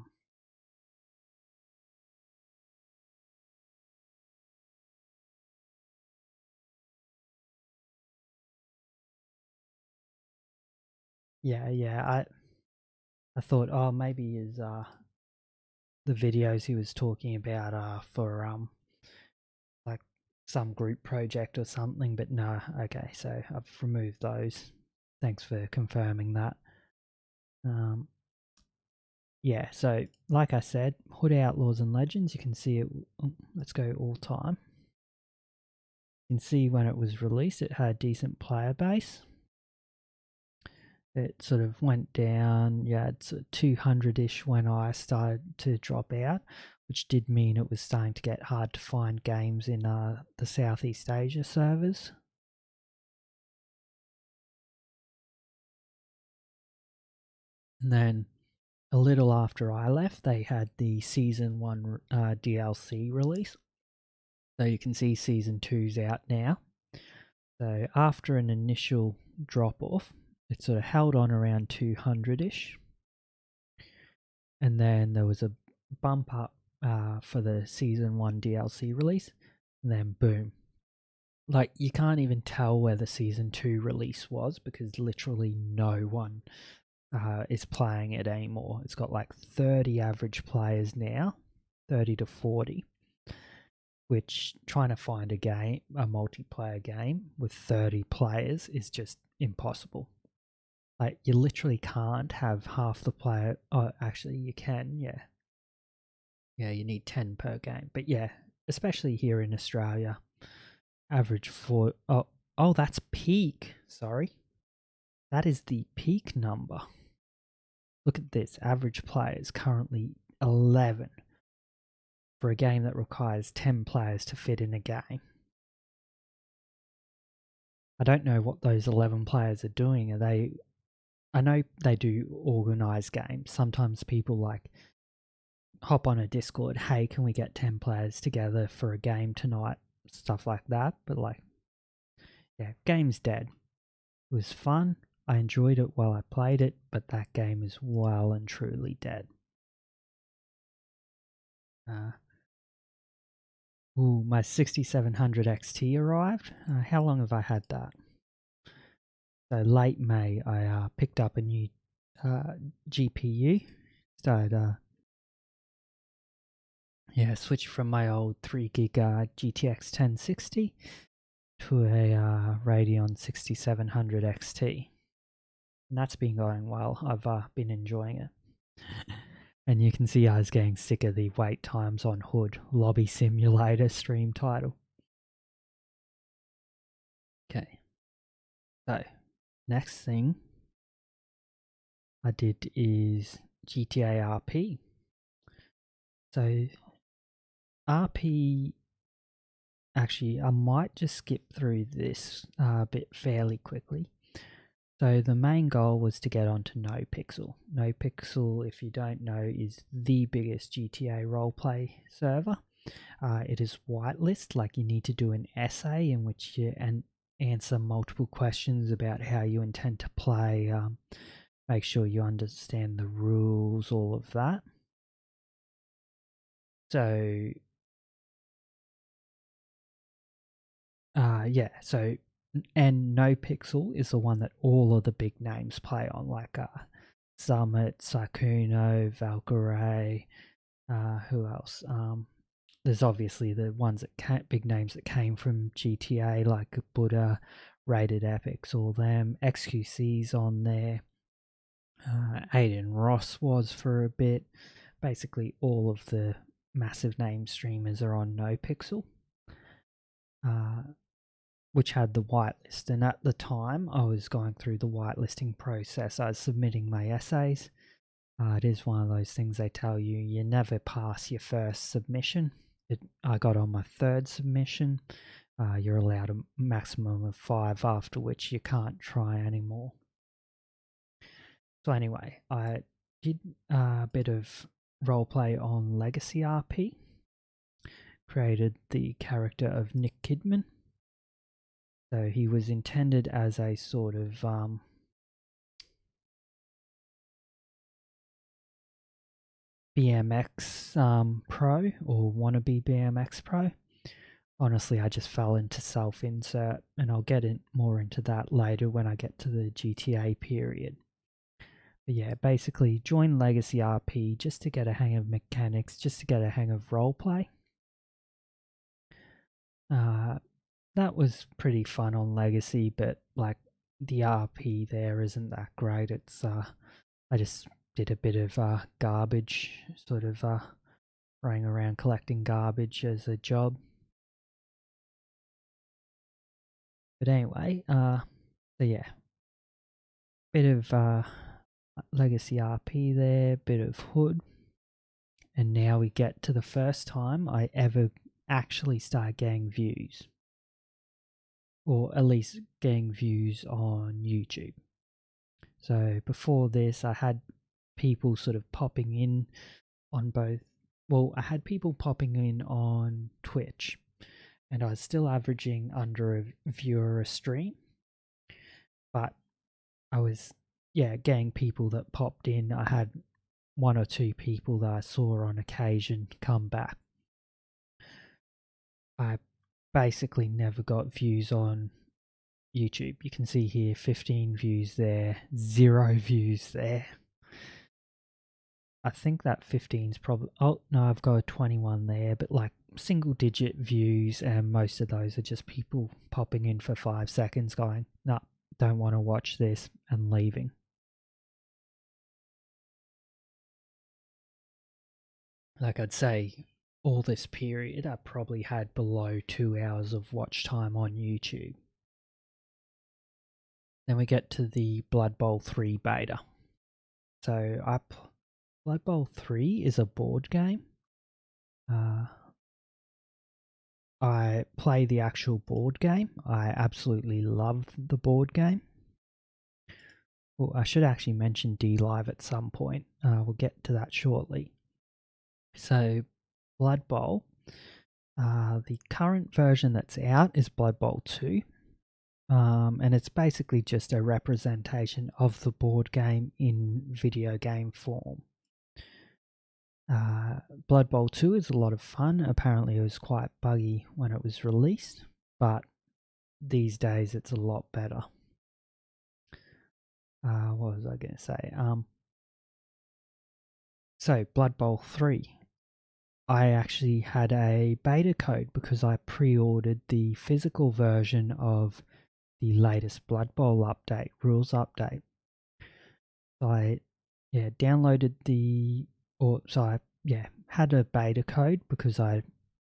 thought, oh, maybe is the videos he was talking about for like some group project or something, but no. Okay, so I've removed those. Thanks for confirming that. Yeah, so like I said, Hood, Outlaws, and Legends, you can see it. Let's go all time. You can see when it was released, it had a decent player base. It sort of went down, it's 200-ish when I started to drop out, which did mean it was starting to get hard to find games in the Southeast Asia servers. And then a little after I left, they had the Season 1 DLC release. So you can see Season 2's out now. So after an initial drop off, it sort of held on around 200-ish. And then there was a bump up for the Season 1 DLC release. And then boom. Like, you can't even tell where the Season 2 release was because literally no one is playing it anymore. It's got like 30 average players now, 30 to 40. Which trying to find a multiplayer game with 30 players is just impossible. Like, you literally can't have half the player. Oh, actually, you can, yeah. Yeah, you need 10 per game. But yeah, especially here in Australia, average for. Oh, that's peak. Sorry. That is the peak number. Look at this. Average players currently 11 for a game that requires 10 players to fit in a game. I don't know what those 11 players are doing. I know they do organized games. Sometimes people like hop on a Discord, hey, can we get 10 players together for a game tonight? Stuff like that. But like, yeah, game's dead. It was fun. I enjoyed it while I played it, but that game is well and truly dead. Ooh, my 6700 XT arrived. How long have I had that? So late May, I picked up a new GPU. Started, switched from my old 3 gig GTX 1060 to a Radeon 6700 XT. And that's been going well. I've been enjoying it. And you can see I was getting sick of the wait times on Hood. Lobby Simulator stream title. Okay. So, next thing I did is GTA RP. So, RP, actually, I might just skip through this bit fairly quickly. So the main goal was to get onto NoPixel. NoPixel, if you don't know, is the biggest GTA roleplay server. It is whitelist, like you need to do an essay in which you answer multiple questions about how you intend to play, make sure you understand the rules, all of that. So, and NoPixel is the one that all of the big names play on, like Summit, Sakuno, Valkyrie, who else? There's obviously the ones that big names that came from GTA, like Buddha, Rated Epics, all them. XQC's on there. Aiden Ross was for a bit. Basically, all of the massive name streamers are on NoPixel. Which had the whitelist, and at the time I was going through the whitelisting process. I was submitting my essays. It is one of those things they tell you, you never pass your first submission. I got on my third submission. You're allowed a maximum of 5, after which you can't try anymore. So anyway, I did a bit of roleplay on Legacy RP. Created the character of Nick Kidman. So he was intended as a sort of BMX pro, or wannabe BMX pro. Honestly, I just fell into self-insert, and I'll get more into that later when I get to the GTA period. But yeah, basically join Legacy RP just to get a hang of mechanics, just to get a hang of roleplay. That was pretty fun on Legacy, but like the RP there isn't that great. It's I just did a bit of garbage, sort of running around collecting garbage as a job. But anyway, so yeah, bit of Legacy RP there, bit of Hood, and now we get to the first time I ever actually start getting views. Or at least getting views on YouTube. So before this, I had people sort of popping in on both. Well, I had people popping in on Twitch, and I was still averaging under a viewer a stream. But I was, getting people that popped in. I had 1 or 2 people that I saw on occasion come back. I basically never got views on YouTube. You can see here 15 views there, 0 views there. I think that 15's probably, oh no, I've got a 21 there, but like single digit views, and most of those are just people popping in for 5 seconds going, no, don't want to watch this, and leaving. Like I'd say all this period I probably had below 2 hours of watch time on YouTube. Then we get to the Blood Bowl 3 beta. So Blood Bowl 3 is a board game. I play the actual board game. I absolutely love the board game. Well, I should actually mention DLive at some point. We'll get to that shortly. So, Blood Bowl. The current version that's out is Blood Bowl 2. And it's basically just a representation of the board game in video game form. Blood Bowl 2 is a lot of fun. Apparently it was quite buggy when it was released, but these days it's a lot better. What was I going to say? So Blood Bowl 3. I actually had a beta code because I pre-ordered the physical version of the latest Blood Bowl update, rules update. So I downloaded had a beta code because I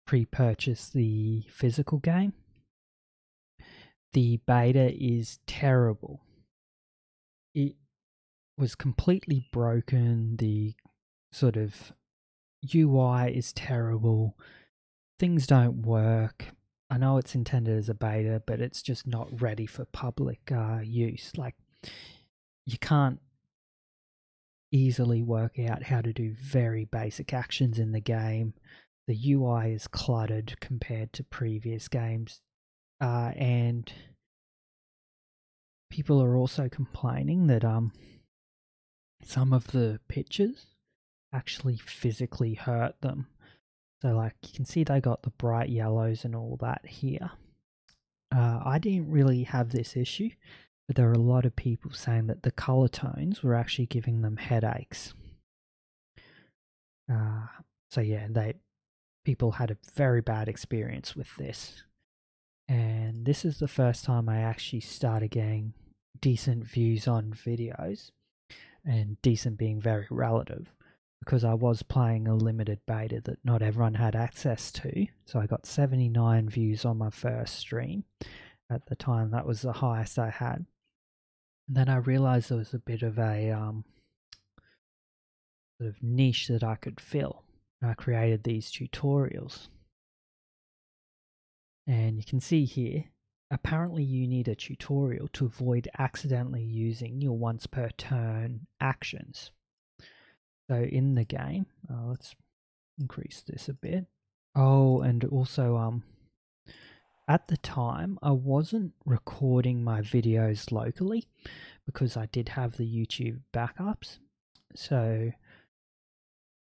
pre-purchased the physical game. The beta is terrible. It was completely broken. The sort of UI is terrible. Things don't work. I know it's intended as a beta, but it's just not ready for public use. Like, you can't easily work out how to do very basic actions in the game. The UI is cluttered compared to previous games, and people are also complaining that some of the pictures actually physically hurt them. So like you can see they got the bright yellows and all that here. I didn't really have this issue, but there are a lot of people saying that the color tones were actually giving them headaches. So yeah, people had a very bad experience with this. And this is the first time I actually started getting decent views on videos, and decent being very relative, because I was playing a limited beta that not everyone had access to. So I got 79 views on my first stream. At the time, that was the highest I had. And then I realized there was a bit of a sort of niche that I could fill. And I created these tutorials. And you can see here, apparently you need a tutorial to avoid accidentally using your once per turn actions. So in the game, let's increase this a bit. Oh, and also at the time I wasn't recording my videos locally because I did have the YouTube backups. So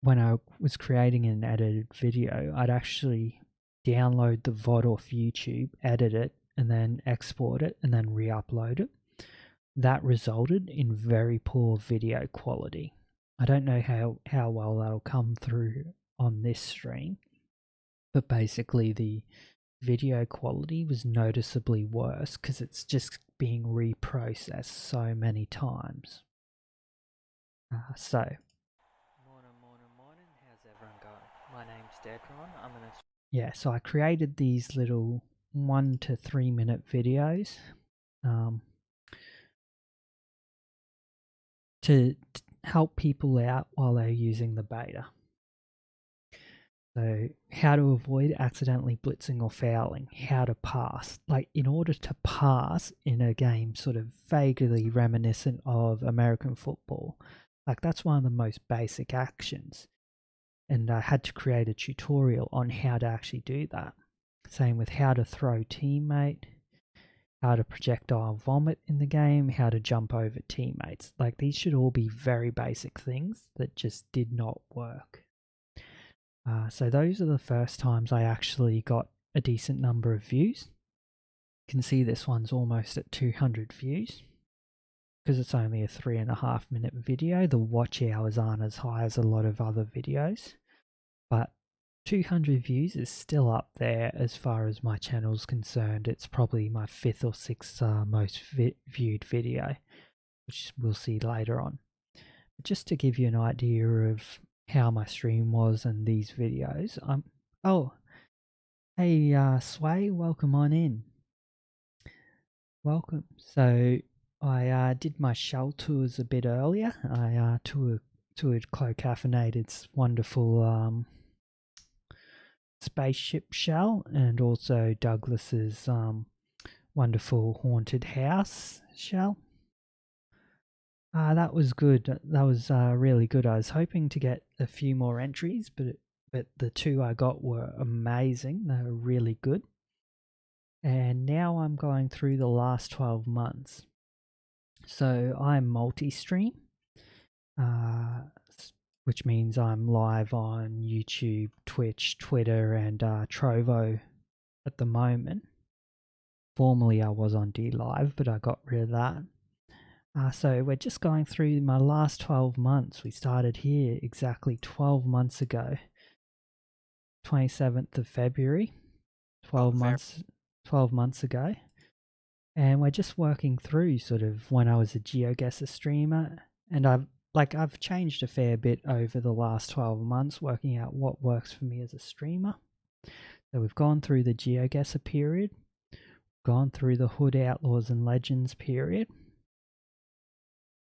when I was creating an edited video, I'd actually download the VOD off YouTube, edit it, and then export it and then re-upload it. That resulted in very poor video quality. I don't know how well that'll come through on this stream, but basically the video quality was noticeably worse because it's just being reprocessed so many times. Morning. How's everyone going? My name's DeadRon. So I created these little 1 to 3 minute videos to help people out while they're using the beta. So how to avoid accidentally blitzing or fouling, how to pass. Like, in order to pass in a game sort of vaguely reminiscent of American football, like that's one of the most basic actions. And I had to create a tutorial on how to actually do that. Same with how to throw teammate, how to projectile vomit in the game, how to jump over teammates. Like, these should all be very basic things that just did not work. So those are the first times I actually got a decent number of views. You can see this one's almost at 200 views. Because it's only a 3.5 minute video, the watch hours aren't as high as a lot of other videos. But 200 views is still up there as far as my channel's concerned. It's probably my 5th or 6th most viewed video, which we'll see later on. But just to give you an idea of how my stream was and these videos, oh, hey Sway, welcome on in. Welcome. So I did my shell tours a bit earlier. I toured Clocaffeinated's wonderful spaceship shell, and also Douglas's wonderful haunted house shell. That was good. That was really good. I was hoping to get a few more entries, but the 2 I got were amazing. They were really good. And now I'm going through the last 12 months. So I'm multi-stream which means I'm live on YouTube, Twitch, Twitter, and Trovo at the moment. Formerly I was on DLive, but I got rid of that. So we're just going through my last 12 months. We started here exactly 12 months ago, 27th of February, 12 months ago. And we're just working through sort of when I was a Geoguessr streamer, and I've changed a fair bit over the last 12 months, working out what works for me as a streamer. So we've gone through the Geoguessr period, gone through the Hood Outlaws and Legends period,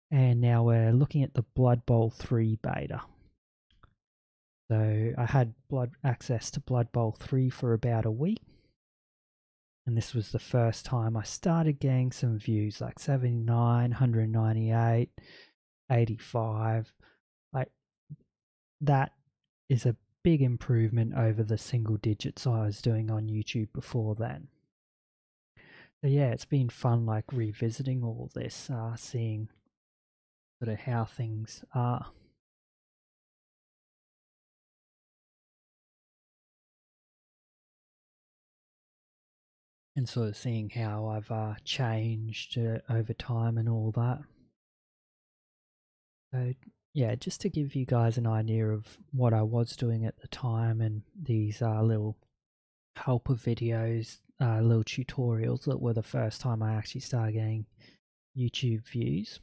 and now we're looking at the Blood Bowl 3 beta. So I had access to Blood Bowl 3 for about a week, and this was the first time I started getting some views, like 79, 198, 85. Like, that is a big improvement over the single digits I was doing on YouTube before then. So yeah, it's been fun, like, revisiting all this, seeing sort of how things are. And sort of seeing how I've changed over time and all that. So yeah, just to give you guys an idea of what I was doing at the time, and these little helper videos, little tutorials that were the first time I actually started getting YouTube views.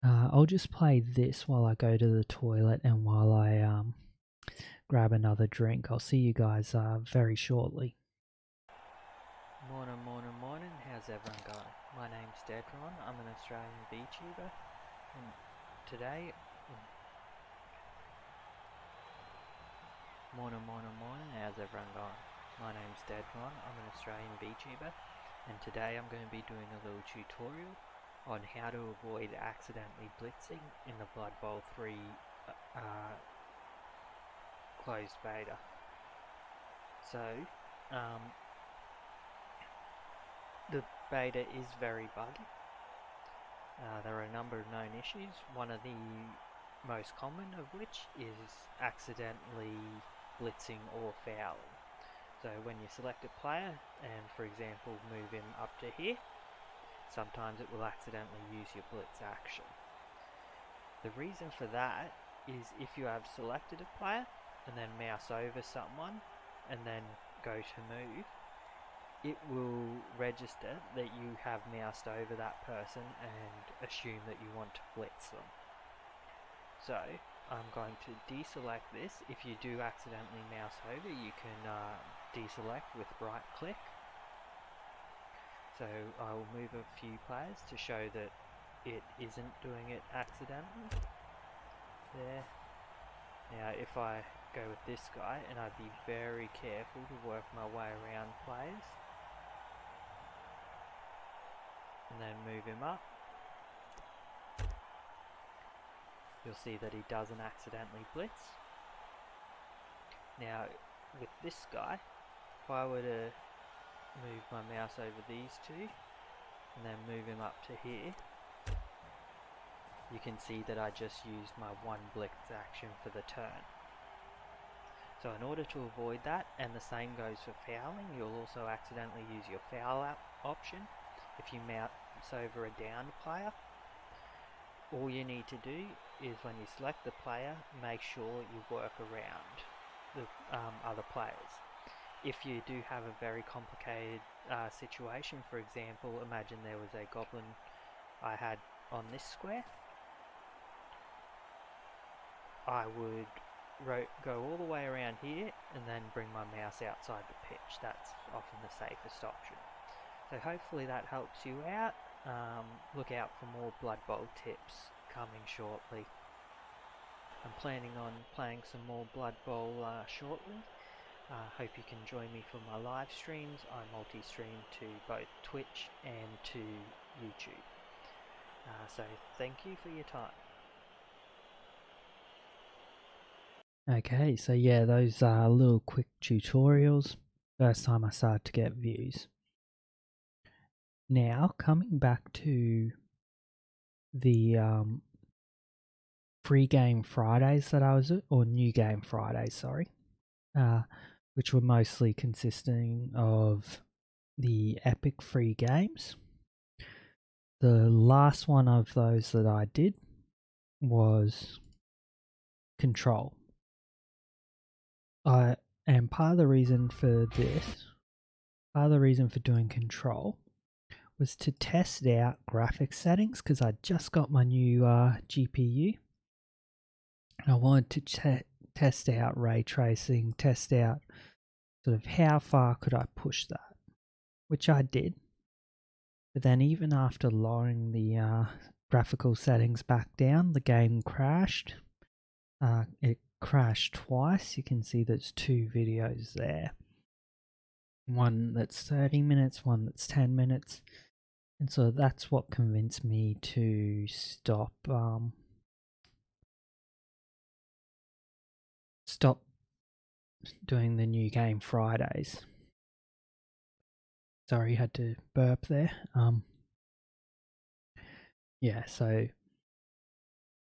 I'll just play this while I go to the toilet and while I grab another drink. I'll see you guys very shortly. Morning. How's everyone going? My name's DeadRon. I'm an Australian VTuber, and today, morning. How's everyone going? My name's DeadRon. I'm an Australian VTuber, and today I'm going to be doing a little tutorial on how to avoid accidentally blitzing in the Blood Bowl 3 closed beta. So, the beta is very buggy. There are a number of known issues, one of the most common of which is accidentally blitzing or fouling. So when you select a player and, for example, move him up to here, sometimes it will accidentally use your blitz action. The reason for that is if you have selected a player and then mouse over someone and then go to move, it will register that you have moused over that person and assume that you want to blitz them. So I'm going to deselect this. If you do accidentally mouse over, you can deselect with right click. So I will move a few players to show that it isn't doing it accidentally. There. Now if I go with this guy, and I'd be very careful to work my way around players, and then move him up, you'll see that he doesn't accidentally blitz. Now with this guy, if I were to move my mouse over these two and then move him up to here, you can see that I just used my one blitz action for the turn. So in order to avoid that, and the same goes for fouling, you'll also accidentally use your foul option if you mouse over a downed player. All you need to do is, when you select the player, make sure you work around the other players. If you do have a very complicated situation, for example, imagine there was a goblin I had on this square, I would go all the way around here and then bring my mouse outside the pitch. That's often the safest option. So hopefully that helps you out. Look out for more Blood Bowl tips coming shortly. I'm planning on playing some more Blood Bowl shortly. Hope you can join me for my live streams. I multi-stream to both Twitch and to YouTube. So thank you for your time. Okay, so yeah, those are little quick tutorials. First time I started to get views. Now, coming back to the free game Fridays that I was at, or new game Fridays, sorry, which were mostly consisting of the epic free games. The last one of those that I did was Control. And part of the reason for doing Control was to test out graphics settings, because I just got my new GPU and I wanted to test out ray tracing, test out sort of how far could I push that, which I did. But then even after lowering the graphical settings back down, the game crashed. It crashed twice. You can see there's two videos there. One that's 30 minutes, one that's 10 minutes. And so that's what convinced me to stop doing the new game Fridays. Sorry, had to burp there. Yeah, so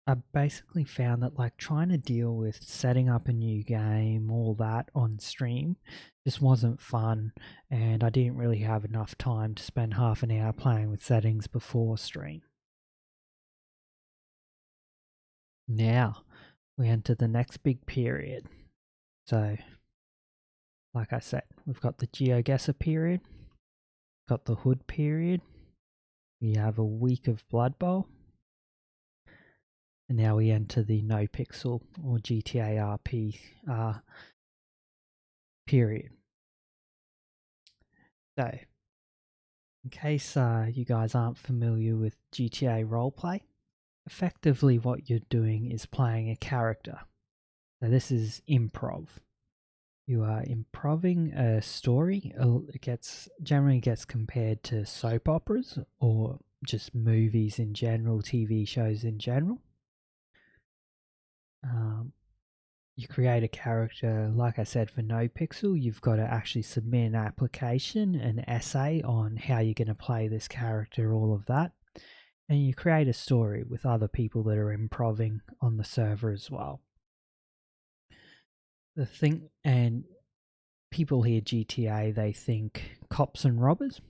I basically found that like trying to deal with setting up a new game, all that on stream, just wasn't fun, and I didn't really have enough time to spend half an hour playing with settings before stream. Now we enter the next big period. So, like I said, we've got the Geoguessr period, got the Hood period, we have a week of Blood Bowl, and now we enter the No Pixel or GTA RP period. So, in case you guys aren't familiar with GTA roleplay, effectively what you're doing is playing a character. So this is improv. You are improving a story. It generally gets compared to soap operas or just movies in general, TV shows in general. You create a character, like I said, for No Pixel. You've got to actually submit an application, an essay on how you're going to play this character, all of that. And you create a story with other people that are improving on the server as well. The thing, and people hear GTA, they think cops and robbers.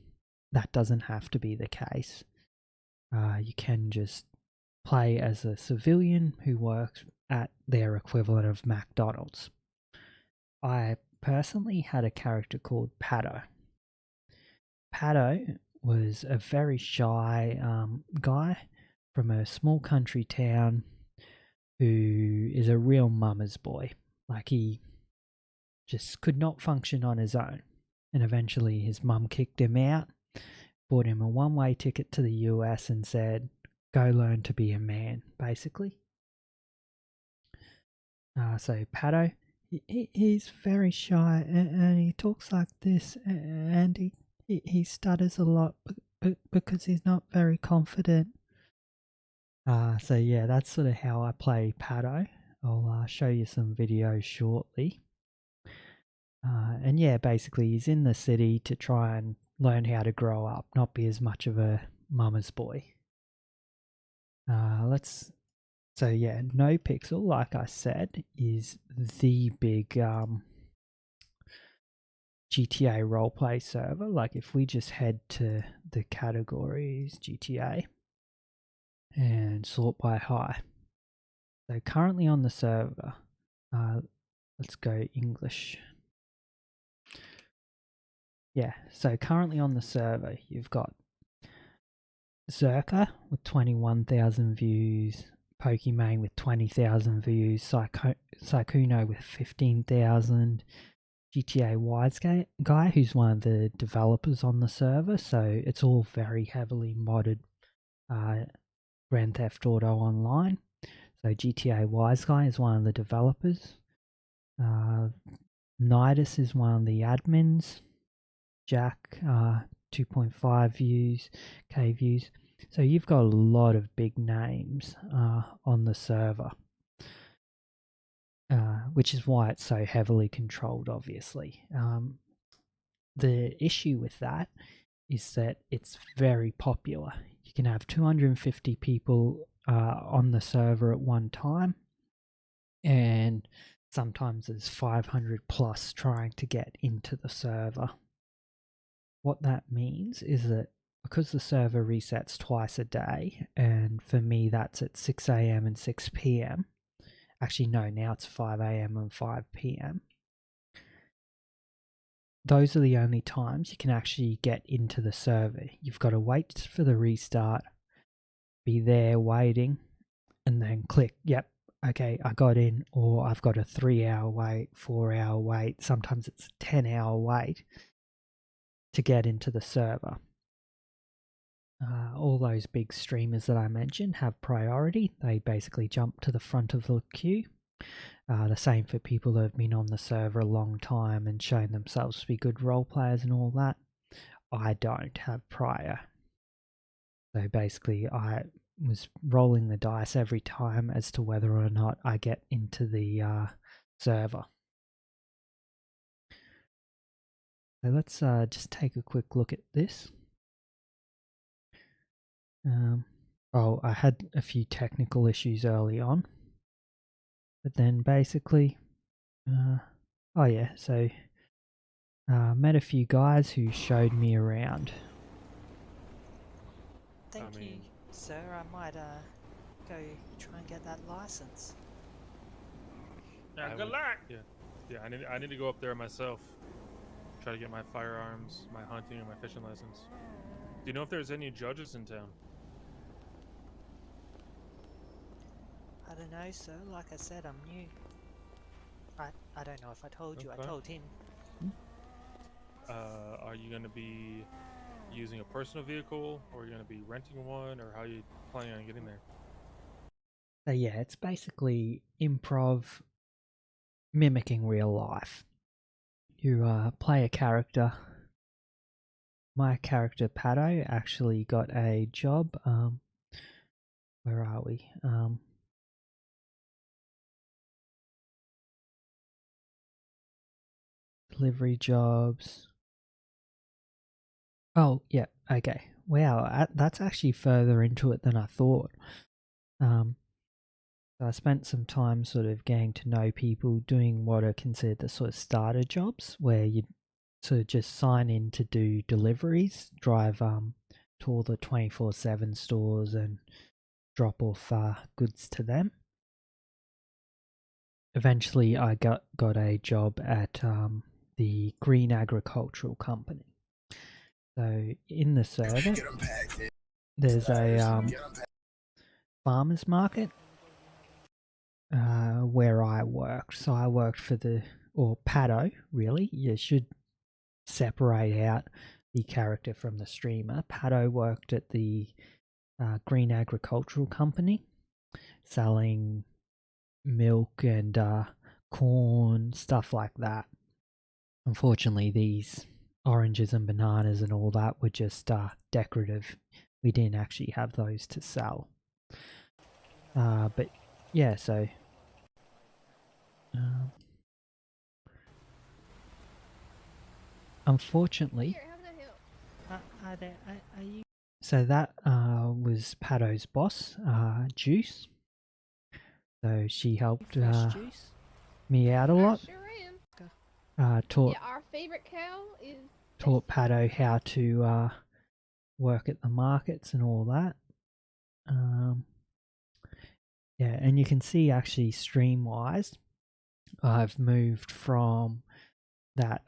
That doesn't have to be the case. You can just play as a civilian who works at their equivalent of McDonald's. I personally had a character called Pato. Pato was a very shy guy from a small country town who is a real mama's boy. Like, he just could not function on his own. And eventually his mum kicked him out, bought him a one-way ticket to the US and said, go learn to be a man, basically. So Pato, he's very shy and he talks like this, and he stutters a lot because he's not very confident. So yeah, that's sort of how I play Pato. I'll show you some videos shortly. And yeah, basically he's in the city to try and learn how to grow up, not be as much of a mama's boy. So yeah, No Pixel, like I said, is the big GTA roleplay server. Like, if we just head to the categories GTA and sort by high. So currently on the server, let's go English. Yeah, so currently on the server, you've got Zerka with 21,000 views, Pokimane with 20,000 views, Sykuno with 15,000, GTA Wise Guy, who's one of the developers on the server, so it's all very heavily modded Grand Theft Auto Online. So GTA Wise Guy is one of the developers. Nidus is one of the admins. Jack, 2.5 K views. So you've got a lot of big names on the server, which is why it's so heavily controlled, obviously. The issue with that is that it's very popular. You can have 250 people on the server at one time, and sometimes there's 500 plus trying to get into the server. What that means is that because the server resets twice a day, and for me that's at 6 a.m. and 6 p.m. Actually, no, now it's 5 a.m. and 5 p.m. Those are the only times you can actually get into the server. You've got to wait for the restart, be there waiting, and then click, yep, okay, I got in, or I've got a 3-hour wait, 4-hour wait, sometimes it's a 10-hour wait to get into the server. All those big streamers that I mentioned have priority. They basically jump to the front of the queue. The same for people that have been on the server a long time and shown themselves to be good role players and all that. I don't have prior. So basically I was rolling the dice every time as to whether or not I get into the server. So let's just take a quick look at this. I had a few technical issues early on, but then basically, met a few guys who showed me around. Thank you, sir. I might go try and get that license. Yeah, good luck. Yeah. I need to go up there myself. Try to get my firearms, my hunting, and my fishing license. Do you know if there's any judges in town? I don't know, sir. Like I said, I'm new. I don't know if I told you. Okay. I told him. Are you going to be using a personal vehicle, or are you going to be renting one, or how are you planning on getting there? So yeah, it's basically improv mimicking real life. You play a character. My character Pato actually got a job. Where are we? Delivery jobs. Oh, yeah, okay. Wow, that's actually further into it than I thought. So I spent some time sort of getting to know people doing what are considered the sort of starter jobs, where you sort of just sign in to do deliveries, drive to all the 24/7 stores and drop off goods to them. Eventually, I got a job at the Green Agricultural Company. So in the server, there's a farmers market where I worked. So I worked for Pato, really. You should separate out the character from the streamer. Pato worked at the Green Agricultural Company, selling milk and corn, stuff like that. Unfortunately, these oranges and bananas and all that were just decorative. We didn't actually have those to sell. But yeah, so unfortunately, so that was Pato's boss, Juice. So she helped me out a lot. Sure am. Taught our favorite cow is taught Pato how to work at the markets and all that. Yeah, and you can see actually stream wise, I've moved from that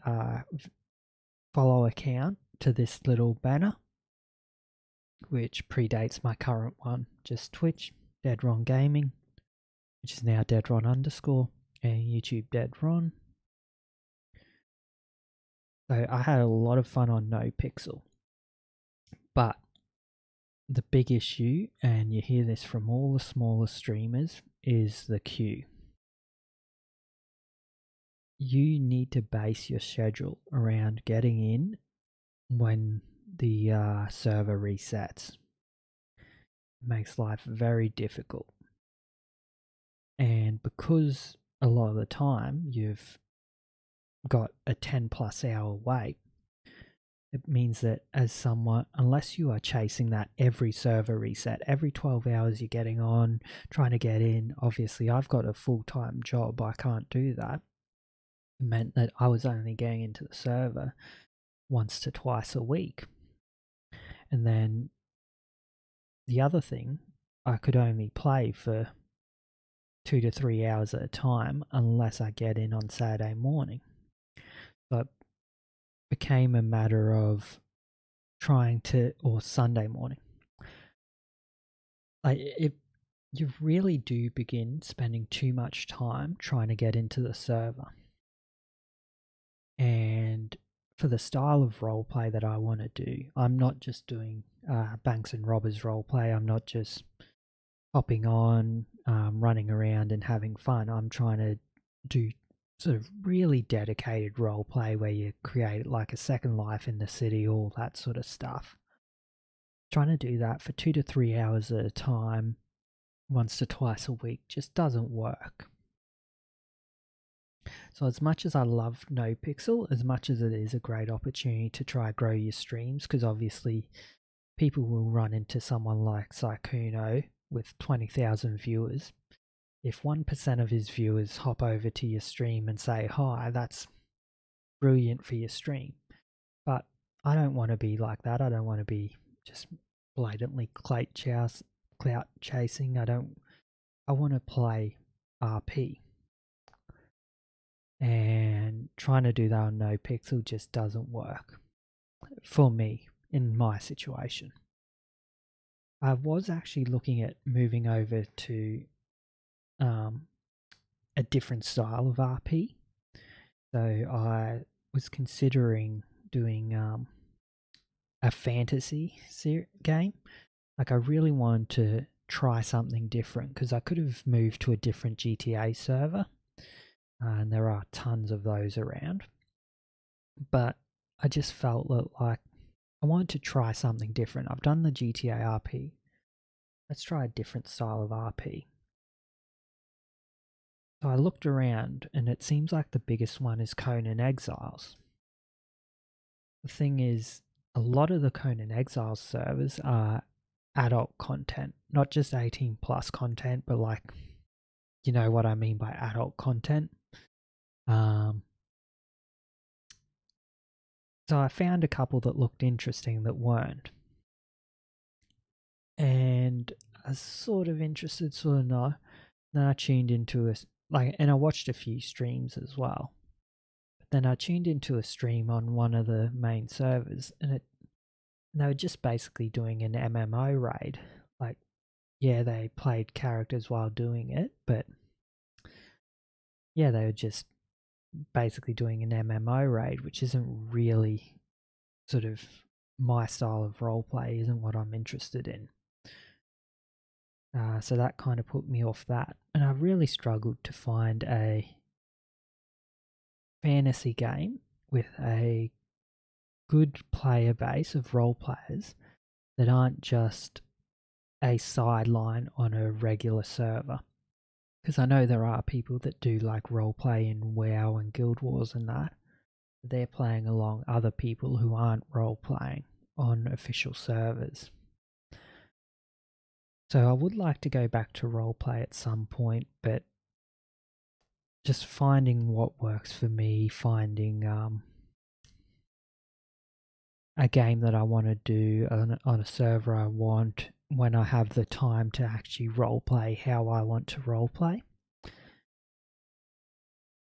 follow account to this little banner, which predates my current one, just Twitch, DeadRon Gaming, which is now DeadRon _ and YouTube DeadRon. So I had a lot of fun on NoPixel, but the big issue, and you hear this from all the smaller streamers, is the queue. You need to base your schedule around getting in when the server resets. It makes life very difficult. And because a lot of the time you've got a 10+ hour wait, it means that as someone, unless you are chasing that every server reset, every 12 hours you're getting on, trying to get in, obviously I've got a full-time job, I can't do that. It meant that I was only getting into the server once to twice a week. And then the other thing, I could only play for 2 to 3 hours at a time unless I get in on Saturday morning. So it became a matter of trying to, or Sunday morning. You really do begin spending too much time trying to get into the server. And for the style of roleplay that I want to do, I'm not just doing Banks and Robbers roleplay. I'm not just hopping on, running around and having fun. I'm trying to do sort of really dedicated roleplay where you create like a second life in the city, all that sort of stuff. Trying to do that for 2 to 3 hours at a time, once to twice a week, just doesn't work. So as much as I love NoPixel, as much as it is a great opportunity to try grow your streams, because obviously people will run into someone like Sykuno with 20,000 viewers. If 1% of his viewers hop over to your stream and say hi, that's brilliant for your stream. But I don't want to be like that. I don't want to be just blatantly clout chasing. I want to play RP. And trying to do that on NoPixel just doesn't work for me in my situation. I was actually looking at moving over to a different style of RP. So I was considering doing a fantasy game. Like I really wanted to try something different because I could have moved to a different GTA server. And there are tons of those around. But I just felt like I wanted to try something different. I've done the GTA RP. Let's try a different style of RP. So I looked around and it seems like the biggest one is Conan Exiles. The thing is, a lot of the Conan Exiles servers are adult content, not just 18 plus content, but like, you know what I mean by adult content. So I found a couple that looked interesting that weren't. And I was sort of interested, sort of not. Then I tuned into and I watched a few streams as well. But then I tuned into a stream on one of the main servers and they were just basically doing an MMO raid. Like, yeah, they played characters while doing it, but yeah, they were just basically doing an MMO raid, which isn't really sort of my style of roleplay, isn't what I'm interested in. So that kind of put me off that. And I really struggled to find a fantasy game with a good player base of role players that aren't just a sideline on a regular server. Because I know there are people that do like roleplay in WoW and Guild Wars and that. They're playing along other people who aren't role-playing on official servers. So I would like to go back to roleplay at some point, but just finding what works for me, finding a game that I want to do on a server I want when I have the time to actually roleplay how I want to roleplay.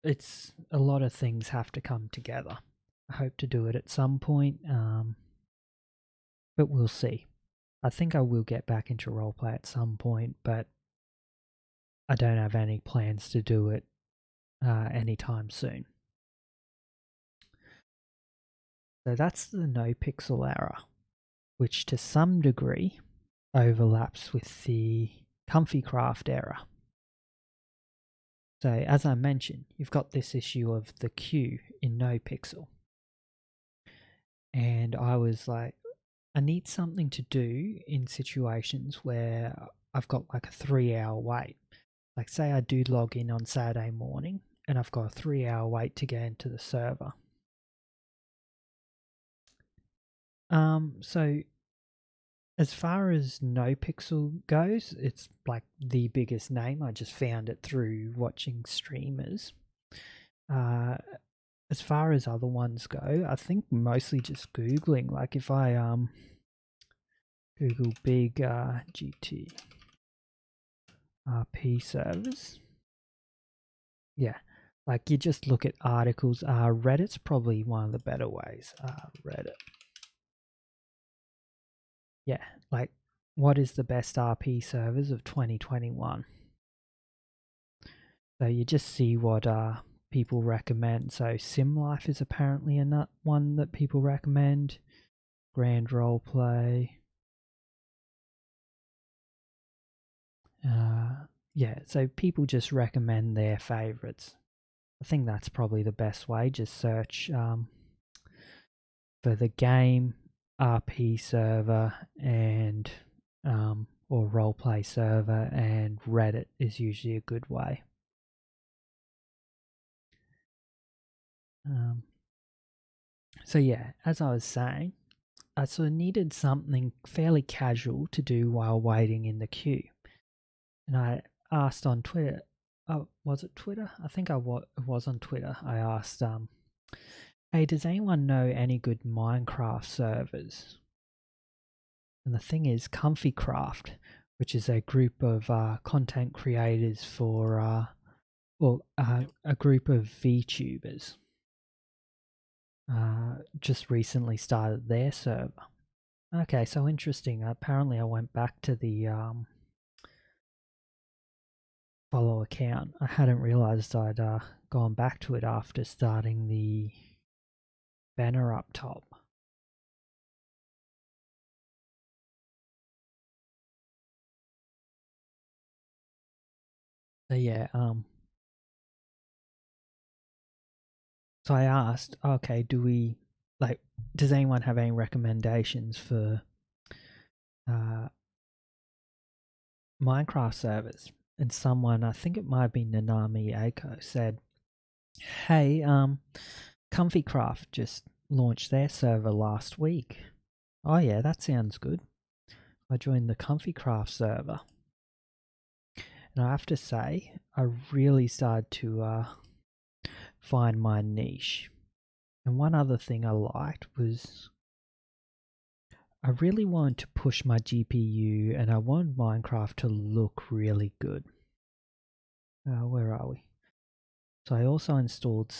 It's a lot of things have to come together. I hope to do it at some point, but we'll see. I think I will get back into roleplay at some point, but I don't have any plans to do it anytime soon. So that's the NoPixel era, which to some degree overlaps with the ComfyCraft era. So as I mentioned, you've got this issue of the queue in NoPixel. And I was like, I need something to do in situations where I've got like a 3-hour wait. Like say I do log in on Saturday morning and I've got a 3-hour wait to get into the server. So as far as NoPixel goes, it's like the biggest name. I just found it through watching streamers. As far as other ones go, I think mostly just Googling. Like if I Google big GT RP servers, yeah, like you just look at articles. Reddit's probably one of the better ways. Reddit. Yeah, like what is the best RP servers of 2021? So you just see what people recommend. So SimLife is apparently one that people recommend. Grand Roleplay. Yeah, so people just recommend their favorites. I think that's probably the best way. Just search for the game, RP server, and or roleplay server, and Reddit is usually a good way. So yeah, as I was saying, I sort of needed something fairly casual to do while waiting in the queue. And I asked on Twitter, oh, was it Twitter? I think it was on Twitter. I asked, hey, does anyone know any good Minecraft servers? And the thing is, ComfyCraft, which is a group of content creators for, a group of VTubers, just recently started their server. Okay, so interesting. Apparently, I went back to the follow account. I hadn't realized I'd gone back to it after starting the banner up top. So yeah, so I asked, okay, does anyone have any recommendations for Minecraft servers? And someone, I think it might have been Nanami Aiko, said, hey, ComfyCraft just launched their server last week. Oh yeah, that sounds good. I joined the ComfyCraft server. And I have to say, I really started to find my niche. And one other thing I liked was I really wanted to push my GPU and I wanted Minecraft to look really good. Where are we? So I also installed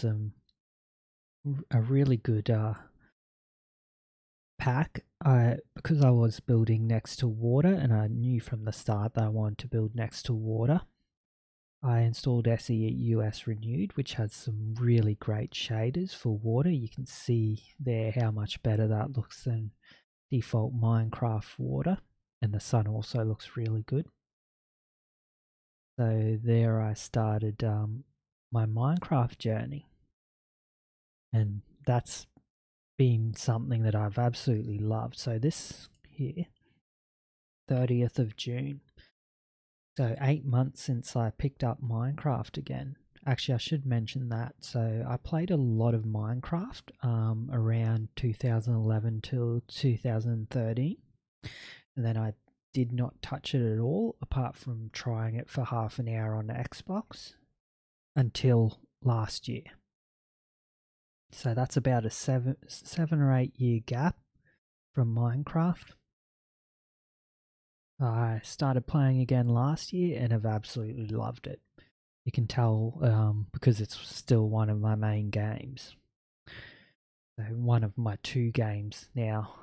a really good pack because I was building next to water and I knew from the start that I wanted to build next to water. I installed SEUS Renewed, which has some really great shaders for water. You can see there how much better that looks than default Minecraft water, and the sun also looks really good. So there I started my Minecraft journey, and that's been something that I've absolutely loved. So this here, 30th of June, so 8 months since I picked up Minecraft again. Actually, I should mention that. So I played a lot of Minecraft around 2011 till 2013. And then I did not touch it at all, apart from trying it for half an hour on Xbox until last year. So that's about a seven or 8 year gap from Minecraft. I started playing again last year and have absolutely loved it. You can tell because it's still one of my main games. So one of my 2 games now.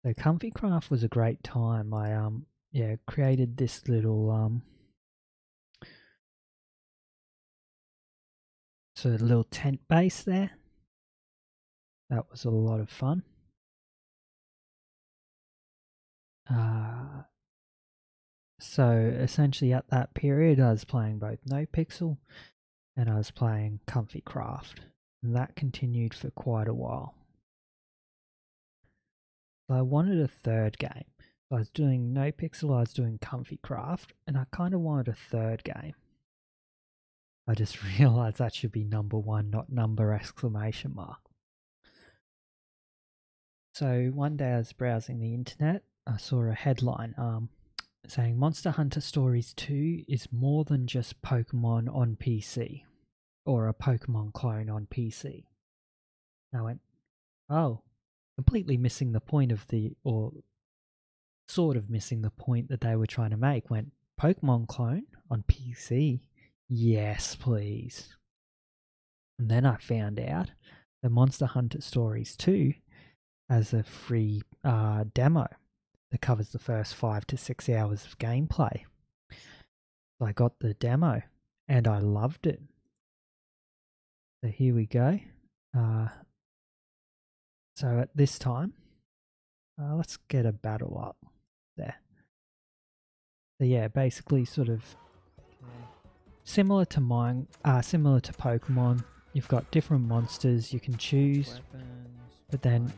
So ComfyCraft was a great time. I created this little sort of little tent base there. That was a lot of fun. So essentially at that period I was playing both NoPixel and I was playing ComfyCraft, and that continued for quite a while. So I wanted a third game. So I was doing NoPixel, I was doing ComfyCraft, and I kind of wanted a third game. I just realized that should be number 1, not number exclamation mark. So one day I was browsing the internet, I saw a headline saying Monster Hunter Stories 2 is more than just Pokemon on PC, or a Pokemon clone on PC. And I went, oh, completely missing the point of or sort of missing the point that they were trying to make. Went, Pokemon clone on PC? Yes, please. And then I found out that Monster Hunter Stories 2 has a free demo that covers the first 5 to 6 hours of gameplay. So I got the demo and I loved it. So here we go. So at this time, let's get a battle up there. So yeah, basically sort of similar to Pokemon. You've got different monsters you can choose, but then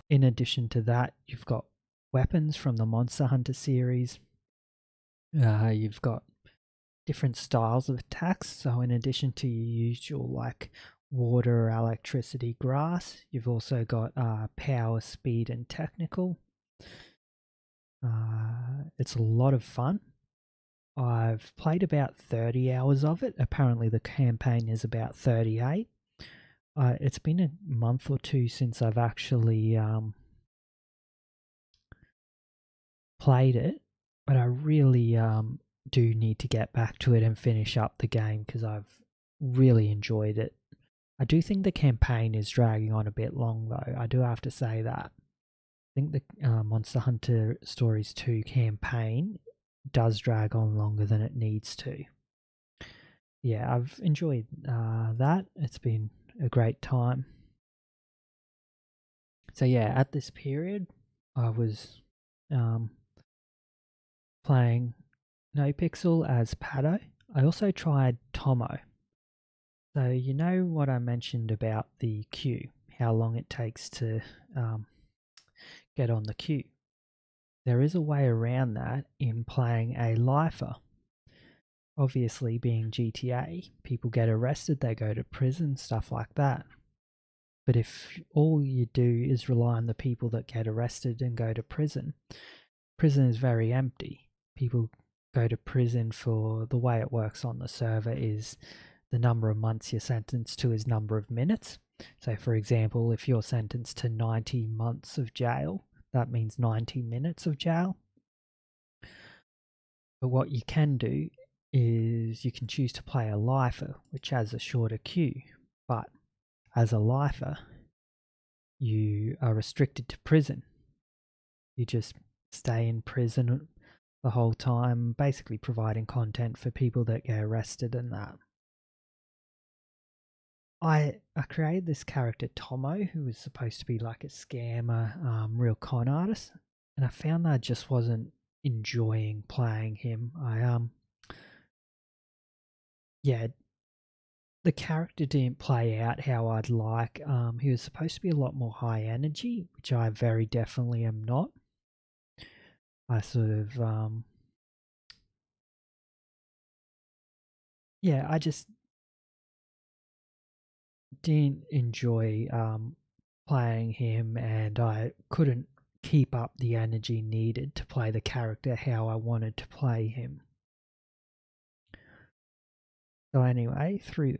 in addition to that, you've got weapons from the Monster Hunter series. You've got different styles of attacks. So in addition to your usual like water, electricity, grass, you've also got power, speed, and technical. It's a lot of fun. I've played about 30 hours of it. Apparently the campaign is about 38. It's been a month or two since I've actually played it, but I really do need to get back to it and finish up the game because I've really enjoyed it. I do think the campaign is dragging on a bit long though. I do have to say that. I think the Monster Hunter Stories 2 campaign does drag on longer than it needs to. Yeah, I've enjoyed that. It's been a great time. So yeah, at this period, I was playing NoPixel as Pado. I also tried Tomo. So you know what I mentioned about the queue, how long it takes to get on the queue. There is a way around that in playing a lifer. Obviously, being GTA, people get arrested, they go to prison, stuff like that. But if all you do is rely on the people that get arrested and go to prison, prison is very empty. People go to prison for the way it works on the server is the number of months you're sentenced to is number of minutes. So for example, if you're sentenced to 90 months of jail, that means 90 minutes of jail. But what you can do is you can choose to play a lifer, which has a shorter queue. But as a lifer, you are restricted to prison. You just stay in prison the whole time, basically providing content for people that get arrested and that. I created this character Tomo, who was supposed to be like a scammer, real con artist, and I found that I just wasn't enjoying playing him. The character didn't play out how I'd like. He was supposed to be a lot more high energy, which I very definitely am not. I sort of, I just didn't enjoy playing him, and I couldn't keep up the energy needed to play the character how I wanted to play him. So anyway, through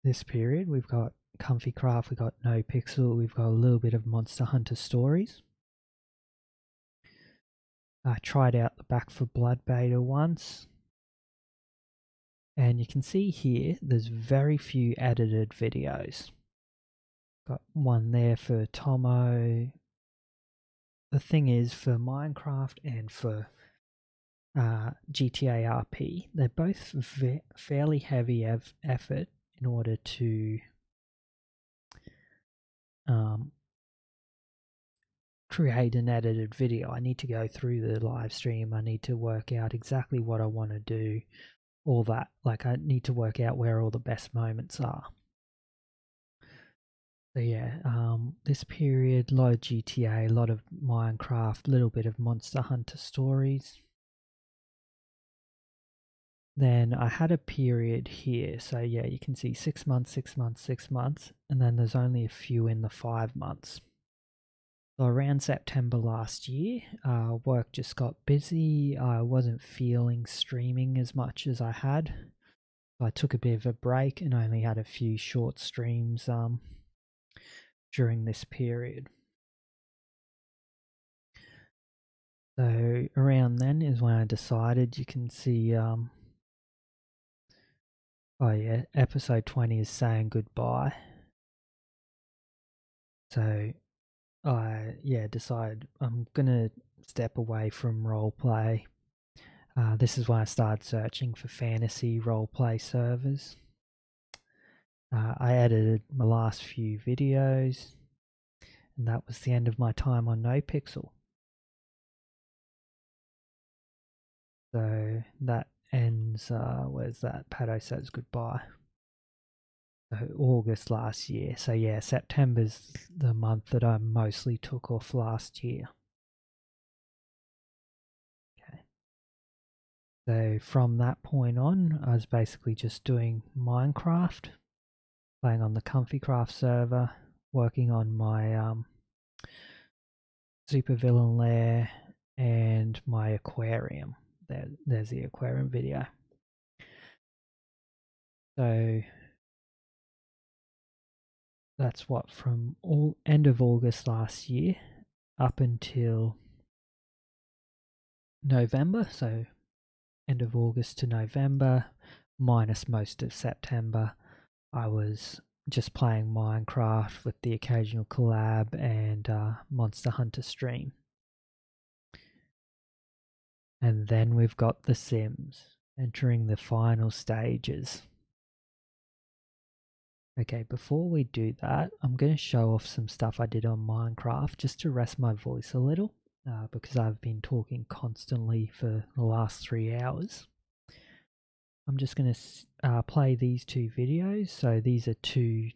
this period, we've got Comfy Craft, we've got NoPixel, we've got a little bit of Monster Hunter Stories. I tried out the Back for Blood beta once. And you can see here, there's very few edited videos. Got one there for Tomo. The thing is, for Minecraft and for GTA RP, they're both fairly heavy effort in order to create an edited video. I need to go through the live stream. I need to work out exactly what I want to do. All that. Like, I need to work out where all the best moments are. So yeah, this period, a lot of GTA, a lot of Minecraft, a little bit of Monster Hunter Stories. Then I had a period here, so yeah, you can see 6 months, 6 months, 6 months, and then there's only a few in the 5 months. So around September last year, work just got busy. I wasn't feeling streaming as much as I had. So I took a bit of a break and only had a few short streams during this period. So around then is when I decided, you can see, oh yeah, episode 20 is saying goodbye. So I decided I'm gonna step away from roleplay. This is when I started searching for fantasy roleplay servers. I edited my last few videos, and that was the end of my time on NoPixel. So that ends, where's that? Pato says goodbye. So August last year. So yeah, September's the month that I mostly took off last year. Okay. So from that point on, I was basically just doing Minecraft, playing on the ComfyCraft server, working on my supervillain lair and my aquarium. There's the aquarium video. So that's what, from end of August last year up until November. So end of August to November, minus most of September, I was just playing Minecraft with the occasional collab and Monster Hunter stream. And then we've got The Sims entering the final stages. Okay, before we do that, I'm going to show off some stuff I did on Minecraft just to rest my voice a little, because I've been talking constantly for the last 3 hours. I'm just going to play these 2 videos. So these are two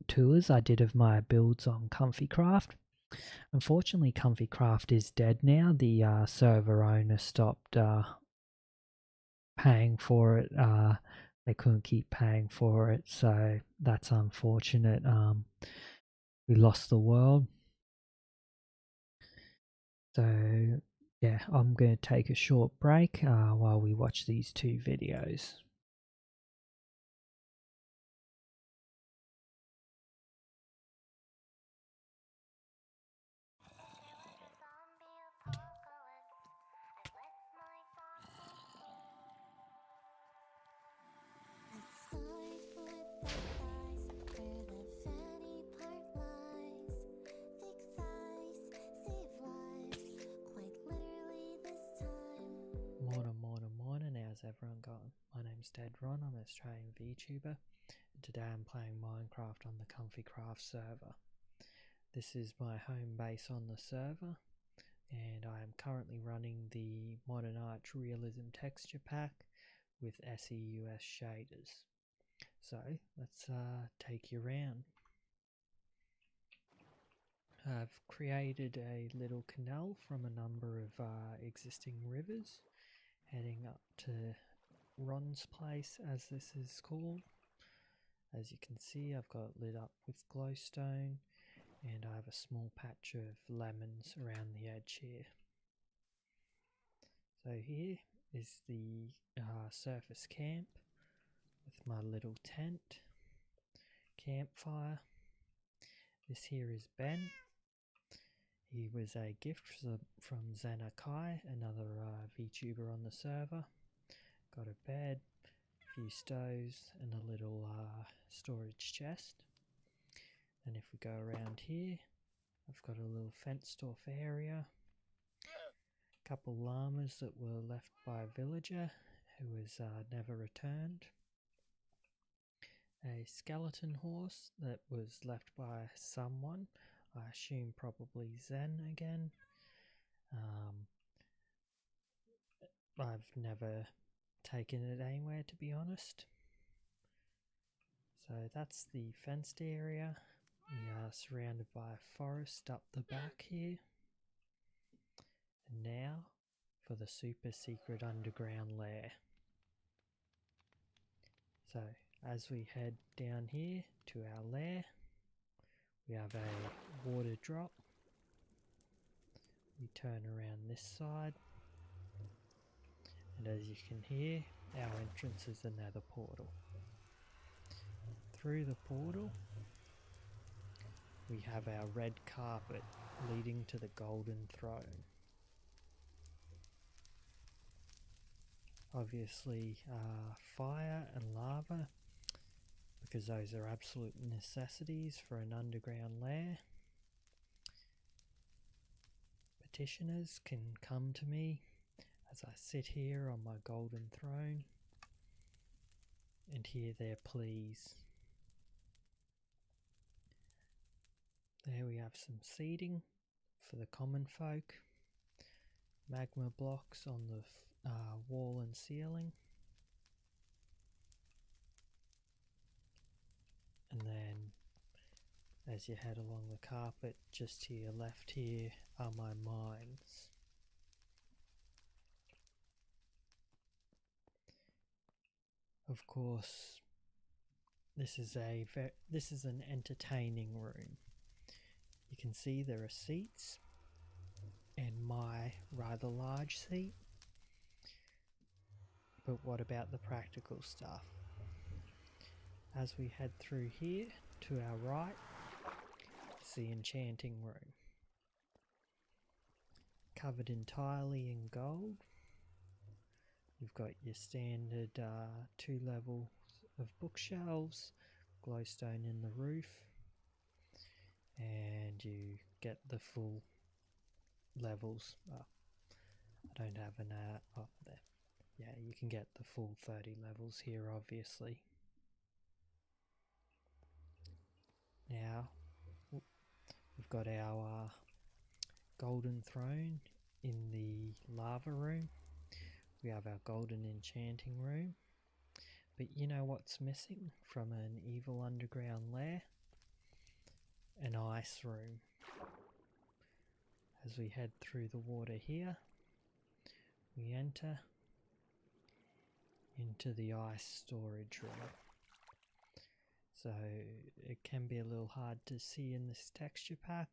tours I did of my builds on ComfyCraft. Unfortunately, ComfyCraft is dead now. The server owner stopped paying for it. They couldn't keep paying for it, so that's unfortunate. We lost the world. So yeah, I'm going to take a short break while we watch these 2 videos. Morning, how's everyone going? My name's DeadRon, I'm an Australian VTuber, and today I'm playing Minecraft on the ComfyCraft server. This is my home base on the server, and I am currently running the Modern Arch Realism texture pack with SEUS shaders. So let's take you around. I've created a little canal from a number of existing rivers, heading up to Ron's place, as this is called. As you can see, I've got it lit up with glowstone, and I have a small patch of lemons around the edge here. So here is the surface camp with my little tent, campfire. This here is Ben. He was a gift from Zanakai, another VTuber on the server. Got a bed, a few stoves, and a little storage chest. And if we go around here, I've got a little fenced off area. A couple llamas that were left by a villager who has never returned. A skeleton horse that was left by someone, I assume probably Zen again. I've never taken it anywhere, to be honest. So that's the fenced area. We are surrounded by a forest up the back here. And now for the super secret underground lair. So as we head down here to our lair, we have a water drop, we turn around this side, and as you can hear, our entrance is another portal. Through the portal, we have our red carpet leading to the golden throne. Obviously, fire and lava, because those are absolute necessities for an underground lair. Petitioners can come to me as I sit here on my golden throne and hear their pleas. There we have some seating for the common folk, magma blocks on the wall and ceiling, and then as you head along the carpet, just to your left here are my mines. Of course, this is an entertaining room. You can see there are seats and my rather large seat. But what about the practical stuff? As we head through here to our right, it's the enchanting room. Covered entirely in gold. You've got your standard 2 levels of bookshelves, glowstone in the roof, and you get the full levels. I don't have an oh, there. Yeah, you can get the full 30 levels here, obviously. Now, we've got our golden throne in the lava room. We have our golden enchanting room. But you know what's missing from an evil underground lair? An ice room. As we head through the water here, we enter into the ice storage room. So it can be a little hard to see in this texture pack,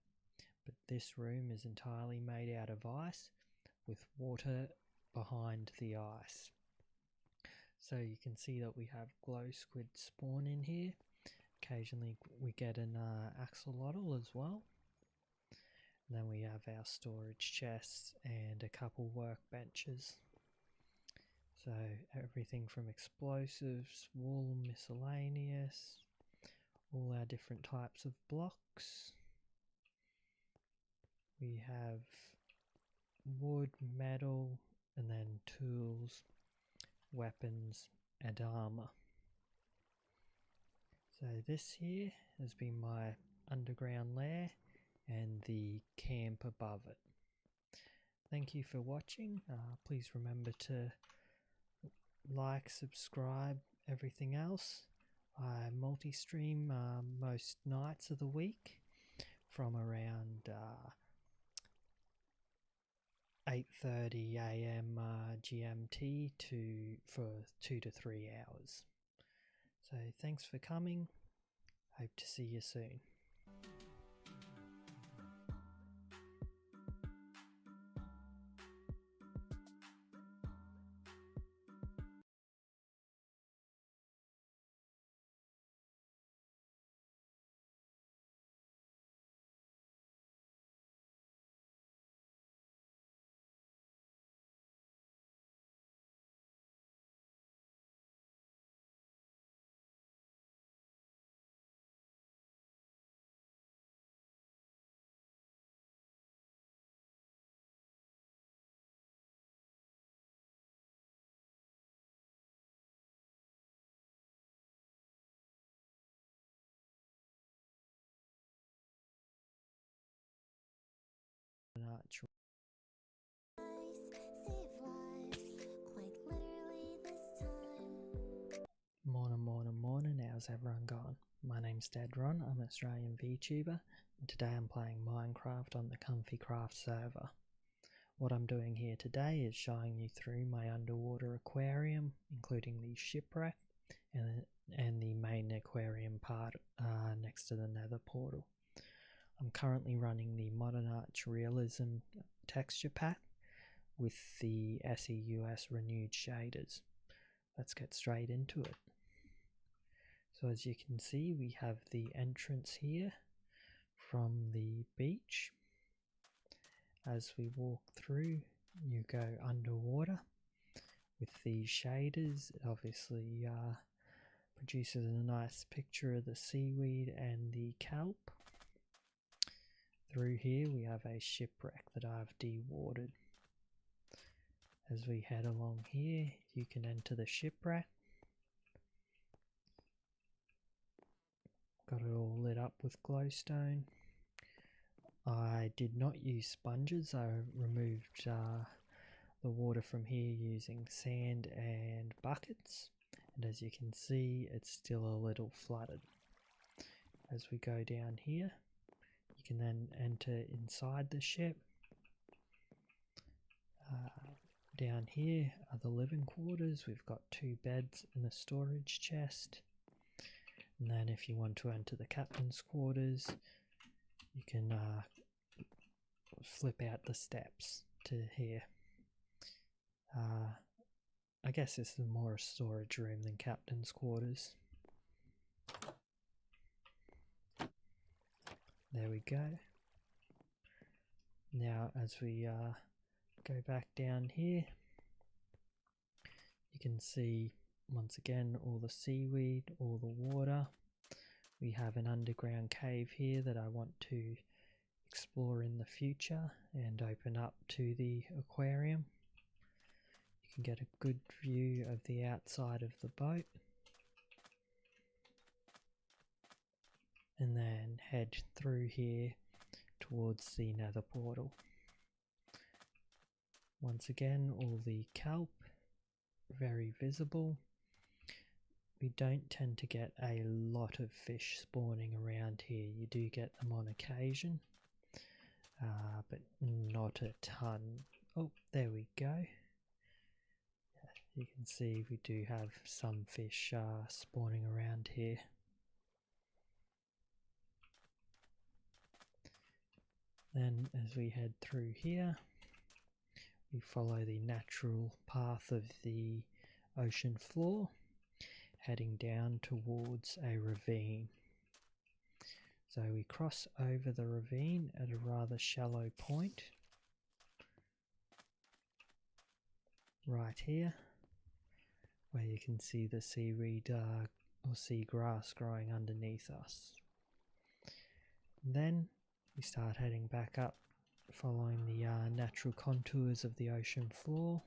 but this room is entirely made out of ice with water behind the ice. So you can see that we have glow squid spawn in here. Occasionally we get an axolotl as well. And then we have our storage chests and a couple workbenches. So everything from explosives, wool, miscellaneous, all our different types of blocks. We have wood, metal, and then tools, weapons, and armor. So this here has been my underground lair and the camp above it. Thank you for watching. Please remember to like, subscribe, everything else. I multi-stream most nights of the week from around 8:30 AM GMT for 2 to 3 hours. So thanks for coming. Hope to see you soon. Morning, how's everyone going? My name's DeadRon, I'm an Australian VTuber, and today I'm playing Minecraft on the Comfy Craft server. What I'm doing here today is showing you through my underwater aquarium, including the shipwreck and the main aquarium part next to the nether portal. I'm currently running the Modern Arch Realism texture pack with the SEUS renewed shaders. Let's get straight into it. So as you can see, we have the entrance here from the beach. As we walk through, you go underwater with the shaders. It obviously produces a nice picture of the seaweed and the kelp. Through here we have a shipwreck that I've dewatered. As we head along here, you can enter the shipwreck. Got it all lit up with glowstone. I did not use sponges. I removed the water from here using sand and buckets, and as you can see, it's still a little flooded. As we go down here, you can then enter inside the ship. Down here are the living quarters. We've got 2 beds and a storage chest. And then if you want to enter the captain's quarters, you can flip out the steps to here. I guess this is more a storage room than captain's quarters. There we go. Now as we go back down here, you can see once again all the seaweed, all the water. We have an underground cave here that I want to explore in the future and open up to the aquarium. You can get a good view of the outside of the boat and then head through here towards the nether portal. Once again, all the kelp, very visible. We don't tend to get a lot of fish spawning around here. You do get them on occasion, but not a ton. Oh, there we go. You can see we do have some fish spawning around here. Then as we head through here, we follow the natural path of the ocean floor, heading down towards a ravine. So we cross over the ravine at a rather shallow point right here, where you can see the seaweed or seagrass growing underneath us. And then we start heading back up, following the natural contours of the ocean floor,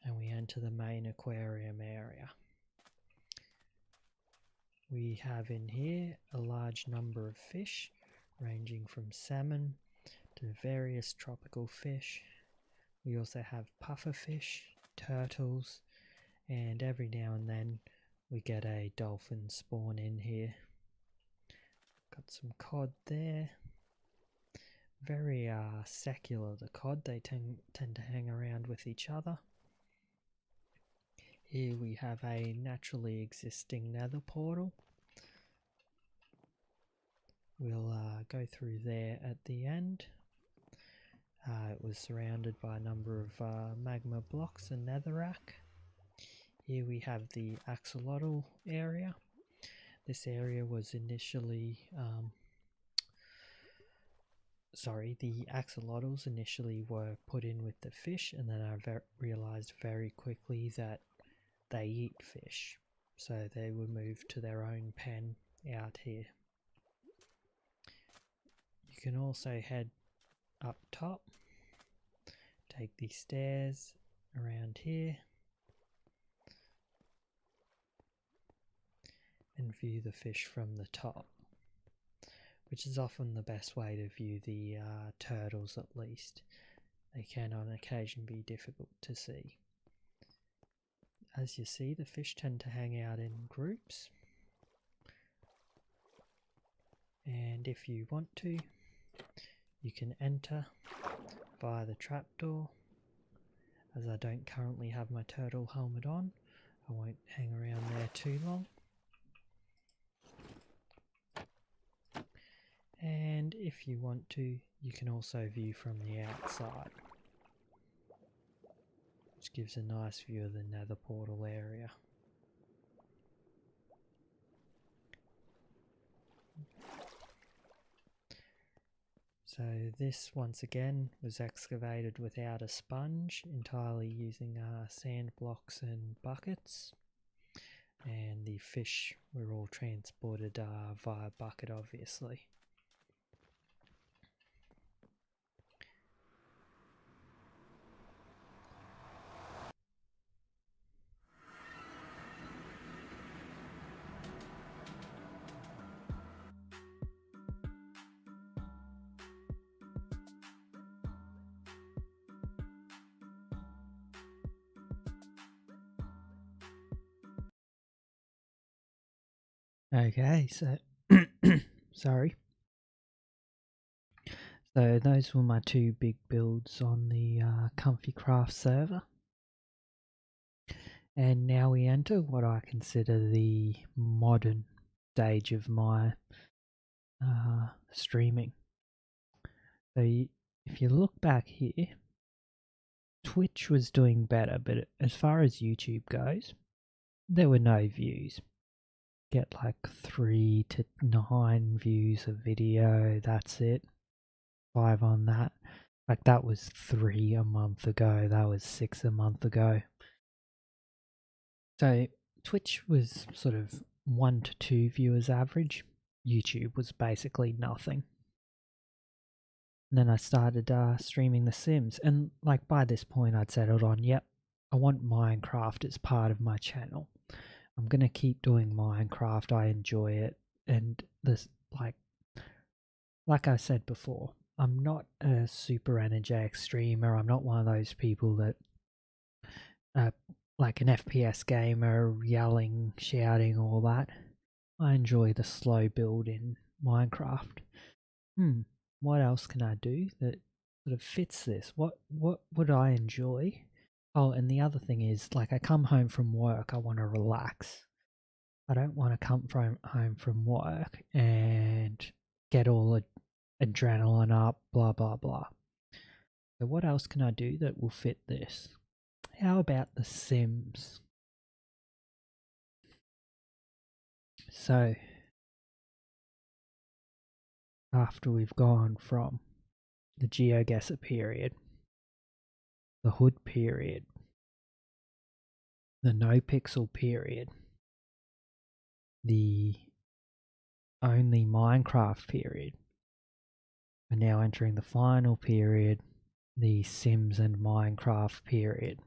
and we enter the main aquarium area. We have in here a large number of fish, ranging from salmon to various tropical fish. We also have pufferfish, turtles, and every now and then we get a dolphin spawn in here. Got some cod there. Very secular, the cod. They tend to hang around with each other. Here we have a naturally existing nether portal. We'll go through there at the end. It was surrounded by a number of magma blocks and netherrack. Here we have the axolotl area. This area was initially, the axolotls initially were put in with the fish, and then I realized very quickly that they eat fish, so they were moved to their own pen out here. You can also head up top, take the stairs around here, and view the fish from the top, which is often the best way to view the turtles at least. They can on occasion be difficult to see. As you see, the fish tend to hang out in groups, and if you want to, you can enter via the trapdoor. As I don't currently have my turtle helmet on, I won't hang around there too long. And if you want to, you can also view from the outside, which gives a nice view of the nether portal area. So this, once again, was excavated without a sponge, entirely using sand blocks and buckets. And the fish were all transported via bucket, obviously. Okay, so sorry. So those were my two big builds on the Comfy Craft server. And now we enter what I consider the modern stage of my streaming. So if you look back here, Twitch was doing better, but as far as YouTube goes, there were no views. Get like 3 to 9 views a video, that's it. 5 on that. Like that was 3 a month ago, that was 6 a month ago. So Twitch was sort of 1 to 2 viewers average. YouTube was basically nothing. And then I started streaming The Sims, and like by this point I'd settled on, yep, I want Minecraft as part of my channel. I'm gonna keep doing Minecraft, I enjoy it, and this like I said before, I'm not a super energetic streamer. I'm not one of those people that like an FPS gamer, yelling, shouting, all that. I enjoy the slow build in Minecraft. What else can I do that sort of fits this? What would I enjoy? Oh, and the other thing is, like, I come home from work, I want to relax. I don't want to come home from work and get all the adrenaline up, blah blah blah. So what else can I do that will fit this? How about The Sims? So after we've gone from the Geoguessr period, the Hood period, the No Pixel period, the only Minecraft period, we're now entering the final period, the Sims and Minecraft period.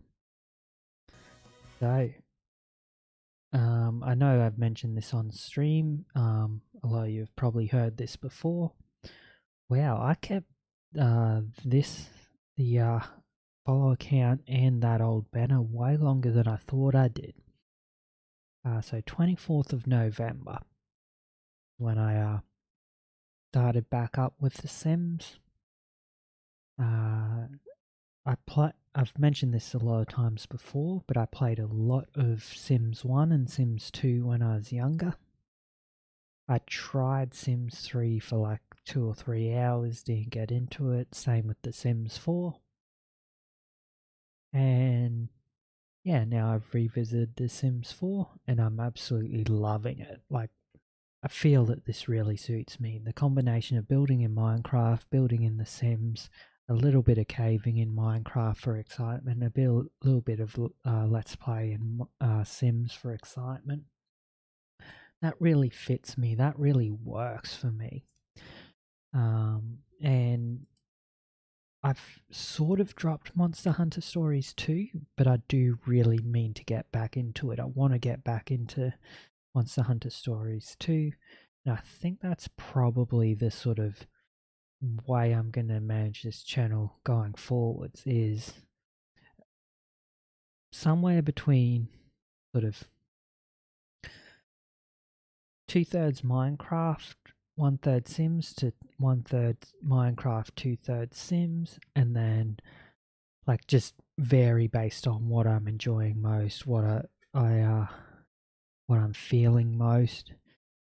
So I know I've mentioned this on stream, a lot of you have probably heard this before. Wow, I kept the follow account and that old banner way longer than I thought I did. So 24th of November, when I started back up with The Sims. I've mentioned this a lot of times before, but I played a lot of Sims 1 and Sims 2 when I was younger. I tried Sims 3 for like 2 or 3 hours, didn't get into it. Same with The Sims 4. And yeah, now I've revisited The Sims 4 and I'm absolutely loving it. Like, I feel that this really suits me. The combination of building in Minecraft, building in The Sims, a little bit of caving in Minecraft for excitement, a little bit of Let's Play in Sims for excitement. That really fits me. That really works for me. And I've sort of dropped Monster Hunter Stories too, but I do really mean to get back into it. I want to get back into Monster Hunter Stories too. And I think that's probably the sort of way I'm going to manage this channel going forwards, is somewhere between sort of 2/3 Minecraft, 1/3 Sims to 1/3 Minecraft, 2/3 Sims, and then like just vary based on what I'm enjoying most, what I'm feeling most,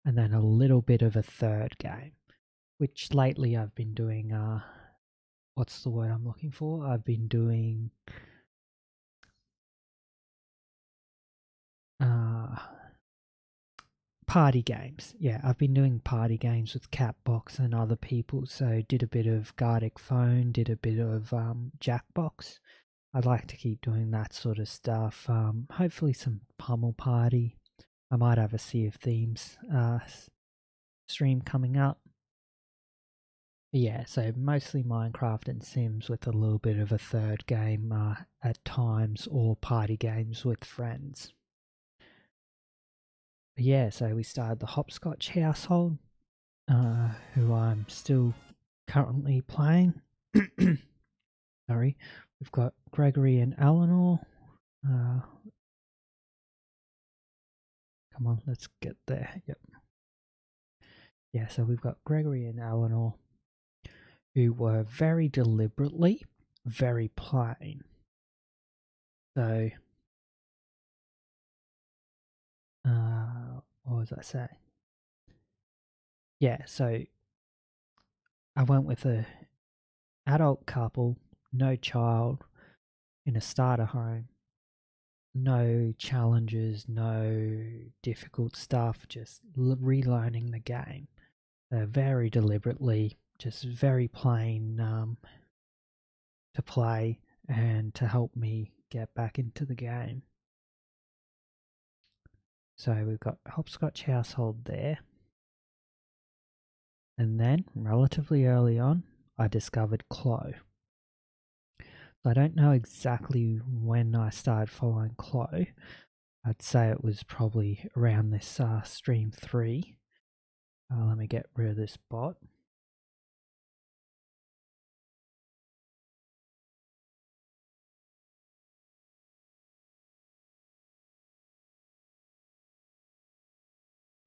and then a little bit of a third game. which lately I've been doing, what's the word I'm looking for? I've been doing party games. Yeah, I've been doing party games with Catbox and other people. So did a bit of Gartic Phone, did a bit of Jackbox. I'd like to keep doing that sort of stuff. Hopefully some Pummel Party. I might have a Sea of Themes stream coming up. But yeah, so mostly Minecraft and Sims with a little bit of a third game at times, or party games with friends. But yeah, so we started the Hopscotch household, who I'm still currently playing. Sorry, we've got Gregory and Eleanor. Come on, let's get there. Yep. Yeah, so we've got Gregory and Eleanor, who were very deliberately very plain. So, what was I saying? Yeah, so I went with a adult couple, no child, in a starter home. No challenges, no difficult stuff, just relearning the game. Very deliberately, just very plain to play and to help me get back into the game. So we've got Hopscotch household there. And then, relatively early on, I discovered Chloe. So I don't know exactly when I started following Chloe. I'd say it was probably around this stream 3. Let me get rid of this bot.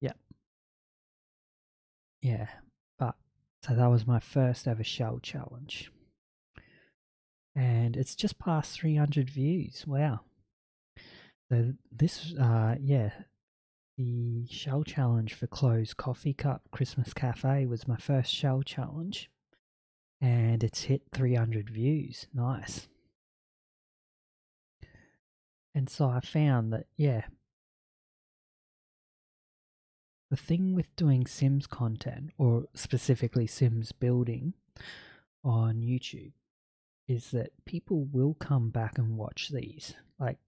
Yep. Yeah, but so that was my first ever shell challenge. And it's just past 300 views. Wow. So this, yeah, the shell challenge for Chloe's Coffee Cup Christmas Cafe was my first shell challenge. And it's hit 300 views. Nice. And so I found that, yeah, the thing with doing Sims content, or specifically Sims building on YouTube, is that people will come back and watch these. Like,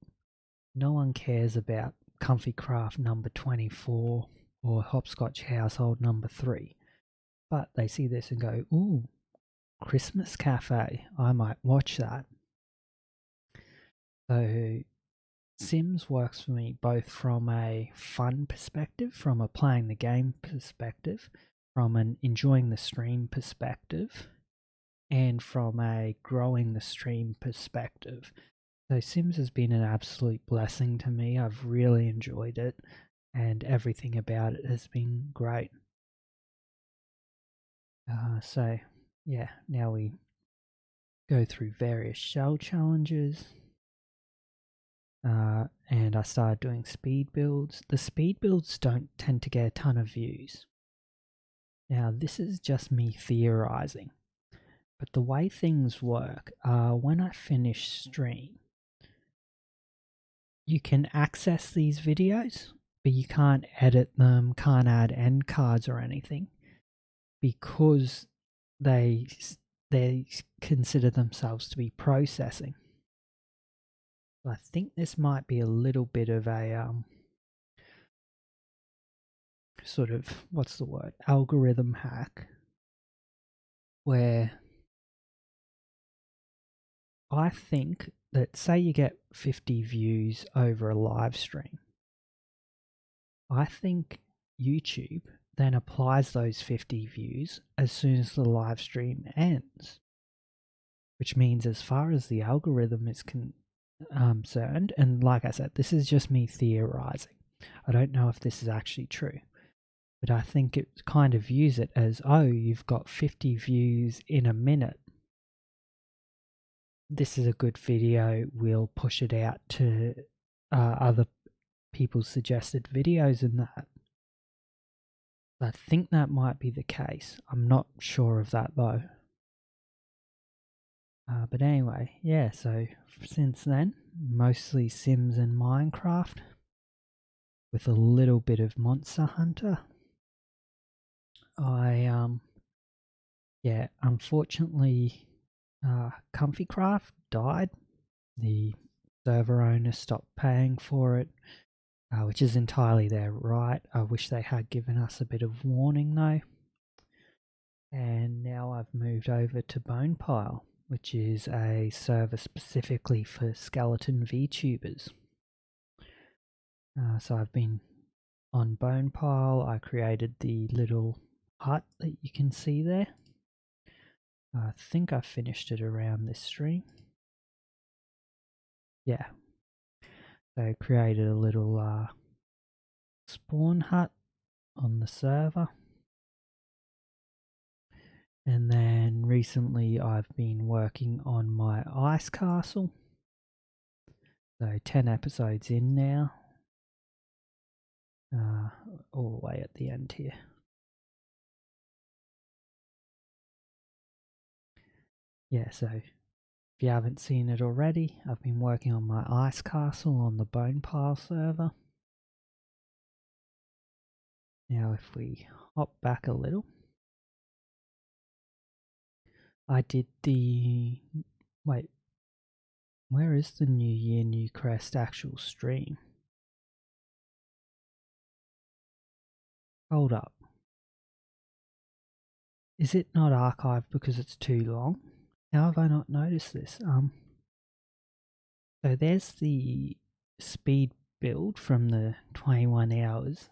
no one cares about Comfy Craft number 24 or Hopscotch Household number 3. But they see this and go, ooh, Christmas Cafe, I might watch that. So Sims works for me both from a fun perspective, from a playing the game perspective, from an enjoying the stream perspective, and from a growing the stream perspective. So Sims has been an absolute blessing to me. I've really enjoyed it, and everything about it has been great. So yeah, now we go through various shell challenges. And I started doing speed builds. The speed builds don't tend to get a ton of views. Now, this is just me theorizing. But the way things work, when I finish stream, you can access these videos, but you can't edit them, can't add end cards or anything, because they consider themselves to be processing. I think this might be a little bit of a sort of, what's the word, algorithm hack, where I think that, say you get 50 views over a live stream, I think YouTube then applies those 50 views as soon as the live stream ends, which means, as far as the algorithm is concerned, and like I said, this is just me theorizing, I don't know if this is actually true, but I think it kind of views it as, oh, you've got 50 views in a minute, this is a good video, we'll push it out to other people's suggested videos and that. I think that might be the case. I'm not sure of that though. But anyway, yeah, so since then, mostly Sims and Minecraft, with a little bit of Monster Hunter. Yeah, unfortunately, ComfyCraft died. The server owner stopped paying for it, which is entirely their right. I wish they had given us a bit of warning though. And now I've moved over to Bonepile, which is a server specifically for skeleton VTubers. So I've been on Bonepile. I created the little hut that you can see there. I think I finished it around this stream. Yeah. So I created a little spawn hut on the server. And then recently I've been working on my ice castle. So 10 episodes in now. All the way at the end here. Yeah, so if you haven't seen it already, I've been working on my ice castle on the Bonepile server. Now if we hop back a little, I did the... Wait, where is the New Year, New Crest actual stream? Hold up. Is it not archived because it's too long? How have I not noticed this? So there's the speed build from the 21 hours.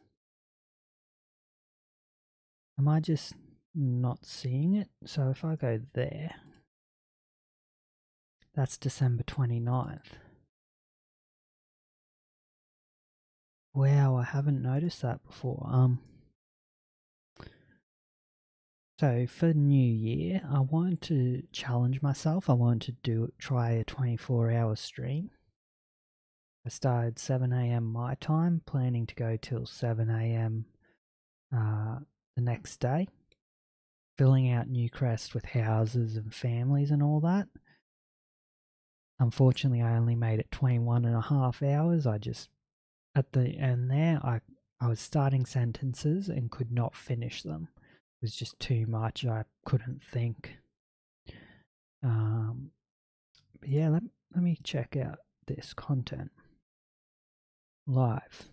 Am I just not seeing it? So if I go there, that's December 29th. Wow, I haven't noticed that before. So for New Year, I wanted to challenge myself. I wanted to try a 24-hour stream. I started 7 AM my time, planning to go till 7 AM the next day, filling out Newcrest with houses and families and all that. Unfortunately, I only made it 21 and a half hours. I just, at the end there, I was starting sentences and could not finish them. It was just too much. I couldn't think. But yeah, let me check out this content live.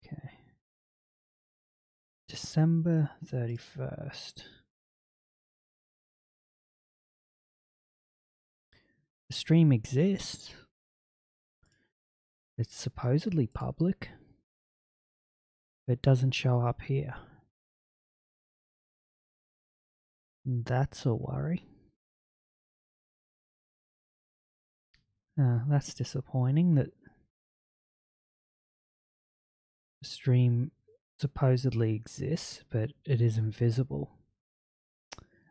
Okay. December 31st. The stream exists. It's supposedly public. It doesn't show up here. That's a worry. That's disappointing that the stream supposedly exists, but it isn't visible.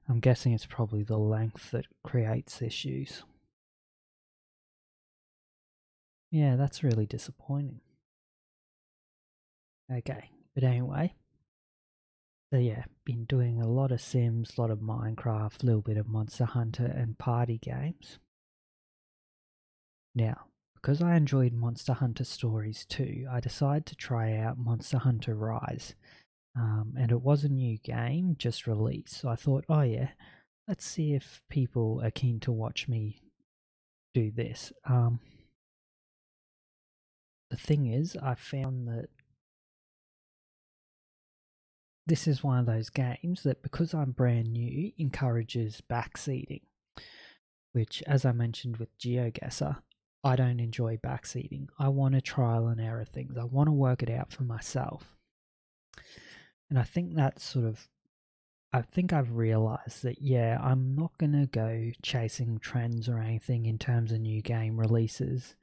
I'm guessing it's probably the length that creates issues. Yeah, that's really disappointing. Okay, but anyway. So yeah, been doing a lot of Sims, a lot of Minecraft, a little bit of Monster Hunter and party games. Now, because I enjoyed Monster Hunter Stories too, I decided to try out Monster Hunter Rise. And it was a new game, just released, so I thought, oh yeah, let's see if people are keen to watch me do this. The thing is, I found that this is one of those games that, because I'm brand new, encourages backseating, which, as I mentioned with Geoguessr, I don't enjoy backseating. I want to trial and error things. I want to work it out for myself. And I think that's sort of, I think I've realized that, yeah, I'm not going to go chasing trends or anything in terms of new game releases.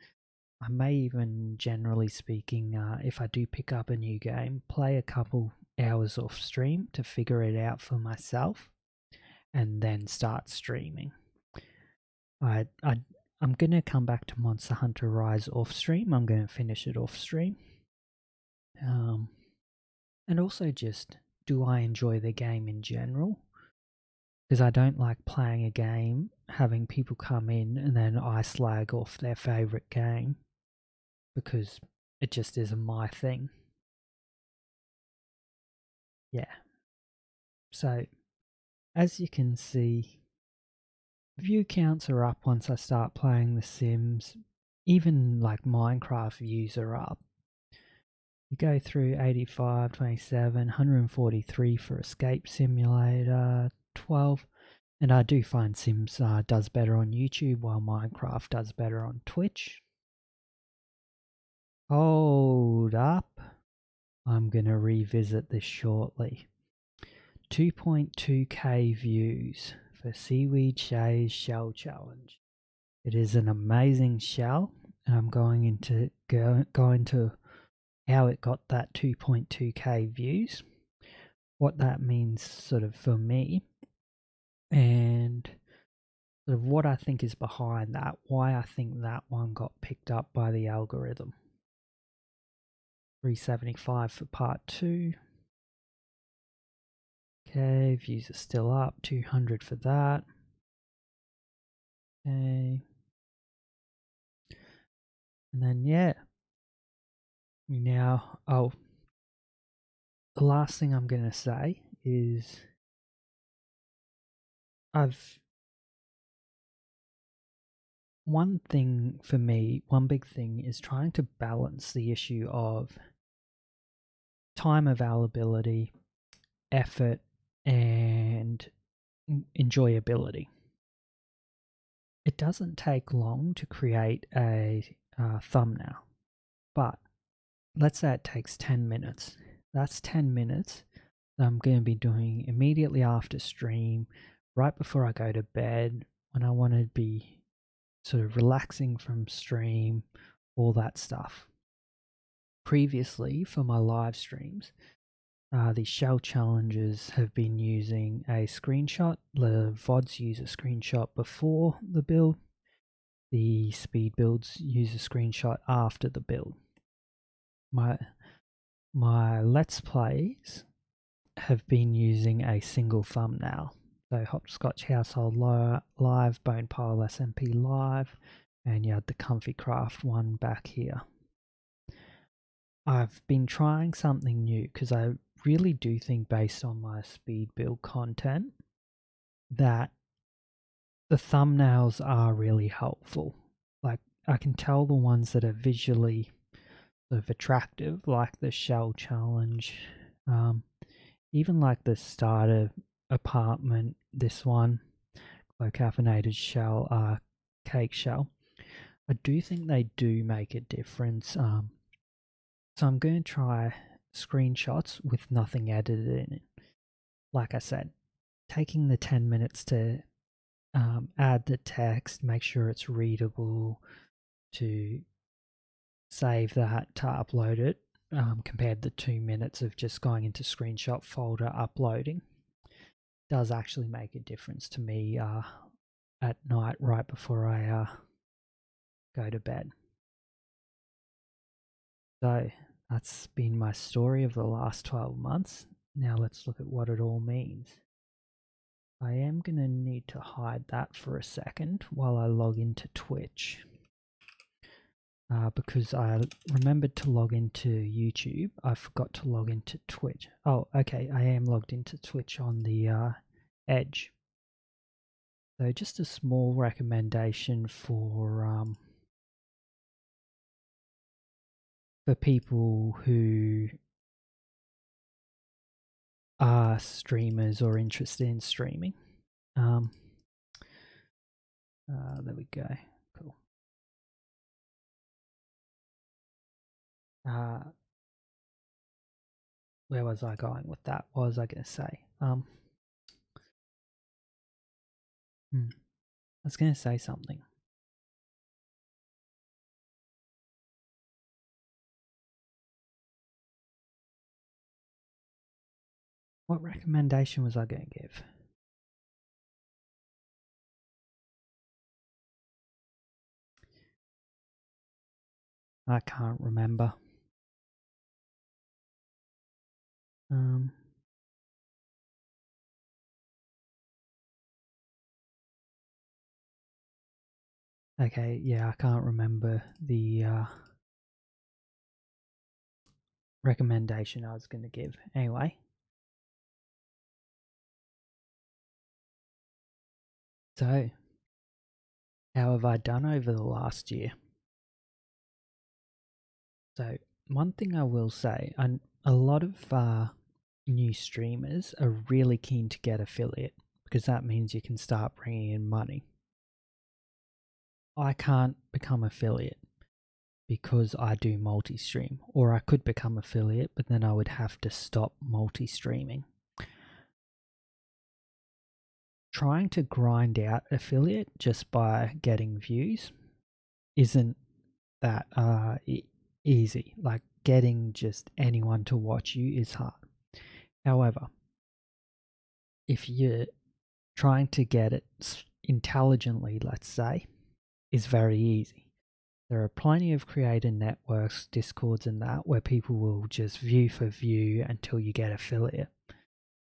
I may even, generally speaking, if I do pick up a new game, play a couple hours off stream to figure it out for myself and then start streaming. I'm going to come back to Monster Hunter Rise off stream. I'm going to finish it off stream. And also just, do I enjoy the game in general? Because I don't like playing a game, having people come in and then I slag off their favourite game, because it just isn't my thing. Yeah. So, as you can see, view counts are up once I start playing The Sims. Even like Minecraft views are up. You go through 85, 27, 143 for Escape Simulator, 12. And I do find Sims does better on YouTube, while Minecraft does better on Twitch. Hold up. I'm going to revisit this shortly. 2.2k views for Seaweed Shay's Shell Challenge. It is an amazing shell, and I'm going into how it got that 2.2k views, what that means sort of for me, and sort of what I think is behind that, why I think that one got picked up by the algorithm. 375 for part 2. Okay, views are still up, 200 for that. Okay. And then, yeah. Now, the last thing I'm going to say is one thing for me, one big thing is trying to balance the issue of time availability, effort, and enjoyability. It doesn't take long to create a thumbnail, but let's say it takes 10 minutes. That's 10 minutes that I'm going to be doing immediately after stream, right before I go to bed, when I want to be sort of relaxing from stream, all that stuff. Previously, for my live streams, the shell challenges have been using a screenshot. The VODs use a screenshot before the build. The speed builds use a screenshot after the build. My Let's Plays have been using a single thumbnail. So Hopscotch Household Live, Bone Pile SMP Live, and you had the Comfy Craft one back here. I've been trying something new because I really do think, based on my speed build content, that the thumbnails are really helpful. Like, I can tell the ones that are visually sort of attractive, like the shell challenge, even like the starter apartment, this one, low caffeinated shell, cake shell. I do think they do make a difference. So I'm going to try screenshots with nothing edited in it. Like I said, taking the 10 minutes to add the text, make sure it's readable, to save that, to upload it, compared to 2 minutes of just going into screenshot folder uploading, does actually make a difference to me at night, right before I go to bed. So that's been my story of the last 12 months. Now let's look at what it all means. I am going to need to hide that for a second while I log into Twitch. Because I remembered to log into YouTube, I forgot to log into Twitch. Oh, okay, I am logged into Twitch on the Edge. So just a small recommendation for people who are streamers or interested in streaming. There we go. Cool. Where was I going with that? What was I going to say? I was going to say something. What recommendation was I going to give? I can't remember. Um, okay, yeah, I can't remember the recommendation I was going to give. Anyway. So, how have I done over the last year? So, one thing I will say, a lot of new streamers are really keen to get affiliate because that means you can start bringing in money. I can't become affiliate because I do multi-stream, or I could become affiliate, but then I would have to stop multi-streaming. Trying to grind out affiliate just by getting views isn't that easy. Like, getting just anyone to watch you is hard. However, if you're trying to get it intelligently, let's say, is very easy. There are plenty of creator networks, discords and that, where people will just view for view until you get affiliate.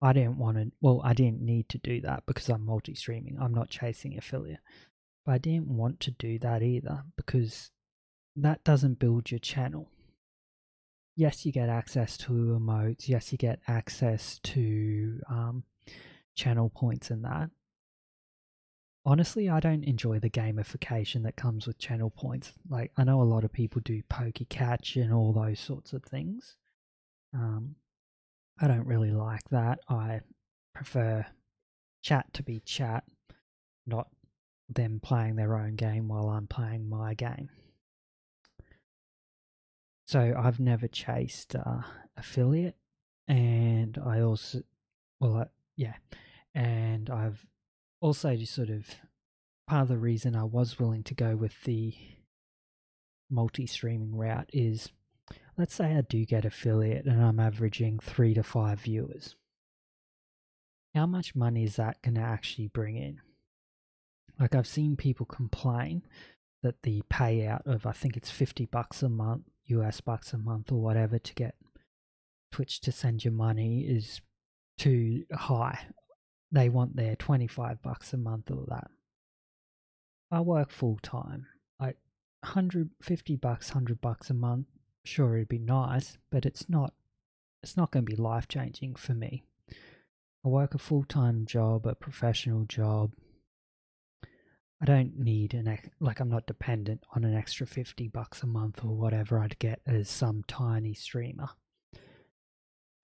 I didn't need to do that because I'm multi-streaming. I'm not chasing affiliate. But I didn't want to do that either because that doesn't build your channel. Yes, you get access to emotes. Yes, you get access to channel points and that. Honestly, I don't enjoy the gamification that comes with channel points. Like, I know a lot of people do Poke Catch and all those sorts of things. I don't really like that. I prefer chat to be chat, not them playing their own game while I'm playing my game. So I've never chased affiliate, and I also, and I've also just sort of, part of the reason I was willing to go with the multi-streaming route is, let's say I do get affiliate and I'm averaging 3 to 5 viewers. How much money is that going to actually bring in? Like, I've seen people complain that the payout of, I think it's $50 a month, US bucks a month or whatever, to get Twitch to send you money is too high. They want their $25 a month or that. I work full time. Like, $150, $100 a month, sure, it'd be nice, but it's not going to be life changing for me. I work a full-time job, a professional job. I don't need I'm not dependent on an extra $50 a month or whatever I'd get as some tiny streamer.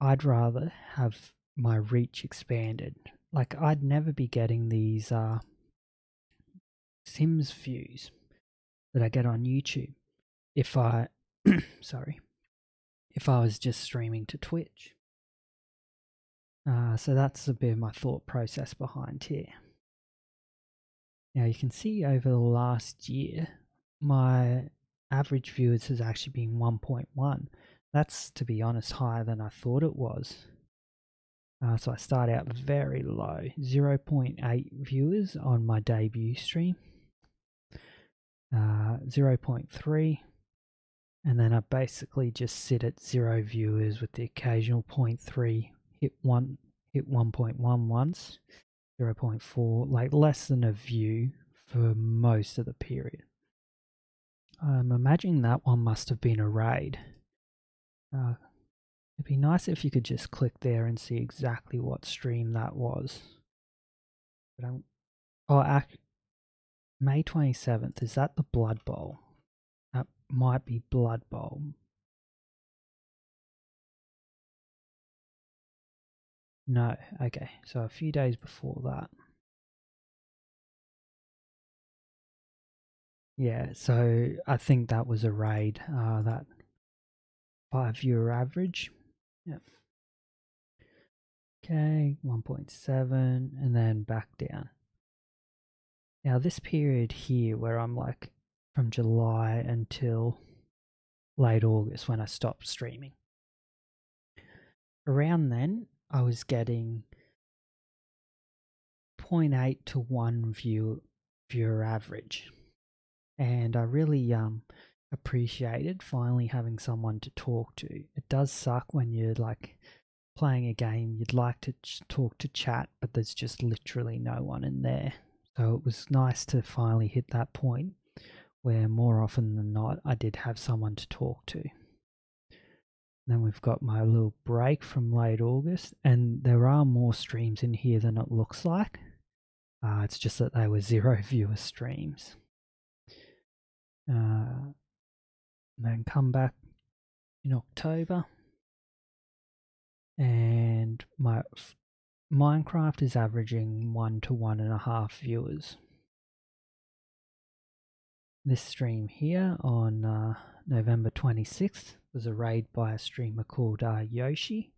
I'd rather have my reach expanded. Like, I'd never be getting these Sims views that I get on YouTube if I if I was just streaming to Twitch. So that's a bit of my thought process behind here. Now you can see over the last year, my average viewers has actually been 1.1. That's, to be honest, higher than I thought it was. So I start out very low, 0.8 viewers on my debut stream, 0.3, and then I basically just sit at 0 viewers with the occasional 0.3, hit 1.1 once, 0.4, like less than a view for most of the period. I'm imagining that one must have been a raid. It'd be nice if you could just click there and see exactly what stream that was. But May 27th, is that the Blood Bowl? That might be Blood Bowl. No, okay, so a few days before that. Yeah, so I think that was a raid, that 5 viewer average. Yep. Okay, 1.7, and then back down. Now this period here where I'm like from July until late August when I stopped streaming. Around then I was getting 0.8 to 1 viewer average. And I really appreciated finally having someone to talk to. It does suck when you're like playing a game, you'd like to talk to chat, but there's just literally no one in there. So it was nice to finally hit that point where more often than not I did have someone to talk to. Then we've got my little break from late August, and there are more streams in here than it looks like. It's just that they were 0 viewer streams. Then come back in October, and my Minecraft is averaging 1 to 1.5 viewers. This stream here on November 26th was a raid by a streamer called Yoshi,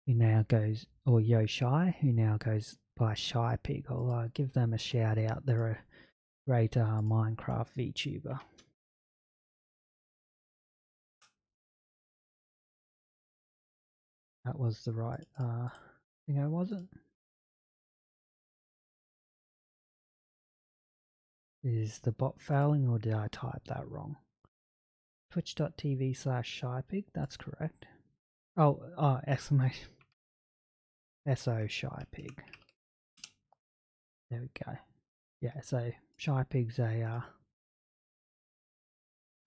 who now goes, or Yoshi, who now goes by Shy Pig. I'll give them a shout out. They're a great Minecraft VTuber. That was the right thing, I wasn't. Is the bot failing, or did I type that wrong? Twitch.tv/shypig, that's correct. Oh, exclamation. SO Shypig. There we go. Yeah, so Shypig's a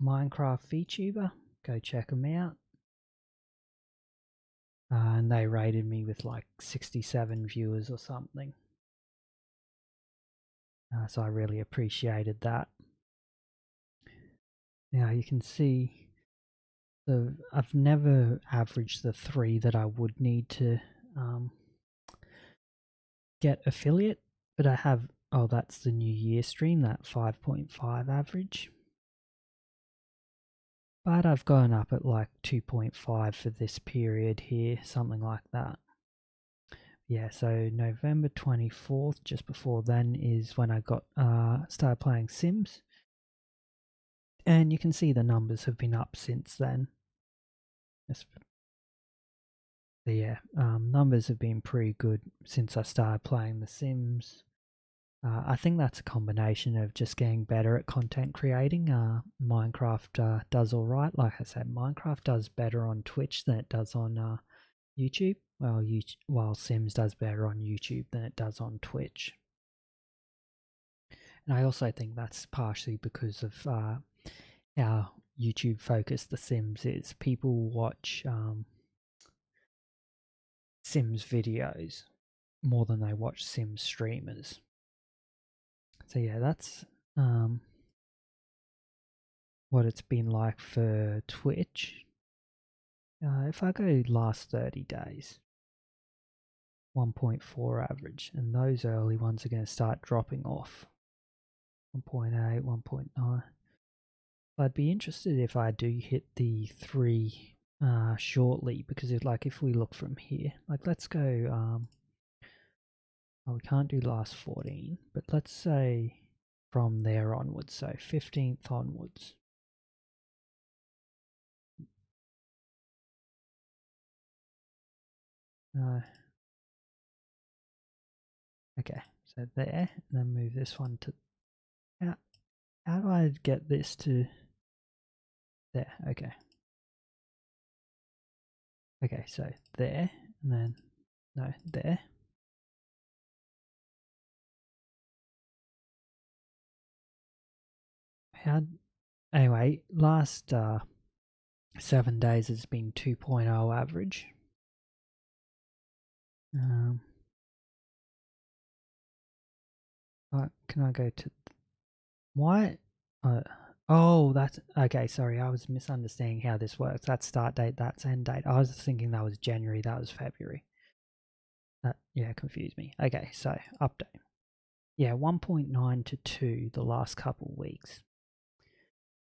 Minecraft VTuber. Go check them out. And they rated me with like 67 viewers or something. So I really appreciated that. Now you can see I've never averaged the 3 that I would need to get affiliate, but I have, oh, that's the New Year stream, that 5.5 average. But I've gone up at like 2.5 for this period here, something like that. Yeah, so November 24th, just before then, is when I got started playing Sims. And you can see the numbers have been up since then. Yeah, numbers have been pretty good since I started playing The Sims. I think that's a combination of just getting better at content creating. Minecraft does alright. Like I said, Minecraft does better on Twitch than it does on YouTube. While Sims does better on YouTube than it does on Twitch. And I also think that's partially because of how YouTube focused The Sims is. People watch Sims videos more than they watch Sims streamers. So yeah, that's what it's been like for Twitch. If I go last 30 days, 1.4 average, and those early ones are going to start dropping off. 1.8, 1.9. I'd be interested if I do hit the 3 shortly, because if we look from here, like let's go, well, we can't do last 14, but let's say from there onwards, so 15th onwards. Okay, so there, and then move this one to, how do I get this to there? Okay. Okay, so there, and then, no, there. Anyway, last 7 days has been 2.0 average. Can I go to why? Oh, that's okay. Sorry, I was misunderstanding how this works. That's start date, that's end date. I was thinking that was January, that was February. That confused me. Okay, so update. Yeah, 1.9 to 2 the last couple weeks.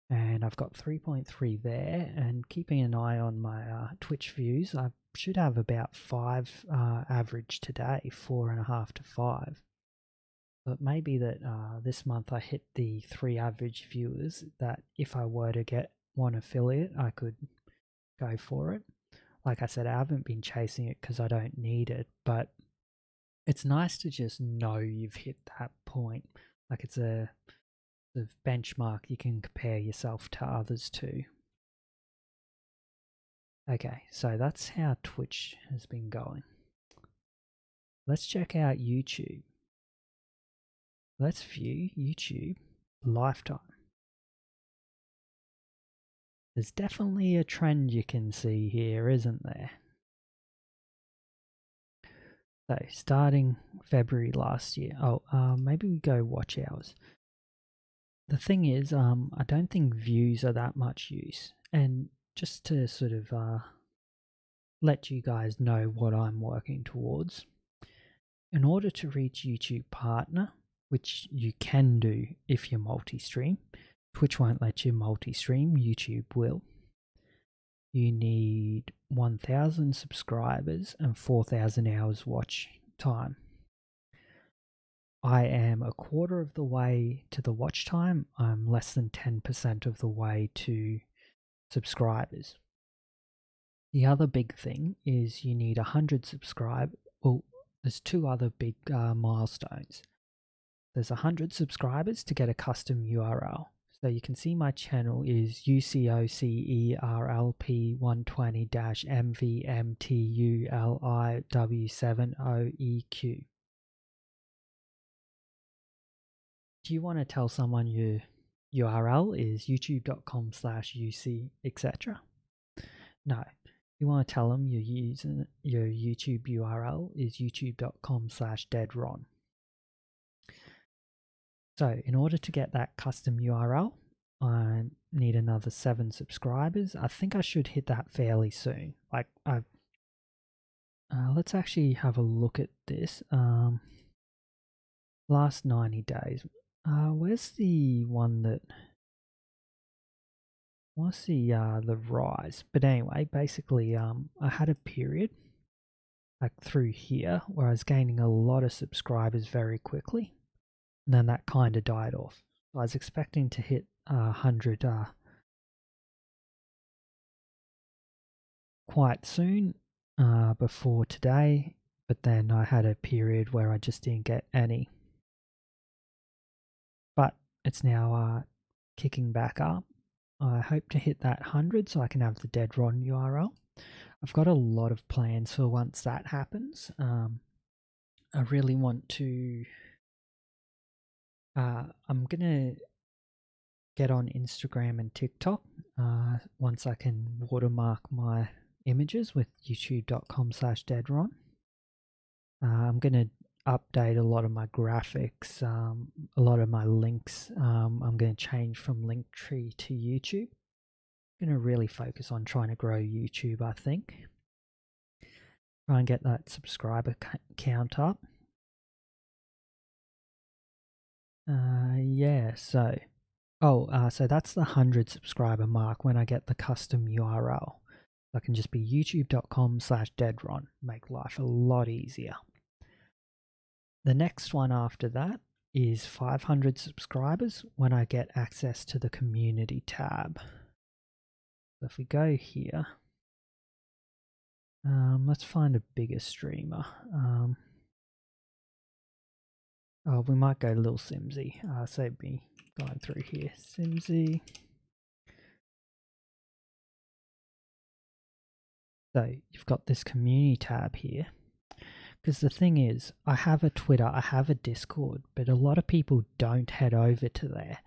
And I've got 3.3 there, and keeping an eye on my Twitch views, I should have about 5 average today, 4.5 to 5. But maybe that this month I hit the 3 average viewers, that if I were to get one affiliate, I could go for it. Like I said, I haven't been chasing it because I don't need it, but it's nice to just know you've hit that point. Like it's a benchmark you can compare yourself to others to. Okay, so that's how Twitch has been going. Let's check out YouTube. Let's view YouTube lifetime. There's definitely a trend you can see here, isn't there? So starting February last year. Maybe we go watch hours. The thing is, I don't think views are that much use. And just to sort of let you guys know what I'm working towards, in order to reach YouTube Partner, which you can do if you're multi-stream, Twitch won't let you multi-stream, YouTube will. You need 1,000 subscribers and 4,000 hours watch time. I am a quarter of the way to the watch time. I'm less than 10% of the way to subscribers. The other big thing is you need 100 subscribers. Well, there's two other big milestones. There's 100 subscribers to get a custom URL. So you can see my channel is UCOCERLP120-MVMTULIW70EQ. Do you want to tell someone your URL is youtube.com/UC, etc.? No. You want to tell them your YouTube URL is youtube.com/DeadRon. So in order to get that custom URL, I need another 7 subscribers. I think I should hit that fairly soon. Like let's actually have a look at this. Last 90 days. Where's the one that? What's the rise? But anyway, basically, I had a period like through here where I was gaining a lot of subscribers very quickly. And then that kind of died off. I was expecting to hit 100 quite soon before today, but then I had a period where I just didn't get any. But it's now kicking back up. I hope to hit that 100 so I can have the DeadRon URL. I've got a lot of plans for once that happens. I really want to... I'm going to get on Instagram and TikTok once I can watermark my images with youtube.com/DeadRon. I'm going to update a lot of my graphics, a lot of my links. I'm going to change from Linktree to YouTube. I'm going to really focus on trying to grow YouTube, I think. Try and get that subscriber count up. Yeah, so... so that's the 100 subscriber mark when I get the custom URL. I can just be youtube.com/DeadRon. Make life a lot easier. The next one after that is 500 subscribers when I get access to the community tab. So if we go here, let's find a bigger streamer. We might go Lil Simsy. Save me going through here. Simsy. So you've got this community tab here. Because the thing is, I have a Twitter, I have a Discord, but a lot of people don't head over to there.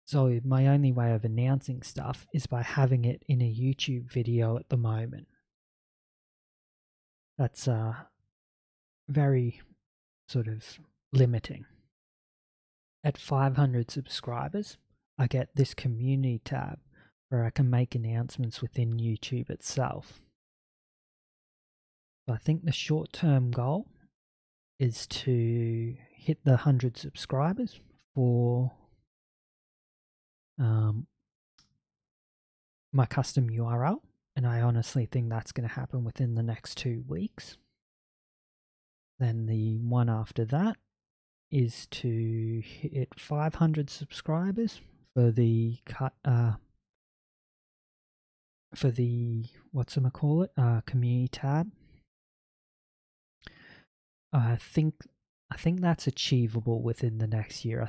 So my only way of announcing stuff is by having it in a YouTube video at the moment. That's very sort of limiting. At 500 subscribers, I get this community tab where I can make announcements within YouTube itself. I think the short-term goal is to hit the 100 subscribers for my custom URL, and I honestly think that's going to happen within the next 2 weeks. Then the one after that is to hit 500 subscribers for the community tab. I think that's achievable within the next year.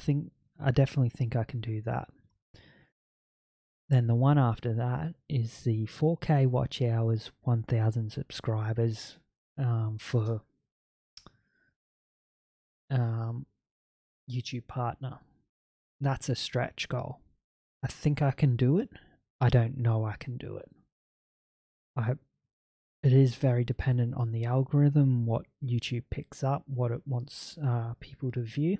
I definitely think I can do that. Then the one after that is the 4K watch hours, 1,000 subscribers for YouTube partner. That's a stretch goal. I think I can do it. I don't know I can do it. It is very dependent on the algorithm, what YouTube picks up, what it wants people to view.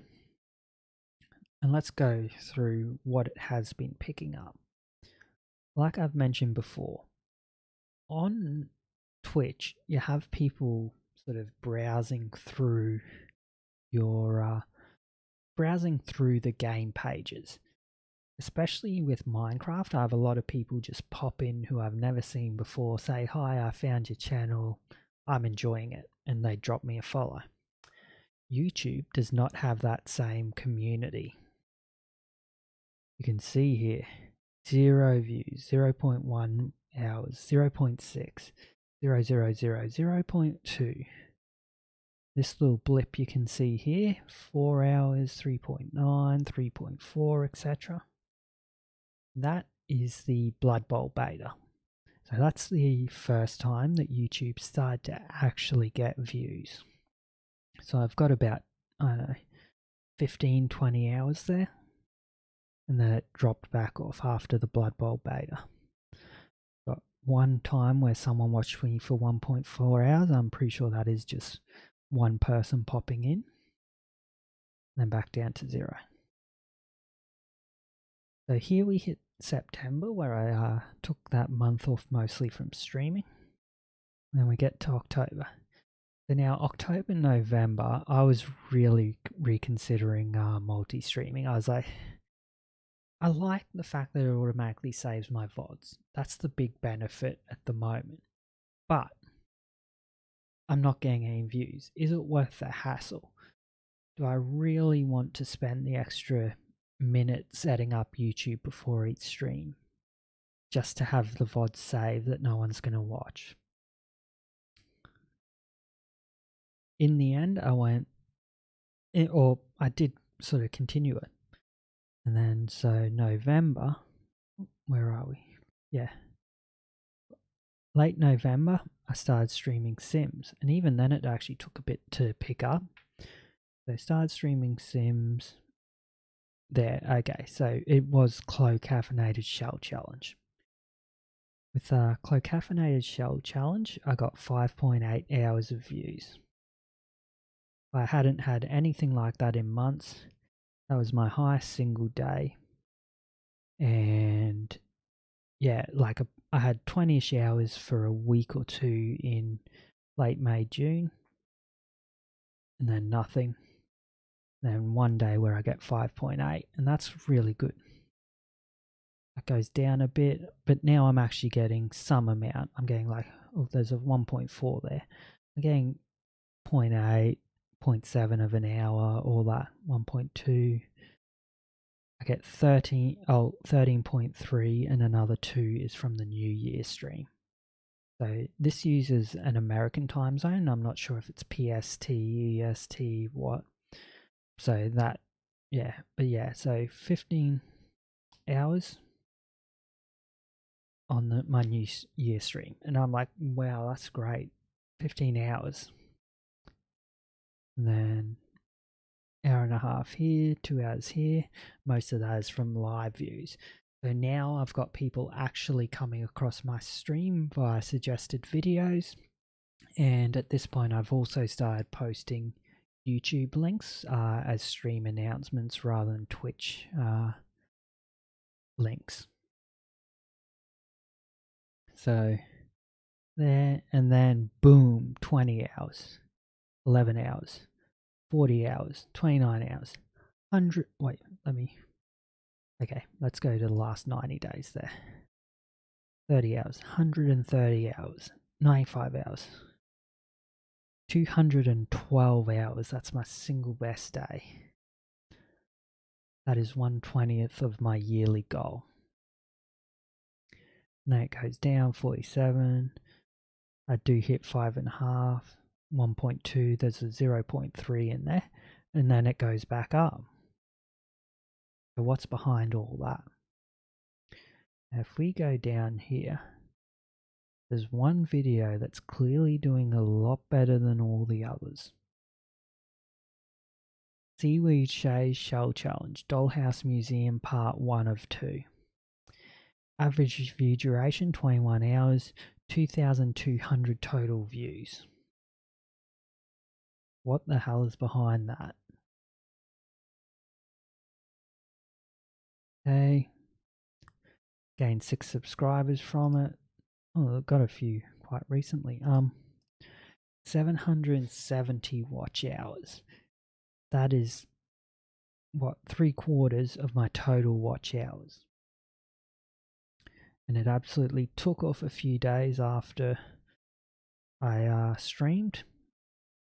And let's go through what it has been picking up. Like I've mentioned before, on Twitch, you have people sort of browsing through the game pages. Especially with Minecraft, I have a lot of people just pop in who I've never seen before, say, "Hi, I found your channel, I'm enjoying it," and they drop me a follow. YouTube does not have that same community. You can see here, 0 views, 0.1 hours, 0.6, 0.00, 0.2. This little blip you can see here, 4 hours, 3.9, 3.4, etc. That is the Blood Bowl beta. So that's the first time that YouTube started to actually get views. So I've got about, I don't know, 15, 20 hours there. And then it dropped back off after the Blood Bowl beta. Got one time where someone watched me for 1.4 hours. I'm pretty sure that is just one person popping in. Then back down to 0. So here we hit September, where I took that month off mostly from streaming. And then we get to October. So now October, November, I was really reconsidering multi-streaming. I was like, I like the fact that it automatically saves my VODs. That's the big benefit at the moment. But I'm not getting any views. Is it worth the hassle? Do I really want to spend the extra minute setting up YouTube before each stream just to have the VOD save that no one's going to watch? In the end, I did sort of continue it. And then, so November, where are we? Yeah. Late November, I started streaming Sims. And even then, it actually took a bit to pick up. So I started streaming Sims. There, okay, so it was Clo Caffeinated Shell Challenge. With Clo Caffeinated Shell Challenge, I got 5.8 hours of views. I hadn't had anything like that in months. That was my highest single day. And yeah, like I had 20-ish hours for a week or two in late May, June. And then nothing. Then one day where I get 5.8, and that's really good. It goes down a bit, but now I'm actually getting some amount. I'm getting like, oh, there's a 1.4 there. I'm getting 0.8, 0.7 of an hour, all that, 1.2. I get 13.3, and another 2 is from the New Year stream. So this uses an American time zone. I'm not sure if it's PST, EST, what. So that, yeah, but yeah, so 15 hours on my New Year stream. And I'm like, wow, that's great. 15 hours. And then hour and a half here, 2 hours here. Most of that is from live views. So now I've got people actually coming across my stream via suggested videos. And at this point, I've also started posting YouTube links as stream announcements rather than Twitch links. So there, and then boom, 20 hours, 11 hours, 40 hours, 29 hours, 100, wait, okay, let's go to the last 90 days there. 30 hours, 130 hours, 95 hours, 212 hours, that's my single best day. That is 1/20th of my yearly goal. And then it goes down, 47. I do hit 5.5, 1.2, there's a 0.3 in there, and then it goes back up. So what's behind all that? If we go down here, there's one video that's clearly doing a lot better than all the others. Seaweed Shay's Shell Challenge, Dollhouse Museum Part 1 of 2. Average view duration 21 hours, 2,200 total views. What the hell is behind that? Okay. Gained 6 subscribers from it. Oh, I've got a few quite recently. 770 watch hours. That is, what, 3/4 of my total watch hours. And it absolutely took off a few days after I streamed.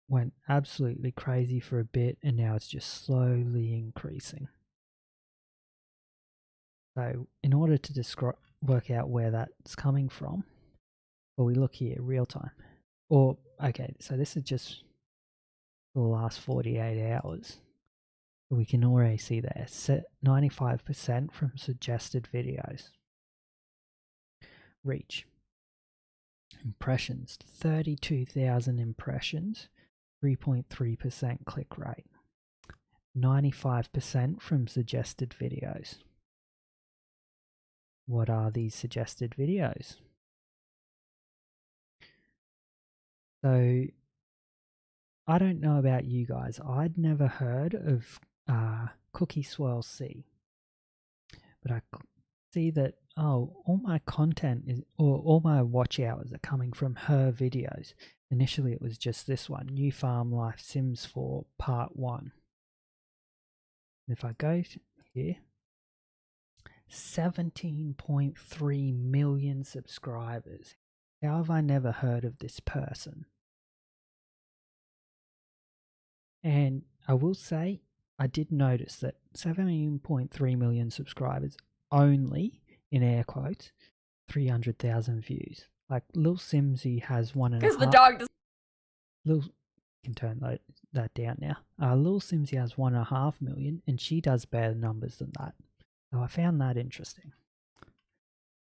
Went absolutely crazy for a bit, and now it's just slowly increasing. So in order to work out where that's coming from, well, we look here, real time. Or, okay, so this is just the last 48 hours. We can already see there, 95% from suggested videos. Reach. Impressions, 32,000 impressions, 3.3% click rate. 95% from suggested videos. What are these suggested videos? So, I don't know about you guys. I'd never heard of Cookie Swirl C, but I see that all my content is, or all my watch hours are coming from her videos. Initially, it was just this one, New Farm Life Sims 4 Part 1. If I go here, 17.3 million subscribers. How have I never heard of this person? And I will say, I did notice that 17.3 million subscribers only, in air quotes, 300,000 views. Like Lil Simsy has 1.5. Because the dog does. Lil can turn that down now. Lil Simsy has 1.5 million, and she does better numbers than that. So I found that interesting.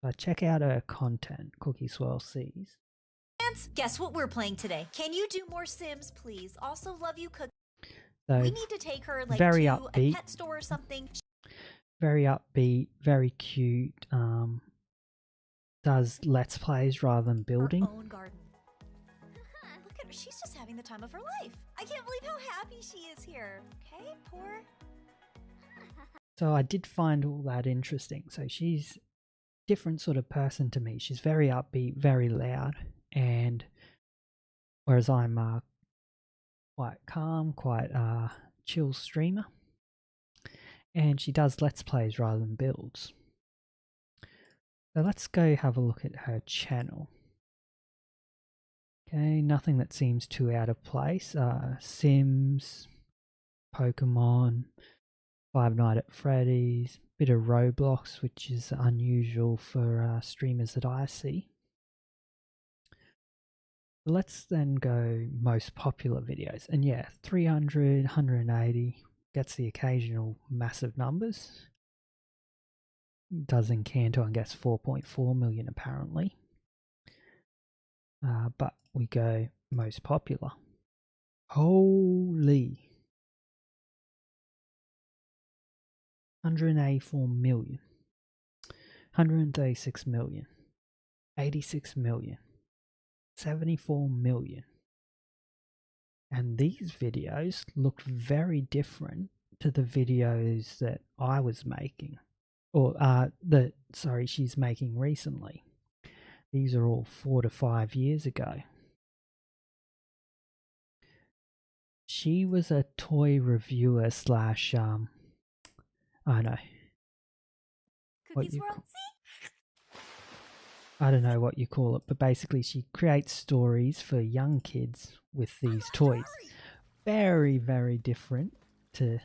So check out her content, Cookie Swirl C's. Guess what we're playing today? Can you do more Sims, please? Also love you, Cookie. So we need to take her like very to upbeat, a pet store or something. Very upbeat, very cute. Does let's plays rather than building. Her own garden. Look at her. She's just having the time of her life. I can't believe how happy she is here. Okay, poor. So I did find all that interesting. So she's a different sort of person to me. She's very upbeat, very loud, and whereas I'm quite calm, quite chill streamer, and she does let's plays rather than builds. So let's go have a look at her channel. Okay, nothing that seems too out of place. Sims, Pokemon, Five Nights at Freddy's, bit of Roblox, which is unusual for streamers that I see. Let's then go most popular videos, and yeah, 300, 180 gets the occasional massive numbers. Does Encanto and gets 4.4 million apparently. But we go most popular. Holy! 184 million. 136 million. 86 million. 74 million. And these videos look very different to the videos that I was making, or she's making recently. These are all 4 to 5 years ago. She was a toy reviewer slash I don't know. I don't know what you call it, but basically she creates stories for young kids with these toys. Very, very different to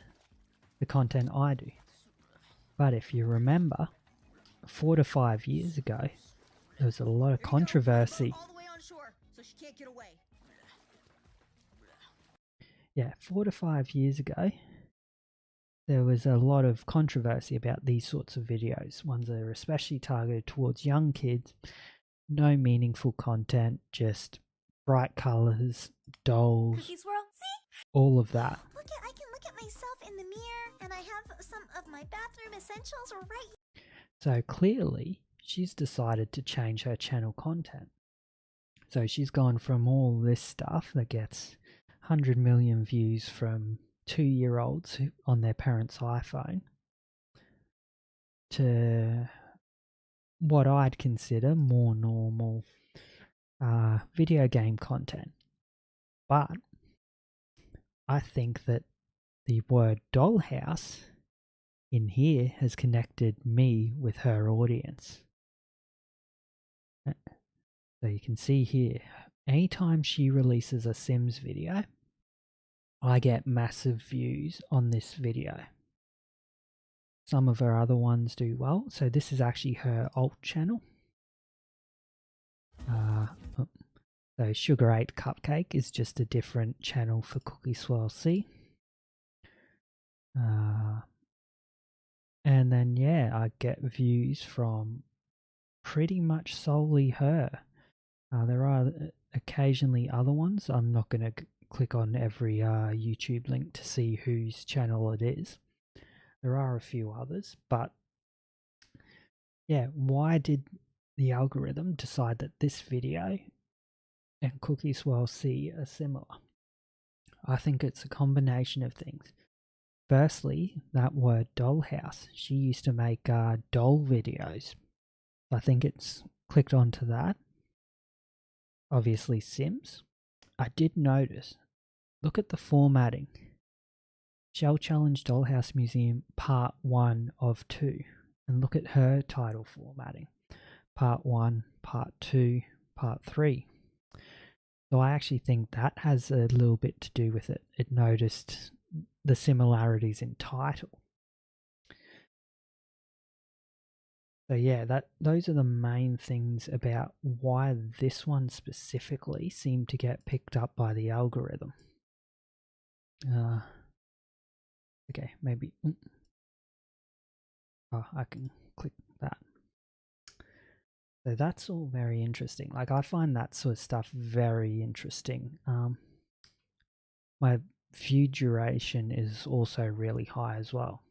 the content I do. But if you remember, 4 to 5 years ago, there was a lot of controversy. Yeah, 4 to 5 years ago, there was a lot of controversy about these sorts of videos, ones that are especially targeted towards young kids. No meaningful content, just bright colors, dolls, Cookie Swirl, see? all of that. I can look at myself in the mirror, and I have some of my bathroom essentials right here. So clearly, she's decided to change her channel content. So she's gone from all this stuff that gets 100 million views from 2-year-olds on their parents' iPhone to what I'd consider more normal video game content. But I think that the word dollhouse in here has connected me with her audience. So you can see here, anytime she releases a Sims video, I get massive views on this video. Some of her other ones do well. So this is actually her alt channel. So Sugar 8 Cupcake is just a different channel for Cookie Swirl C. And then yeah, I get views from pretty much solely her. There are occasionally other ones. I'm not going to click on every YouTube link to see whose channel it is. There are a few others, but yeah, why did the algorithm decide that this video and Cookie Swirl C are similar? I think it's a combination of things. Firstly, that word dollhouse. She used to make doll videos. I think it's clicked onto that. Obviously Sims. I did notice, look at the formatting. Shell Challenge Dollhouse Museum Part 1 of 2. And look at her title formatting. Part 1, Part 2, Part 3. So I actually think that has a little bit to do with it. It noticed the similarities in title. So yeah, those are the main things about why this one specifically seemed to get picked up by the algorithm. Okay, maybe. Oh, I can click that. So that's all very interesting. Like, I find that sort of stuff very interesting. My view duration is also really high as well.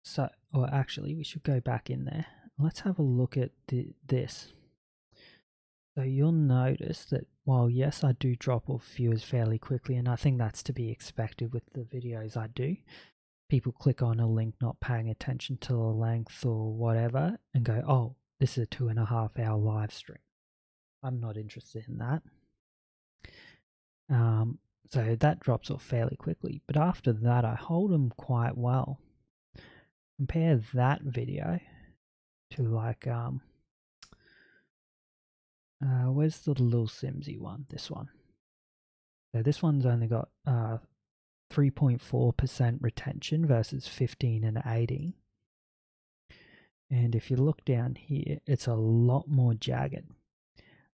So, or actually, we should go back in there. Let's have a look at this. So you'll notice that while yes, I do drop off viewers fairly quickly, and I think that's to be expected with the videos I do. People click on a link not paying attention to the length or whatever and go, oh, this is a 2.5 hour live stream. I'm not interested in that. So that drops off fairly quickly. But after that, I hold them quite well. Compare that video to like, where's the little Simsy one? This one. So this one's only got 3.4% retention versus 15 and 18. And if you look down here, it's a lot more jagged.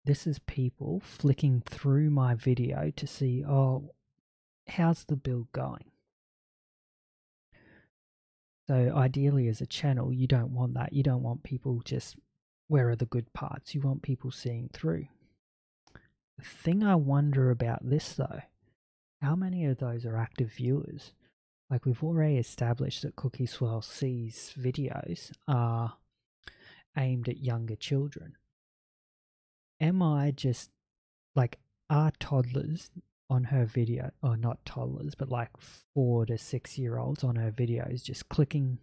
This is people flicking through my video to see, oh, how's the build going? So ideally as a channel, you don't want that. You don't want people just, where are the good parts? You want people seeing through. The thing I wonder about this though, how many of those are active viewers? Like, we've already established that Cookie Swirl C's videos are aimed at younger children. Am I just, like, are toddlers on her video, or not toddlers, but like 4 to 6 year olds on her videos just clicking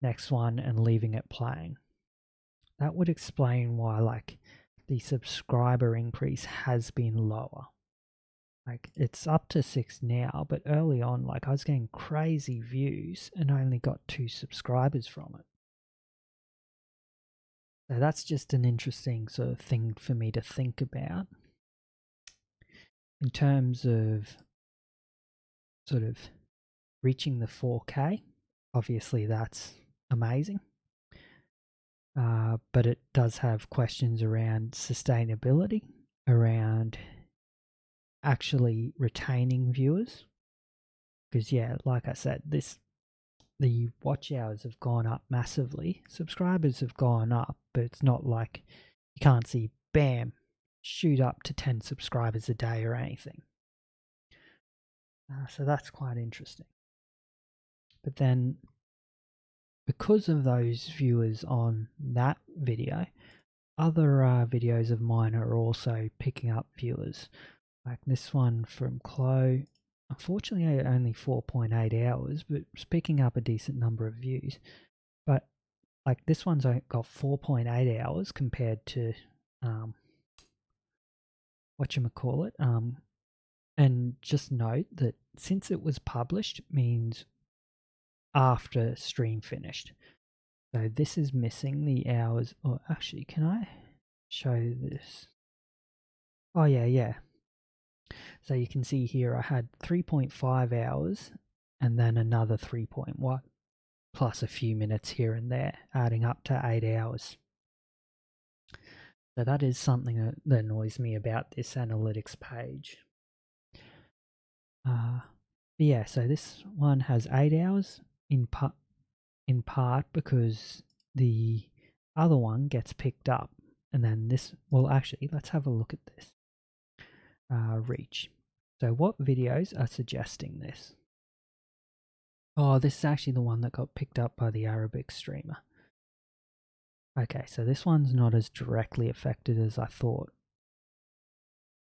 next one and leaving it playing? That would explain why, like, the subscriber increase has been lower. Like, it's up to 6 now, but early on, like, I was getting crazy views and I only got 2 subscribers from it. So that's just an interesting sort of thing for me to think about. In terms of sort of reaching the 4K, obviously that's amazing. But it does have questions around sustainability, around actually retaining viewers. Because yeah, like I said, the watch hours have gone up massively. Subscribers have gone up, but it's not like you can't see, bam, shoot up to 10 subscribers a day or anything. So that's quite interesting. But then, because of those viewers on that video, other videos of mine are also picking up viewers. Like this one from Chloe, unfortunately only 4.8 hours, but it's picking up a decent number of views. But like this one's got 4.8 hours compared to whatchamacallit. And just note that since it was published means after stream finished. So this is missing the hours. Or actually, can I show this? Oh yeah. So you can see here I had 3.5 hours and then another 3.1 plus a few minutes here and there, adding up to 8 hours. So that is something that annoys me about this analytics page. Yeah, so this one has 8 hours in part because the other one gets picked up. And then this, well actually, let's have a look at this. Reach. So what videos are suggesting this? Oh, this is actually the one that got picked up by the Arabic streamer. Okay, so this one's not as directly affected as I thought.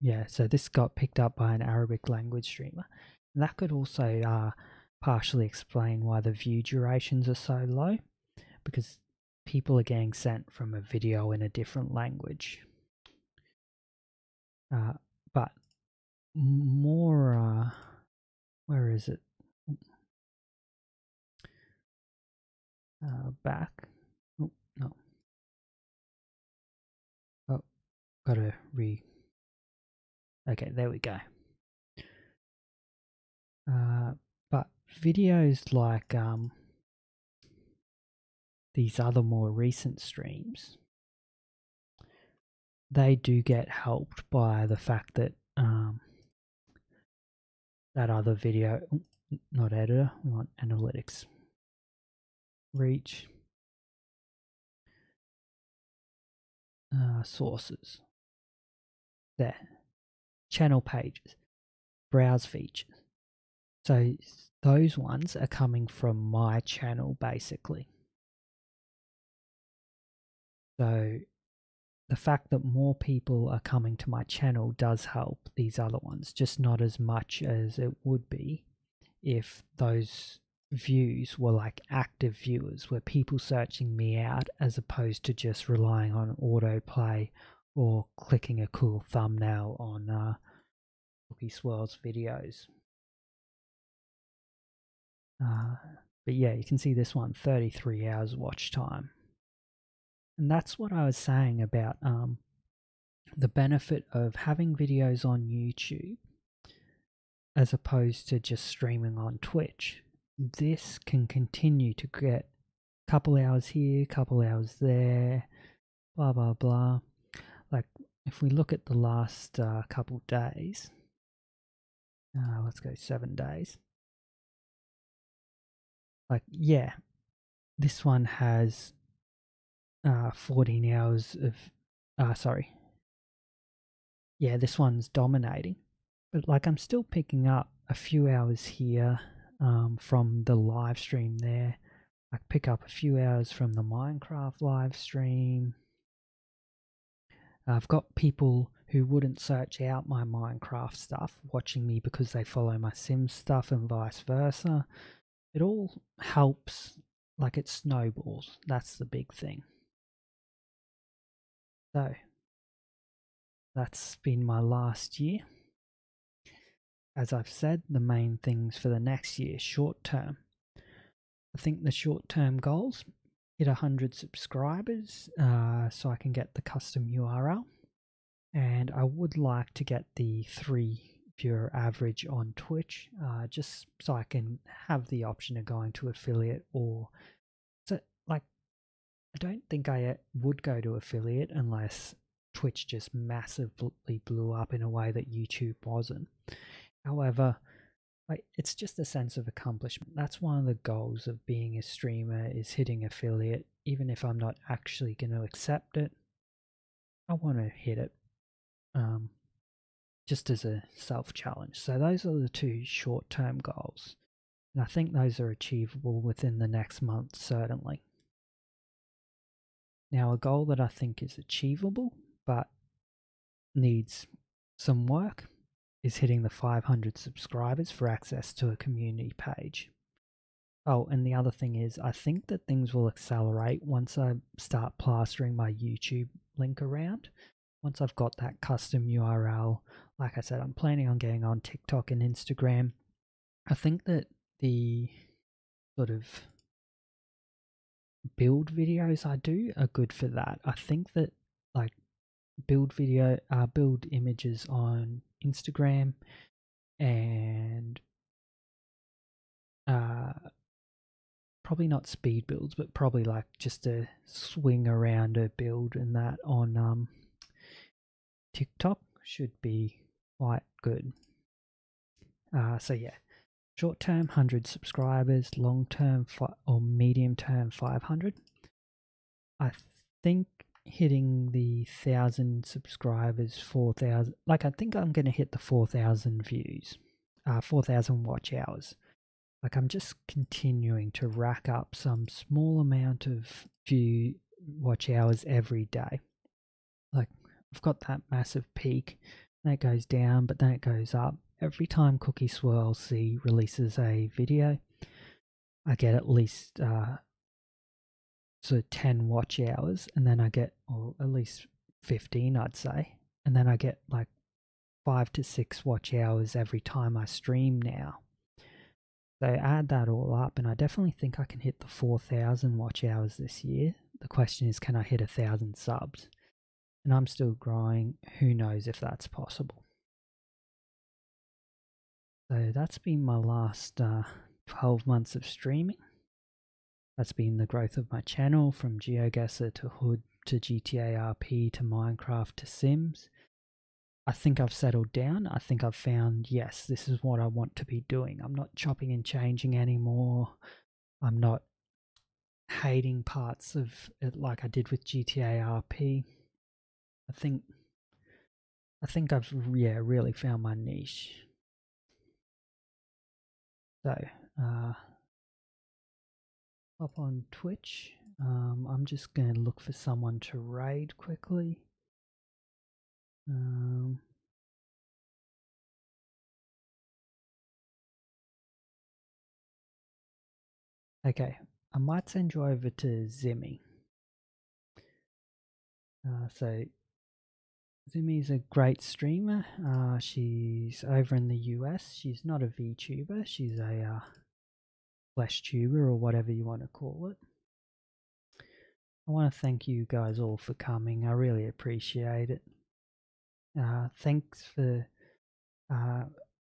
Yeah, so this got picked up by an Arabic language streamer. And that could also partially explain why the view durations are so low, because people are getting sent from a video in a different language. But more, where is it? Back. Oh, no. Oh, gotta Okay, there we go. But videos like these other more recent streams, they do get helped by the fact that that other video, not editor, we want analytics, reach, sources, there, channel pages, browse features. So those ones are coming from my channel basically. So the fact that more people are coming to my channel does help these other ones, just not as much as it would be if those views were like active viewers, were people searching me out as opposed to just relying on autoplay or clicking a cool thumbnail on Cookie Swirl's videos. But yeah, you can see this one, 33 hours watch time. And that's what I was saying about the benefit of having videos on YouTube as opposed to just streaming on Twitch. This can continue to get a couple hours here, couple hours there, blah blah blah. Like if we look at the last couple days, let's go 7 days. Like yeah, this one has 14 hours of sorry. Yeah, this one's dominating. But like I'm still picking up a few hours here from the live stream there. I pick up a few hours from the Minecraft live stream. I've got people who wouldn't search out my Minecraft stuff watching me because they follow my Sims stuff and vice versa. It all helps, like it snowballs. That's the big thing. So that's been my last year. As I've said, the main things for the next year, short term. I think the short term goals, hit 100 subscribers so I can get the custom URL. And I would like to get the 3 viewer average on Twitch just so I can have the option of going to affiliate, or so like I don't think I would go to affiliate unless Twitch just massively blew up in a way that YouTube wasn't. However, like, it's just a sense of accomplishment. That's one of the goals of being a streamer, is hitting affiliate. Even if I'm not actually going to accept it, I want to hit it, just as a self-challenge. So those are the two short-term goals. And I think those are achievable within the next month, certainly. Now, a goal that I think is achievable, but needs some work, is hitting the 500 subscribers for access to a community page. Oh, and the other thing is, I think that things will accelerate once I start plastering my YouTube link around. Once I've got that custom URL, like I said, I'm planning on getting on TikTok and Instagram. I think that the sort of build videos I do are good for that. I think that like build images on Instagram and probably not speed builds, but probably like just a swing around a build and that on TikTok should be quite good. So yeah, short term 100 subscribers, long term or medium term 500. I think hitting the 1,000 subscribers, 4,000, like I think I'm going to hit the 4,000 views, 4,000 watch hours. Like I'm just continuing to rack up some small amount of watch hours every day. Like I've got that massive peak, then it goes down, but then it goes up. Every time Cookie Swirl C releases a video, I get at least sort of 10 watch hours, and then I get, or at least 15 I'd say, and then I get like 5 to 6 watch hours every time I stream now. So add that all up, and I definitely think I can hit the 4,000 watch hours this year. The question is, can I hit 1,000 subs? And I'm still growing. Who knows if that's possible? So that's been my last 12 months of streaming. That's been the growth of my channel, from Geoguessr to Hood to GTA RP to Minecraft to Sims. I think I've settled down. I think I've found, yes, this is what I want to be doing. I'm not chopping and changing anymore. I'm not hating parts of it like I did with GTA RP. I think I've really found my niche. So hop on Twitch. I'm just going to look for someone to raid quickly. Okay, I might send you over to Zimmy. So Zimmy's a great streamer. She's over in the US. She's not a VTuber. She's a flesh tuber, or whatever you want to call it. I want to thank you guys all for coming. I really appreciate it. Thanks for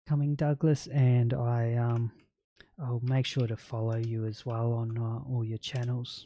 coming, Douglas, and I'll make sure to follow you as well on all your channels.